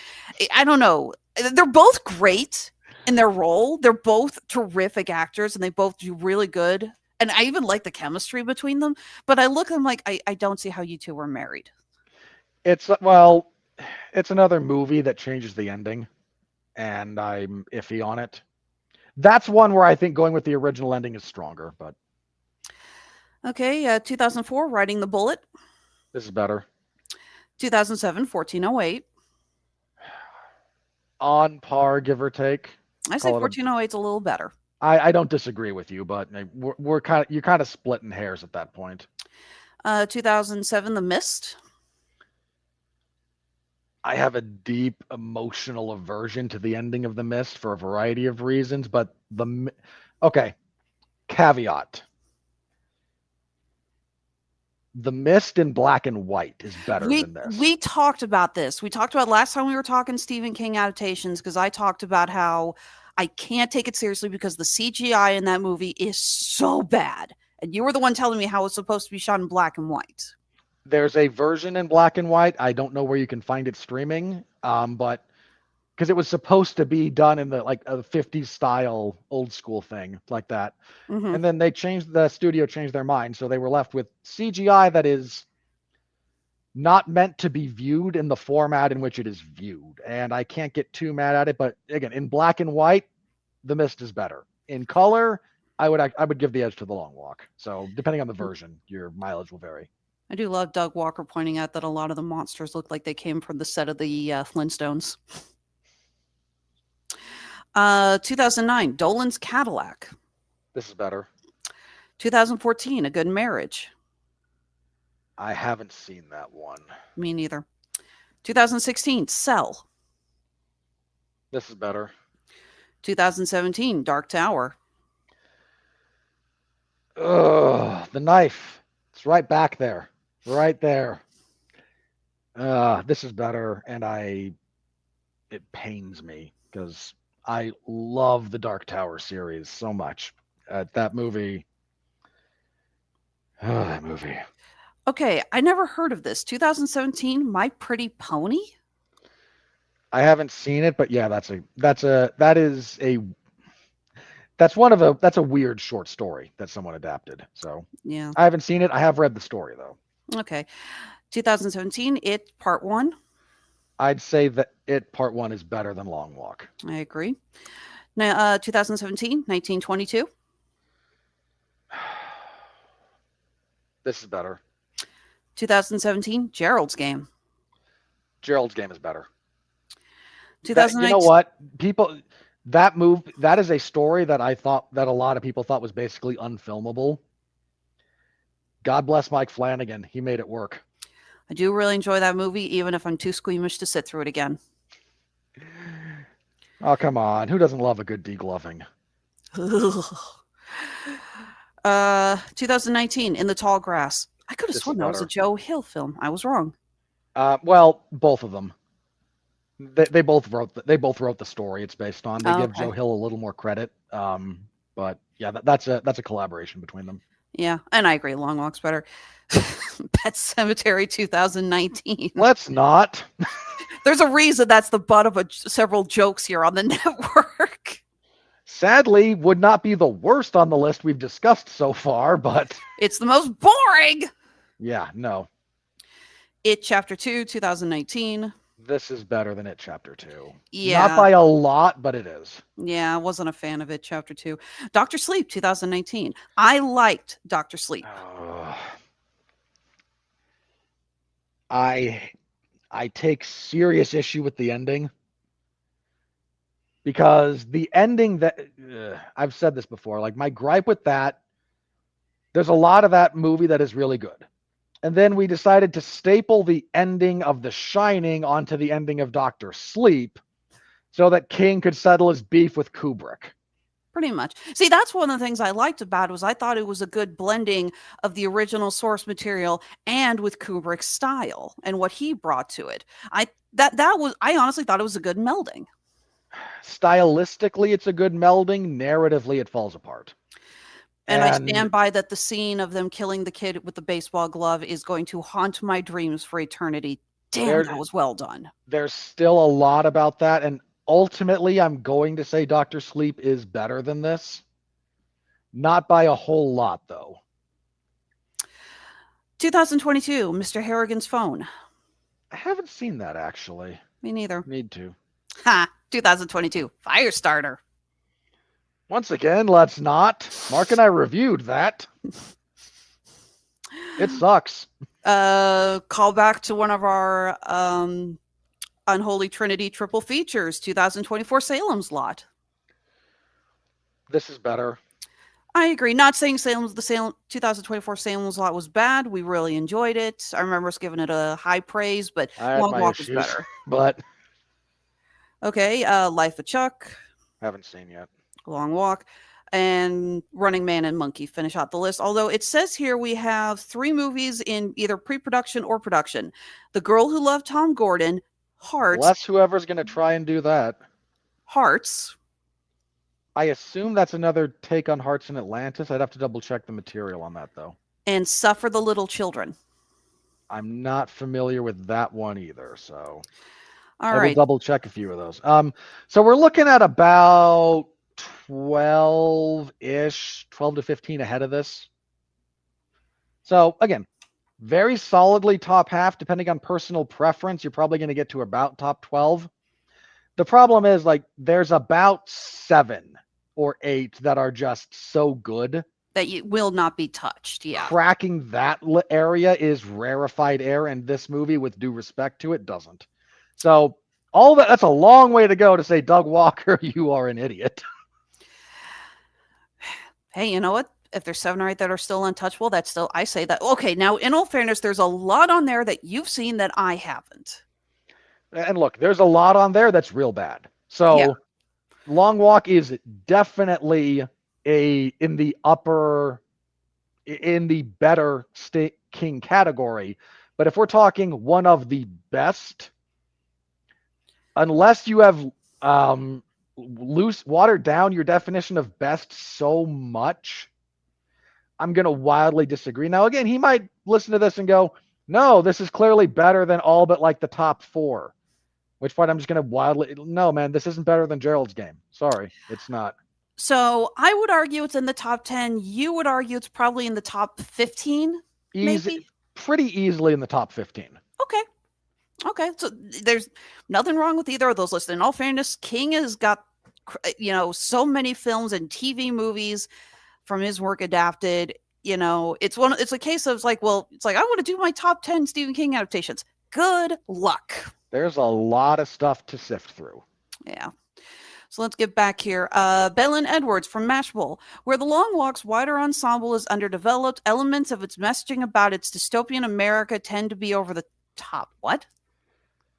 I don't know. They're both great in their role. They're both terrific actors and they both do really good. And I even like the chemistry between them. But I look at them like, I don't see how you two were married. It's another movie that changes the ending, and I'm iffy on it. That's one where I think going with the original ending is stronger, but Okay, 2004, Riding the Bullet. this is better. 2007, 1408. On par, give or take. I say Call it a- 1408 is a little better. I don't disagree with you, but you're kind of splitting hairs at that point. 2007, The Mist. I have a deep emotional aversion to the ending of The Mist for a variety of reasons, but okay, caveat. The Mist in black and white is better than this. We talked about this. We talked about last time we were talking Stephen King adaptations because I talked about how I can't take it seriously because the CGI in that movie is so bad. And you were the one telling me how it's supposed to be shot in black and white. There's a version in black and white. I don't know where you can find it streaming, but because it was supposed to be done in the like a 50s style old school thing like that. Mhm. And then the studio changed their mind. So they were left with CGI that is not meant to be viewed in the format in which it is viewed. And I can't get too mad at it. But again, in black and white, The Mist is better. In color, I would give the edge to The Long Walk. So depending on the version, your mileage will vary. I do love Doug Walker pointing out that a lot of the monsters look like they came from the set of the Flintstones. 2009, Dolan's Cadillac. This is better. 2014, A Good Marriage. I haven't seen that one. Me neither. 2016, Cell. This is better. 2017, Dark Tower. Ugh, the knife. It's right back there. Right there. This is better, and it pains me because I love the Dark Tower series so much. That movie. Oh, that movie. Okay, I never heard of this. 2017, My Pretty Pony. I haven't seen it, but yeah, that's a weird short story that someone adapted. So Yeah. I haven't seen it. I have read the story though. Okay. 2017, It Part 1. I'd say that It Part 1 is better than Long Walk. I agree. Now, 2017, 1922. This is better. 2017, Gerald's Game. Gerald's Game is better. 2019. You know what? That is a story that I thought that a lot of people thought was basically unfilmable. God bless Mike Flanagan. He made it work. I do really enjoy that movie, even if I'm too squeamish to sit through it again. Oh, come on. Who doesn't love a good degloving? 2019, In the Tall Grass. I could have This sworn is that was a better. Joe Hill film. I was wrong. Well, both of them. They both wrote the story it's based on. They Oh, give okay. Joe Hill a little more credit. But yeah, that's a collaboration between them. Yeah, and I agree. Long Walk's better. Pet Cemetery 2019. Let's not. There's a reason that's the butt of several jokes here on the network. Sadly, would not be the worst on the list we've discussed so far, but It's the most boring. yeah, no. It Chapter 2, 2019. This is better than It Chapter 2. Yeah. Not by a lot, but it is. Yeah, I wasn't a fan of it. Chapter 2. Dr. Sleep, 2019. I liked Dr. Sleep. I take serious issue with the ending. Because the ending that I've said this before, like my gripe with that, there's a lot of that movie that is really good. And then we decided to staple the ending of The Shining onto the ending of Dr. Sleep so that King could settle his beef with Kubrick. Pretty much. See, that's one of the things I liked about it was I thought it was a good blending of the original source material and with Kubrick's style and what he brought to it. I honestly thought it was a good melding. Stylistically, it's a good melding. Narratively, it falls apart. And I stand by that the scene of them killing the kid with the baseball glove is going to haunt my dreams for eternity. Damn, that was well done. There's still a lot about that. And ultimately, I'm going to say Dr. Sleep is better than this. Not by a whole lot, though. 2022, Mr. Harrigan's Phone. I haven't seen that, actually. Me neither. Need to. Ha! 2022, Firestarter. Once again, let's not. Mark and I reviewed that. It sucks. Call back to one of our Unholy Trinity triple features, 2024 Salem's Lot. This is better. I agree. Not saying the 2024 Salem's Lot was bad. We really enjoyed it. I remember us giving it a high praise, but Long Walk is better. But okay, Life of Chuck. Haven't seen yet. Long Walk, and Running Man and Monkey finish out the list. Although it says here we have 3 movies in either pre-production or production. The Girl Who Loved Tom Gordon, Hearts. Bless whoever's going to try and do that. Hearts. I assume that's another take on Hearts in Atlantis. I'd have to double check the material on that, though. And Suffer the Little Children. I'm not familiar with that one either, so I will double check a few of those. So we're looking at about 12-ish, 12 to 15 ahead of this. So again, very solidly top half. Depending on personal preference, you're probably going to get to about top 12. The problem is, like, there's about 7 or 8 that are just so good that you will not be touched. Yeah, cracking that area is rarefied air, and this movie, with due respect to it, doesn't. So all that's a long way to go to say, Doug Walker, you are an idiot. Hey, you know what? If there's 7 or 8 that are still untouchable, that's still, I say that. Okay, now, in all fairness, there's a lot on there that you've seen that I haven't. And look, there's a lot on there that's real bad. So yeah. Long Walk is definitely in the better King category. But if we're talking one of the best, unless you have watered down your definition of best so much, I'm going to wildly disagree. Now, again, he might listen to this and go, no, this is clearly better than all but like the top 4. Which point I'm just going to wildly, no, man, this isn't better than Gerald's Game. Sorry, it's not. So I would argue it's in the top 10. You would argue it's probably in the top 15, maybe? Pretty easily in the top 15. Okay. So there's nothing wrong with either of those lists. In all fairness, King has got, so many films and TV movies from his work adapted. It's a case of I want to do my top 10 Stephen King adaptations. Good luck. There's a lot of stuff to sift through. Yeah. So let's get back here. Belen Edwards from Mashable. Where The Long Walk's wider ensemble is underdeveloped, elements of its messaging about its dystopian America tend to be over the top. What?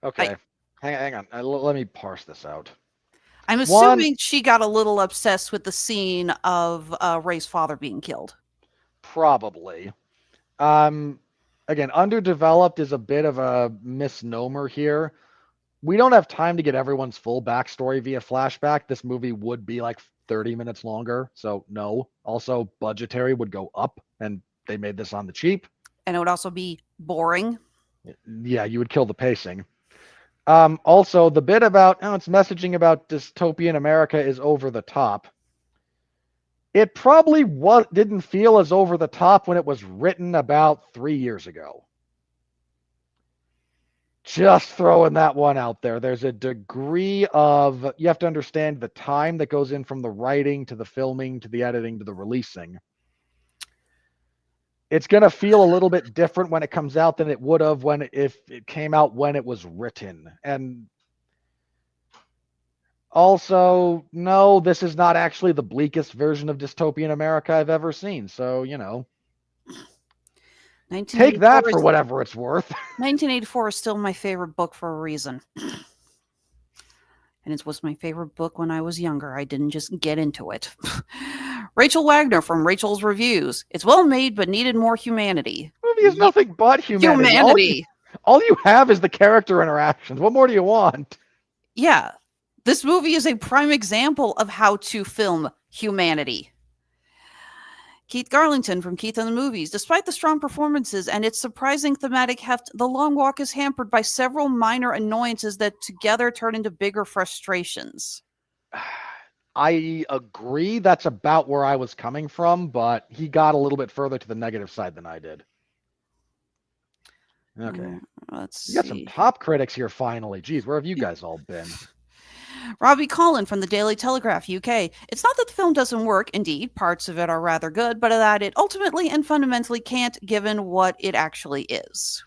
Okay. Hang on. Let me parse this out. I'm assuming she got a little obsessed with the scene of Ray's father being killed. Probably. Again, underdeveloped is a bit of a misnomer here. We don't have time to get everyone's full backstory via flashback. This movie would be like 30 minutes longer. So no. Also, budgetary would go up, and they made this on the cheap. And it would also be boring. Yeah, you would kill the pacing. Also, the bit about its messaging about dystopian America is over the top. It probably didn't feel as over the top when it was written about 3 years ago. Just throwing that one out there. There's a degree of, you have to understand the time that goes in from the writing to the filming to the editing to the releasing. It's going to feel a little bit different when it comes out than it would have if it came out when it was written. And also, no, this is not actually the bleakest version of dystopian America I've ever seen. So, take that for whatever it's worth. 1984 is still my favorite book for a reason. And it was my favorite book when I was younger. I didn't just get into it. Rachel Wagner from Rachel's Reviews. It's well made, but needed more humanity. The movie is nothing but humanity. Humanity. All you have is the character interactions. What more do you want? Yeah. This movie is a prime example of how to film humanity. Keith Garlington from Keith and the Movies. Despite the strong performances and its surprising thematic heft, The Long Walk is hampered by several minor annoyances that together turn into bigger frustrations. I agree. That's about where I was coming from, but he got a little bit further to the negative side than I did. Okay. Let's see. You got some top critics here finally. Geez, where have you guys all been? Robbie Collin from the Daily Telegraph UK. It's not that the film doesn't work. Indeed, parts of it are rather good, but that it ultimately and fundamentally can't, given what it actually is.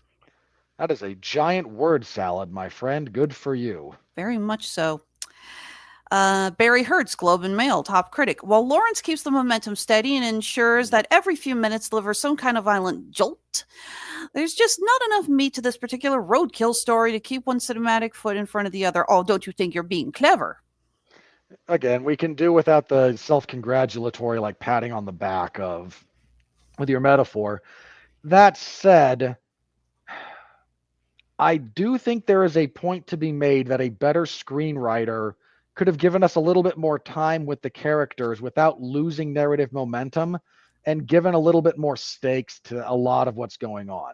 That is a giant word salad, my friend. Good for you. Very much so. Barry Hertz, Globe and Mail, top critic. While Lawrence keeps the momentum steady and ensures that every few minutes delivers some kind of violent jolt, there's just not enough meat to this particular roadkill story to keep one cinematic foot in front of the other. Oh, don't you think you're being clever? Again, we can do without the self-congratulatory, like patting on the back with your metaphor. That said, I do think there is a point to be made that a better screenwriter could have given us a little bit more time with the characters without losing narrative momentum and given a little bit more stakes to a lot of what's going on.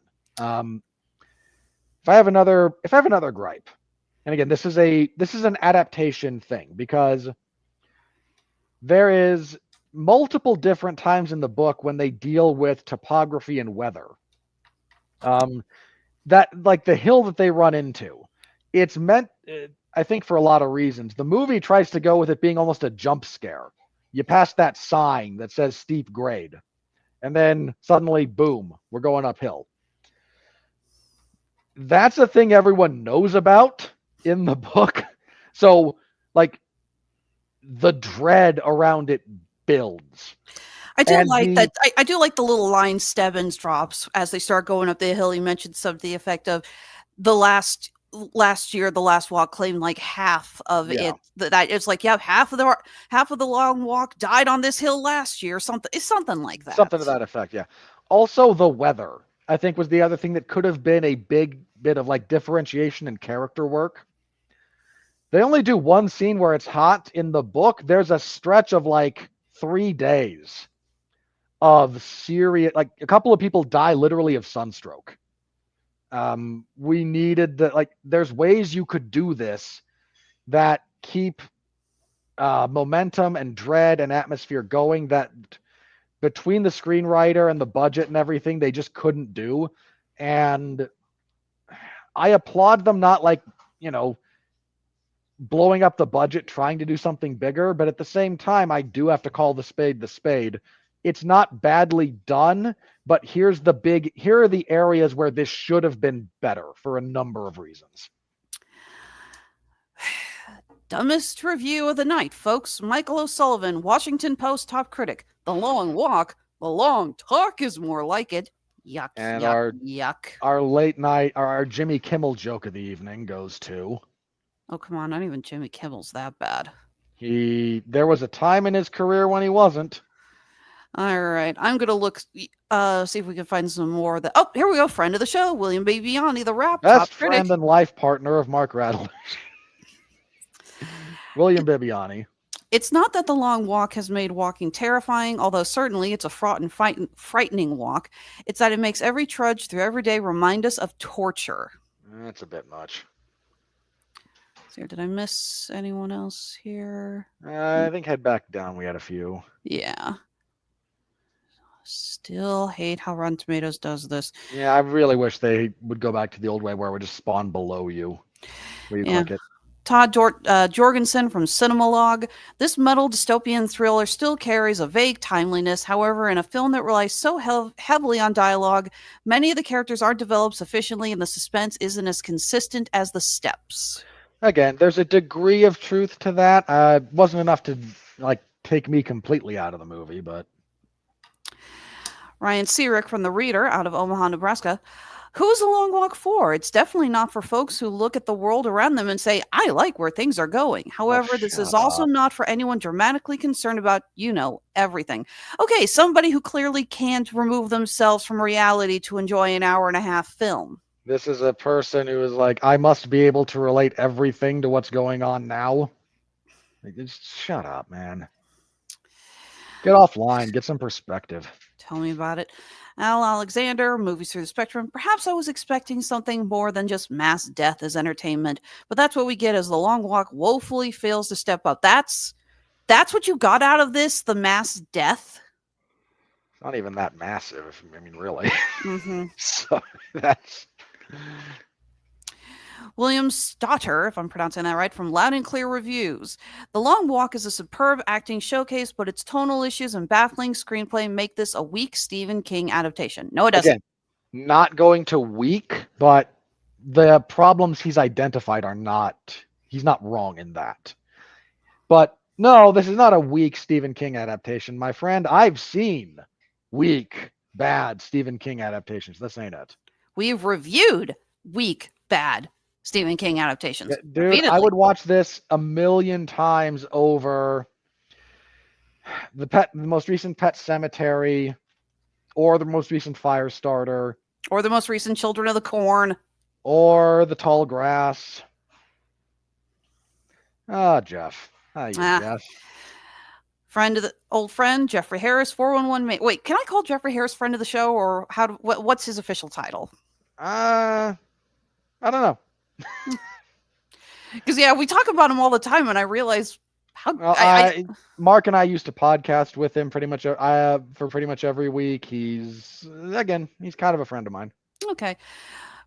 If I have another gripe, and again, this is an adaptation thing, because there is multiple different times in the book when they deal with topography and weather. That, like the hill that they run into, it's meant, I think, for a lot of reasons. The movie tries to go with it being almost a jump scare. You pass that sign that says steep grade, and then suddenly, boom, we're going uphill. That's a thing everyone knows about in the book. So, like, the dread around it builds. I do that. I do like the little line Stebbins drops as they start going up the hill. He mentioned something to the effect of the last year, the last walk claimed like half of it. That it's like, yeah, half of the long walk died on this hill last year. It's something like that. Something to that effect. Yeah. Also, the weather, I think, was the other thing that could have been a big bit of like differentiation and character work. They only do one scene where it's hot in the book. There's a stretch of like 3 days of serious, like a couple of people die literally of sunstroke. We needed there's ways you could do this that keep momentum and dread and atmosphere going that between the screenwriter and the budget and everything, they just couldn't do. And I applaud them, not blowing up the budget, trying to do something bigger. But at the same time, I do have to call the spade. It's not badly done, but here are the areas where this should have been better for a number of reasons. Dumbest review of the night, folks. Michael O'Sullivan, Washington Post top critic. The long walk, the long talk is more like it. Yuck, and yuck. Our late night, our Jimmy Kimmel joke of the evening goes to... Oh, come on. Not even Jimmy Kimmel's that bad. There was a time in his career when he wasn't. All right. I'm going to look, see if we can find some more of that. Oh, here we go. Friend of the show, William Bibiani, the rap best top friend critic. and life partner of Mark Radler. William Bibiani. It's not that the long walk has made walking terrifying, although certainly it's a fraught and frightening walk. It's that it makes every trudge through every day remind us of torture. That's a bit much. So did I miss anyone else here? I think head back down. We had a few. Yeah. Still hate how Rotten Tomatoes does this. Yeah, I really wish they would go back to the old way where it would just spawn below you, where you Yeah. click it. Todd Jorgensen from Cinemalog. This metal dystopian thriller still carries a vague timeliness. However, in a film that relies so heavily on dialogue, many of the characters aren't developed sufficiently and the suspense isn't as consistent as the steps. Again, there's a degree of truth to that. It wasn't enough to like take me completely out of the movie, but Ryan Searick from The Reader out of Omaha, Nebraska. Who's A Long Walk for? It's definitely not for folks who look at the world around them and say, I like where things are going. However, this is shut also up. not for anyone dramatically concerned about, everything. Okay, somebody who clearly can't remove themselves from reality to enjoy an hour-and-a-half film. This is a person who is like, I must be able to relate everything to what's going on now. Like, just shut up, man. Get offline. Get some perspective. Tell me about it. Al Alexander, Movies Through the Spectrum. Perhaps I was expecting something more than just mass death as entertainment, but that's what we get as The Long Walk woefully fails to step up. That's what you got out of this, the mass death? It's not even that massive. I mean, really. Mm-hmm. So that's... William Stotter, if I'm pronouncing that right, from Loud and Clear Reviews. The Long Walk is a superb acting showcase, but its tonal issues and baffling screenplay make this a weak Stephen King adaptation. No, it doesn't. Again, not going to weak, but the problems he's identified are not... He's not wrong in that. But no, this is not a weak Stephen King adaptation, my friend. I've seen weak, bad Stephen King adaptations. This ain't it. We've reviewed weak, bad Stephen King adaptations. Yeah, dude, repeatedly. I would watch this 1,000,000 times over the most recent Pet Cemetery, or the most recent Firestarter, Or the most recent Children of the Corn. or The Tall Grass. Ah, Jeff. Jeff. Old friend, Jeffrey Harris, 411. Wait, can I call Jeffrey Harris friend of the show, or what's his official title? I don't know. Because we talk about him all the time, and I realize how. Well, Mark and I used to podcast with him pretty much for pretty much every week. He's kind of a friend of mine. Okay,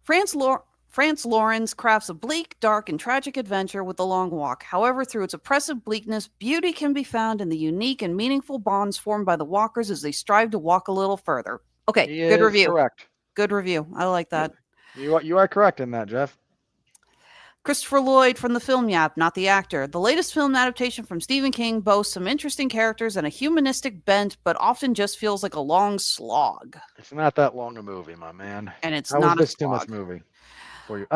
France Lawrence crafts a bleak, dark, and tragic adventure with The Long Walk. However, through its oppressive bleakness, beauty can be found in the unique and meaningful bonds formed by the walkers as they strive to walk a little further. Okay, good review. Correct. Good review. I like that. You are correct in that, Jeff. Christopher Lloyd from the Film Yap, not the actor. The latest film adaptation from Stephen King boasts some interesting characters and a humanistic bent, but often just feels like a long slog. It's not that long a movie, my man. And it's How not is this a too much slog. movie for you?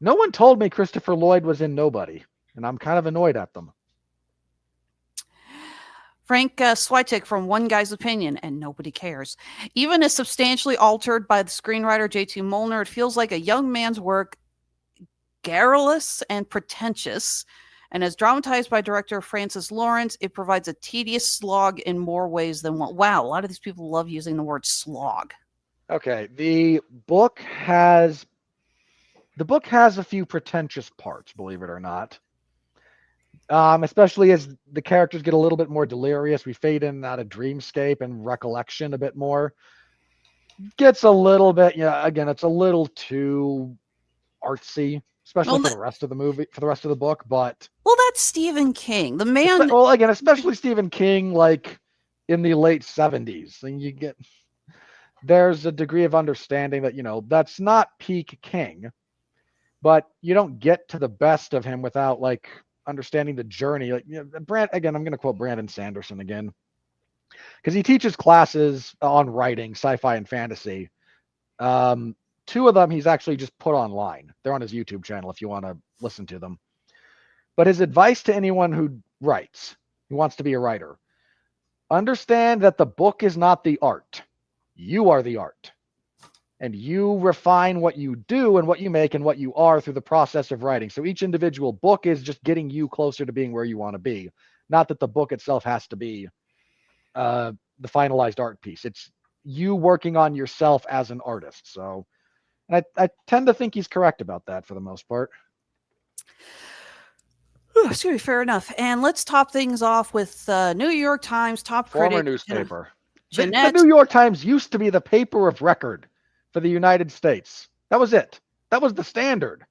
No one told me Christopher Lloyd was in Nobody, and I'm kind of annoyed at them. Frank Switek from One Guy's Opinion, and nobody cares. Even as substantially altered by the screenwriter J.T. Molnar, it feels like a young man's work, garrulous and pretentious. And as dramatized by director Francis Lawrence, it provides a tedious slog in more ways than one. Wow, a lot of these people love using the word slog. Okay, the book has a few pretentious parts, believe it or not. Especially as the characters get a little bit more delirious, we fade in and out of dreamscape and recollection a bit more. Gets a little bit, again, it's a little too artsy, especially for the rest of the movie, for the rest of the book. But that's Stephen King, the man. Well, again, especially Stephen King, like in the late 70s, and there's a degree of understanding that that's not peak King, but you don't get to the best of him without like understanding the journey. Again, I'm going to quote Brandon Sanderson again, because he teaches classes on writing, sci-fi and fantasy. 2 of them he's actually just put online. They're on his YouTube channel if you want to listen to them. But his advice to anyone who writes, who wants to be a writer, understand that the book is not the art. You are the art. And you refine what you do and what you make and what you are through the process of writing. So each individual book is just getting you closer to being where you want to be. Not that the book itself has to be the finalized art piece. It's you working on yourself as an artist. So I tend to think he's correct about that for the most part. Excuse me, fair enough. And let's top things off with New York Times top Former critic newspaper. The Jeanette. New York Times used to be the paper of record for the United States. That was it. That was the standard.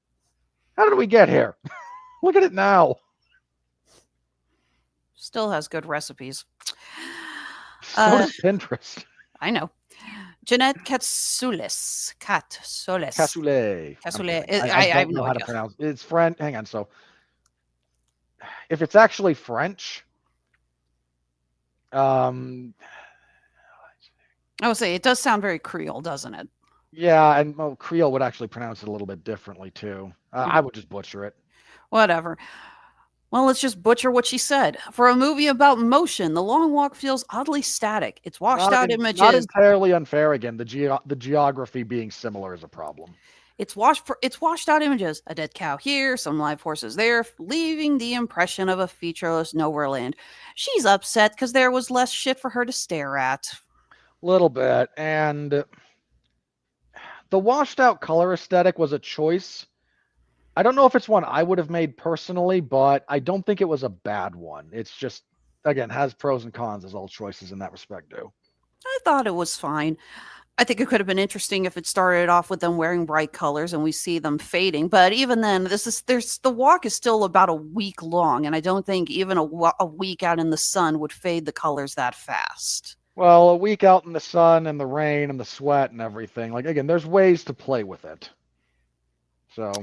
How did we get here? Look at it now. Still has good recipes. So does Pinterest. I know. Jeanette Katsoulis. Cassoulet. Cassoulet. I I have don't know no how to idea. pronounce it. It's French. Hang on. So if it's actually French, I would say it does sound very Creole, doesn't it? yeah, and well, Creole would actually pronounce it a little bit differently too. I would just butcher it. Whatever. Well, let's just butcher what she said. For a movie about motion, The Long Walk feels oddly static. It's washed out images. Not entirely unfair. Again, the geography being similar is a problem. It's washed out images. A dead cow here, some live horses there, leaving the impression of a featureless nowhere land. She's upset because there was less shit for her to stare at. Little bit, and the washed out color aesthetic was a choice. I don't know if it's one I would have made personally, but I don't think it was a bad one. It's just, again, has pros and cons, as all choices in that respect do. I thought it was fine. I think it could have been interesting if it started off with them wearing bright colors and we see them fading. But even then, the walk is still about a week long, and I don't think even a week out in the sun would fade the colors that fast. Well, a week out in the sun and the rain and the sweat and everything, like, again, there's ways to play with it. So,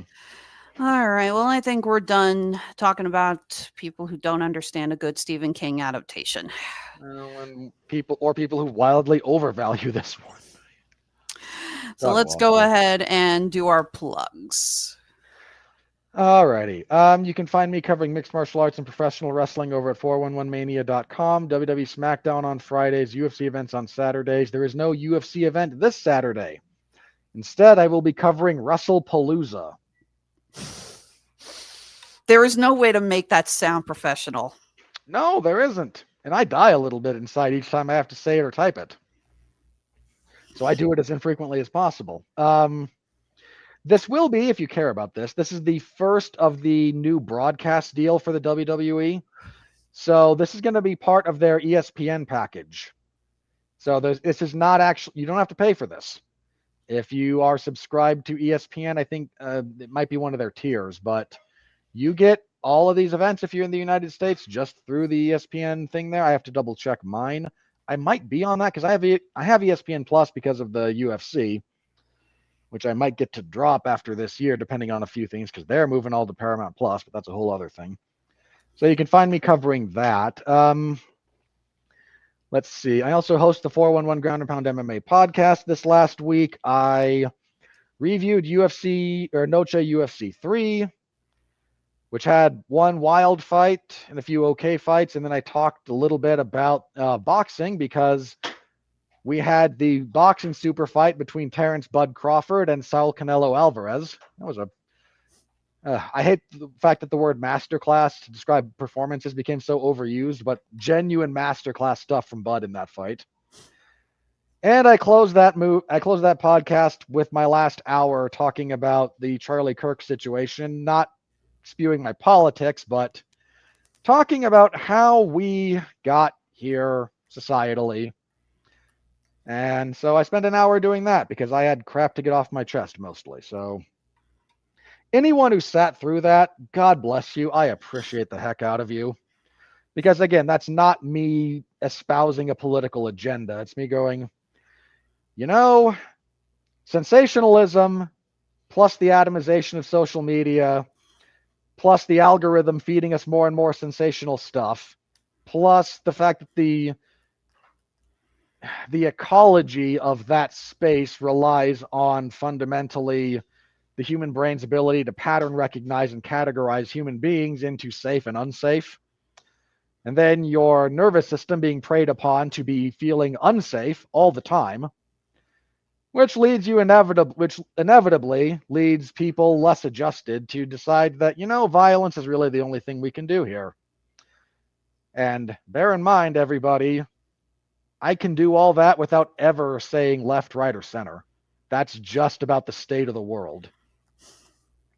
all right. Well, I think we're done talking about people who don't understand a good Stephen King adaptation. and people who wildly overvalue this one. So let's go ahead and do our plugs. Alrighty. You can find me covering mixed martial arts and professional wrestling over at 411mania.com, WWE SmackDown on Fridays, UFC events on Saturdays. There is no UFC event this Saturday. Instead, I will be covering WrestlePalooza. There is no way to make that sound professional. No, there isn't. And I die a little bit inside each time I have to say it or type it. So I do it as infrequently as possible. This will be, if you care about this is the first of the new broadcast deal for the WWE. So this is going to be part of their ESPN package. So this is not actually, you don't have to pay for this. If you are subscribed to ESPN, I think it might be one of their tiers, but you get all of these events if you're in the United States just through the ESPN thing there. I have to double check mine. I might be on that because I have ESPN Plus because of the UFC, which I might get to drop after this year, depending on a few things, because they're moving all to Paramount Plus, but that's a whole other thing. So you can find me covering that. Let's see. I also host the 411 Ground and Pound MMA podcast. This last week, I reviewed Noche UFC 3, which had one wild fight and a few okay fights. And then I talked a little bit about boxing because we had the boxing super fight between Terrence Bud Crawford and Saul Canelo Alvarez. That was I hate the fact that the word masterclass to describe performances became so overused, but genuine masterclass stuff from Bud in that fight. And I closed that podcast with my last hour talking about the Charlie Kirk situation, not spewing my politics, but talking about how we got here societally. And so I spent an hour doing that because I had crap to get off my chest mostly. So anyone who sat through that, God bless you. I appreciate the heck out of you. Because again, that's not me espousing a political agenda. It's me going, sensationalism plus the atomization of social media plus the algorithm feeding us more and more sensational stuff, plus the fact that the ecology of that space relies on fundamentally the human brain's ability to pattern recognize and categorize human beings into safe and unsafe. And then your nervous system being preyed upon to be feeling unsafe all the time, which inevitably leads people less adjusted to decide that, violence is really the only thing we can do here. And bear in mind, everybody, I can do all that without ever saying left, right, or center. That's just about the state of the world.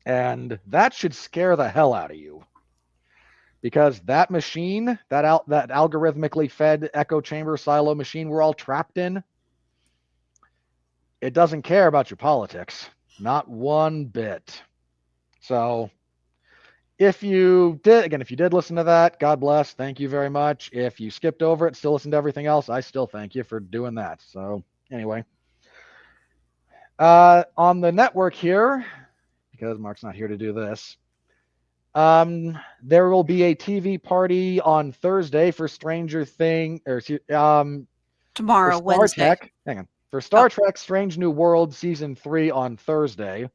And that should scare the hell out of you. Because that machine, that algorithmically fed echo chamber silo machine we're all trapped in, it doesn't care about your politics. Not one bit. So if you did listen to that, God bless. Thank you very much. If you skipped over it, still listened to everything else, I still thank you for doing that. So anyway, on the network here, because Mark's not here to do this, there will be a TV party on Thursday for Stranger Thing, or Tomorrow, for Star Wednesday. Trek. Hang on. For Star Trek Strange New World Season 3 on Thursday.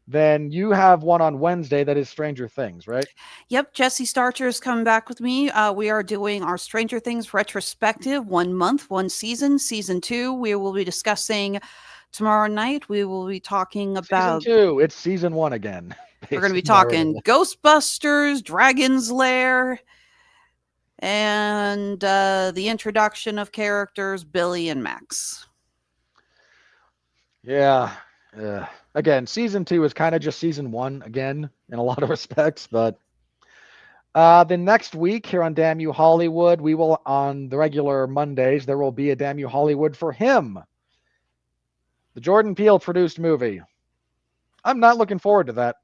Then you have one on Wednesday that is Stranger Things, right? Yep, Jesse Starcher is coming back with me. We are doing our Stranger Things retrospective, 1 month, 1 season. Season 2, we will be discussing tomorrow night. We will be talking about... Season 2, it's Season 1 again. We're going to be talking Ghostbusters, Dragon's Lair, and the introduction of characters Billy and Max. Yeah. Again, Season 2 is kind of just Season 1 again in a lot of respects, but the next week here on Damn You Hollywood, we will, on the regular Mondays, there will be a Damn You Hollywood for Him, the Jordan Peele produced movie. I'm not looking forward to that.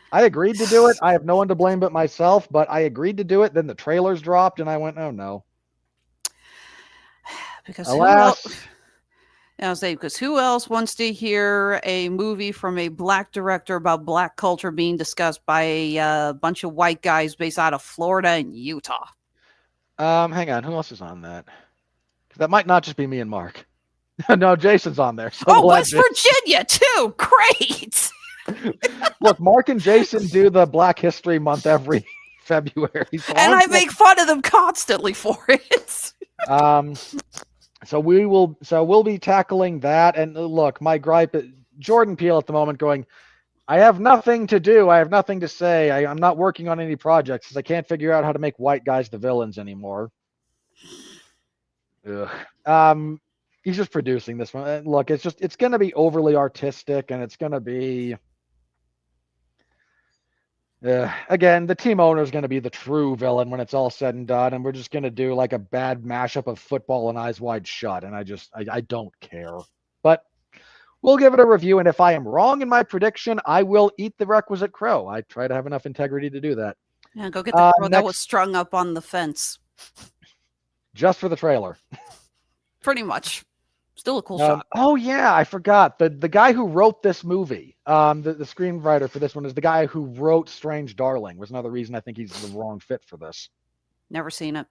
I agreed to do it. I have no one to blame but myself, but I agreed to do it. Then the trailers dropped, and I went, oh no. Because alas. Because who else wants to hear a movie from a black director about black culture being discussed by a bunch of white guys based out of Florida and Utah? Hang on. Who else is on that? That might not just be me and Mark. No, Jason's on there. So West Virginia, too. Great. Look, Mark and Jason do the Black History Month every February. So and I make fun of them constantly for it. So we'll be tackling that. And look, my gripe is Jordan Peele at the moment going, I have nothing to do. I have nothing to say. I'm not working on any projects because I can't figure out how to make white guys the villains anymore. Ugh. He's just producing this one. Look, it's going to be overly artistic, and it's going to be, again, the team owner is going to be the true villain when it's all said and done, and we're just going to do like a bad mashup of Football and Eyes Wide Shut, and I don't care. But we'll give it a review, and if I am wrong in my prediction, I will eat the requisite crow. I try to have enough integrity to do that. Yeah, go get the crow that was strung up on the fence. Just for the trailer. Pretty much. Still a cool shot. Oh yeah, I forgot. The guy who wrote this movie, the screenwriter for this one is the guy who wrote Strange Darling. Was another reason I think he's the wrong fit for this. Never seen it.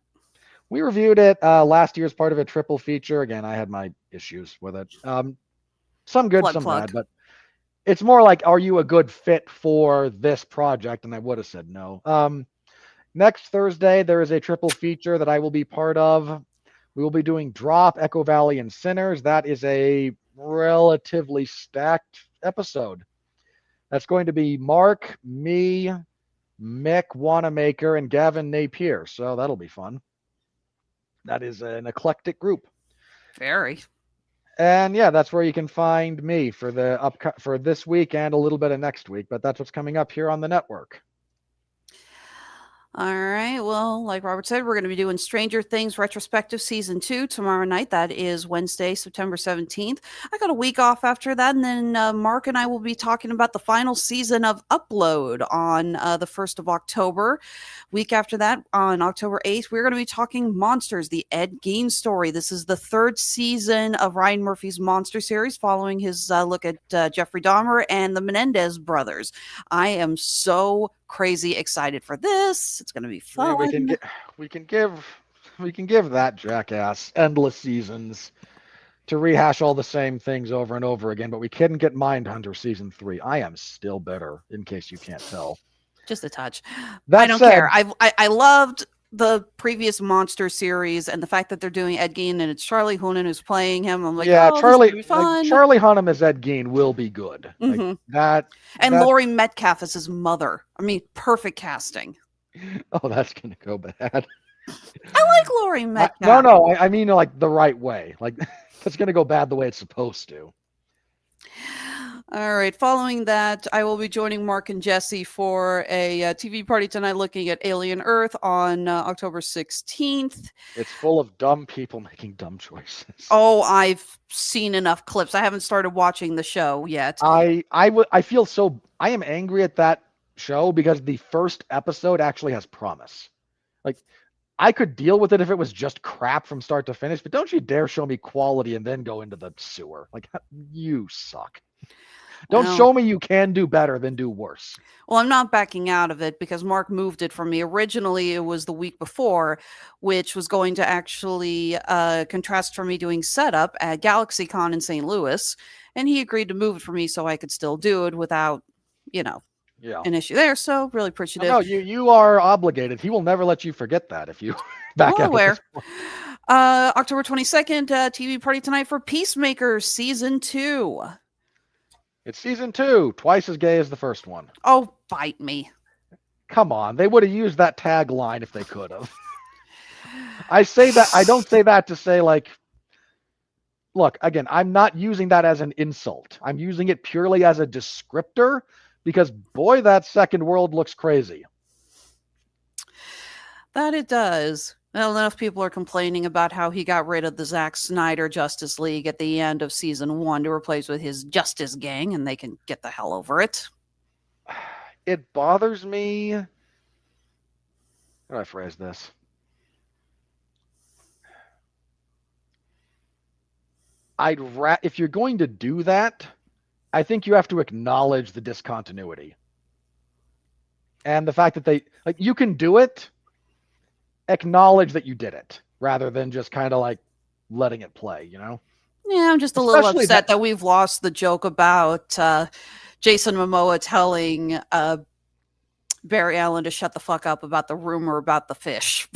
We reviewed it last year as part of a triple feature. Again, I had my issues with it. Some good, some bad, but it's more like, are you a good fit for this project? And I would have said no. Next Thursday, there is a triple feature that I will be part of. We will be doing Drop, Echo Valley, and Sinners. That is a relatively stacked episode. That's going to be Mark, me, Mick Wanamaker, and Gavin Napier. So that'll be fun. That is an eclectic group. Very. And yeah, that's where you can find me for for this week and a little bit of next week. But that's what's coming up here on the network. All right. Well, like Robert said, we're going to be doing Stranger Things Retrospective Season 2 tomorrow night. That is Wednesday, September 17th. I got a week off after that. And then Mark and I will be talking about the final season of Upload on the 1st of October. Week after that, on October 8th, we're going to be talking Monsters, the Ed Gein story. This is the 3rd season of Ryan Murphy's Monster series, following his look at Jeffrey Dahmer and the Menendez brothers. I am so crazy excited for this. It's going to be fun. Yeah, we can give that jackass endless seasons to rehash all the same things over and over again, but we couldn't get Mindhunter season 3. I am still bitter, in case you can't tell. Just a touch. That I don't care. I loved the previous Monster series, and the fact that they're doing Ed Gein and it's Charlie Hunnam who's playing him. I'm like, yeah, oh, Charlie Hunnam as Ed Gein will be good. Mm-hmm. Like and Laurie Metcalf as his mother. I mean, perfect casting. Oh, that's gonna go bad. I like Laurie Metcalf. No, I mean like the right way. Like that's gonna go bad the way it's supposed to. All right. Following that, I will be joining Mark and Jesse for a TV party tonight looking at Alien Earth on October 16th. It's full of dumb people making dumb choices. Oh, I've seen enough clips. I haven't started watching the show yet. I feel so. I am angry at that show because the first episode actually has promise. Like, I could deal with it if it was just crap from start to finish, but don't you dare show me quality and then go into the sewer. Like, you suck. Don't Well- show me you can do better than do worse. Well, I'm not backing out of it because Mark moved it for me. Originally, it was the week before, which was going to actually contrast for me doing setup at GalaxyCon in St. Louis. And he agreed to move it for me so I could still do it without, Yeah. an issue there. So really appreciative. No, you are obligated. He will never let you forget that if you back Well out. aware. At this point. October 22nd, TV party tonight for Peacemaker Season 2. It's season 2, twice as gay as the first one. Oh, bite me. Come on, they would have used that tagline if they could have. I say that. I don't say that to say like, look, again, I'm not using that as an insult. I'm using it purely as a descriptor because boy, that second world looks crazy. That it does. Well, enough people are complaining about how he got rid of the Zack Snyder Justice League at the end of season 1 to replace with his Justice Gang, and they can get the hell over it. It bothers me. How do I phrase this? If you're going to do that, I think you have to acknowledge the discontinuity. And the fact that you can do it, acknowledge that you did it rather than just kind of like letting it play, Yeah, I'm just a little Especially upset that we've lost the joke about Jason Momoa telling Barry Allen to shut the fuck up about the rumor about the fish.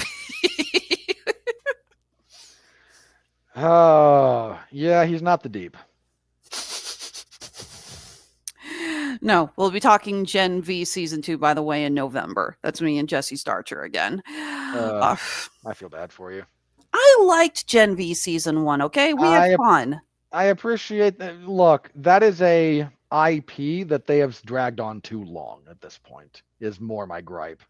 Oh, yeah, he's not the deep. No, we'll be talking Gen V Season 2, by the way, in November. That's me and Jesse Starcher again. I feel bad for you. I liked Gen V Season 1, okay? We had fun. I appreciate that. Look, that is a IP that they have dragged on too long at this point, is more my gripe.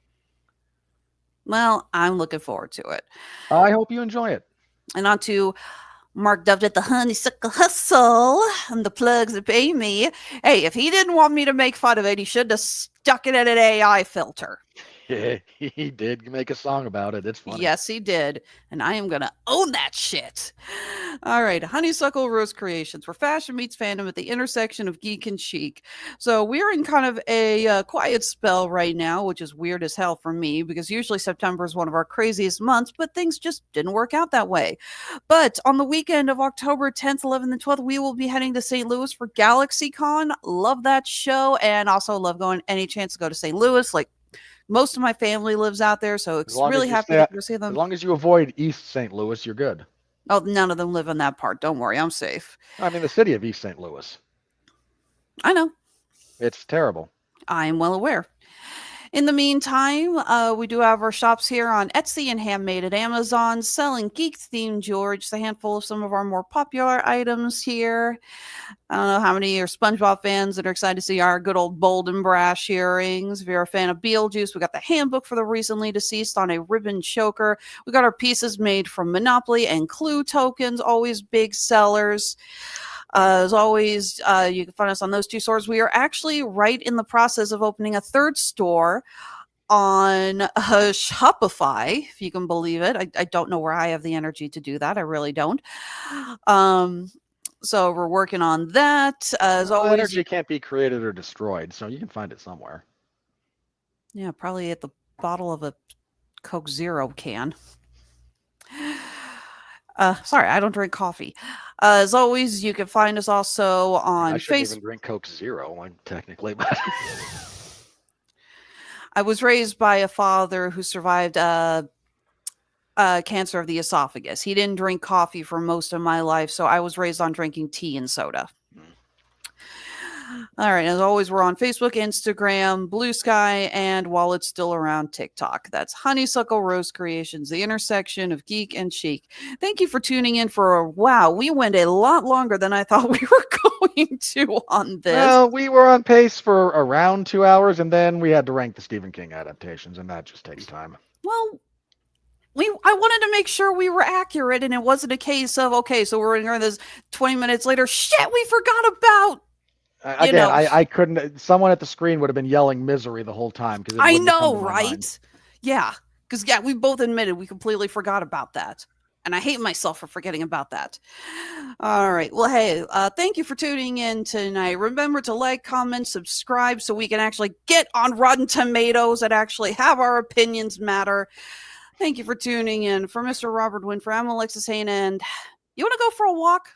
Well, I'm looking forward to it. I hope you enjoy it. And on to Mark dubbed it the Honeysuckle Hustle and the plugs that pay me. Hey, if he didn't want me to make fun of it, he should have stuck it in an AI filter. Yeah, he did make a song about it. It's funny. Yes, he did. And I am going to own that shit. All right. Honeysuckle Rose Creations, where fashion meets fandom at the intersection of geek and chic. So we're in kind of a quiet spell right now, which is weird as hell for me because usually September is one of our craziest months, but things just didn't work out that way. But on the weekend of October 10th, 11th, and 12th, we will be heading to St. Louis for GalaxyCon. Love that show. And also love going any chance to go to St. Louis. Like, most of my family lives out there, so it's really happy to go see them. As long as you avoid East St. Louis, you're good. Oh, none of them live in that part. Don't worry, I'm safe. I mean, the city of East St. Louis. I know. It's terrible. I am well aware. In the meantime, we do have our shops here on Etsy and Handmade at Amazon, selling geek-themed jewelry, just a handful of some of our more popular items here. I don't know how many are SpongeBob fans that are excited to see our good old bold and brash earrings. If you're a fan of Beetlejuice, we got the handbook for the recently deceased on a ribbon choker. We got our pieces made from Monopoly and Clue tokens, always big sellers. As always, you can find us on those two stores. We are actually right in the process of opening a third store on Shopify, if you can believe it. I don't know where I have the energy to do that. I really don't. So we're working on that. As always, energy can't be created or destroyed, so you can find it somewhere. Yeah, probably at the bottle of a Coke Zero can. Sorry, I don't drink coffee. As always, you can find us also on I shouldn't Facebook. even drink Coke Zero, technically, but I was raised by a father who survived cancer of the esophagus. He didn't drink coffee for most of my life, so I was raised on drinking tea and soda. All right. As always, we're on Facebook, Instagram, Blue Sky, and while it's still around, TikTok. That's Honeysuckle Rose Creations, the intersection of geek and chic. Thank you for tuning in wow, we went a lot longer than I thought we were going to on this. Well, we were on pace for around 2 hours, and then we had to rank the Stephen King adaptations, and that just takes time. Well, I wanted to make sure we were accurate, and it wasn't a case of, okay, so we're in this 20 minutes later, shit, we forgot about. I couldn't. Someone at the screen would have been yelling misery the whole time. I know, right? Yeah, because we both admitted we completely forgot about that. And I hate myself for forgetting about that. All right. Well, hey, thank you for tuning in tonight. Remember to like, comment, subscribe so we can actually get on Rotten Tomatoes and actually have our opinions matter. Thank you for tuning in. For Mr. Robert Winfree, I'm Alexis Hejna, and you want to go for a walk?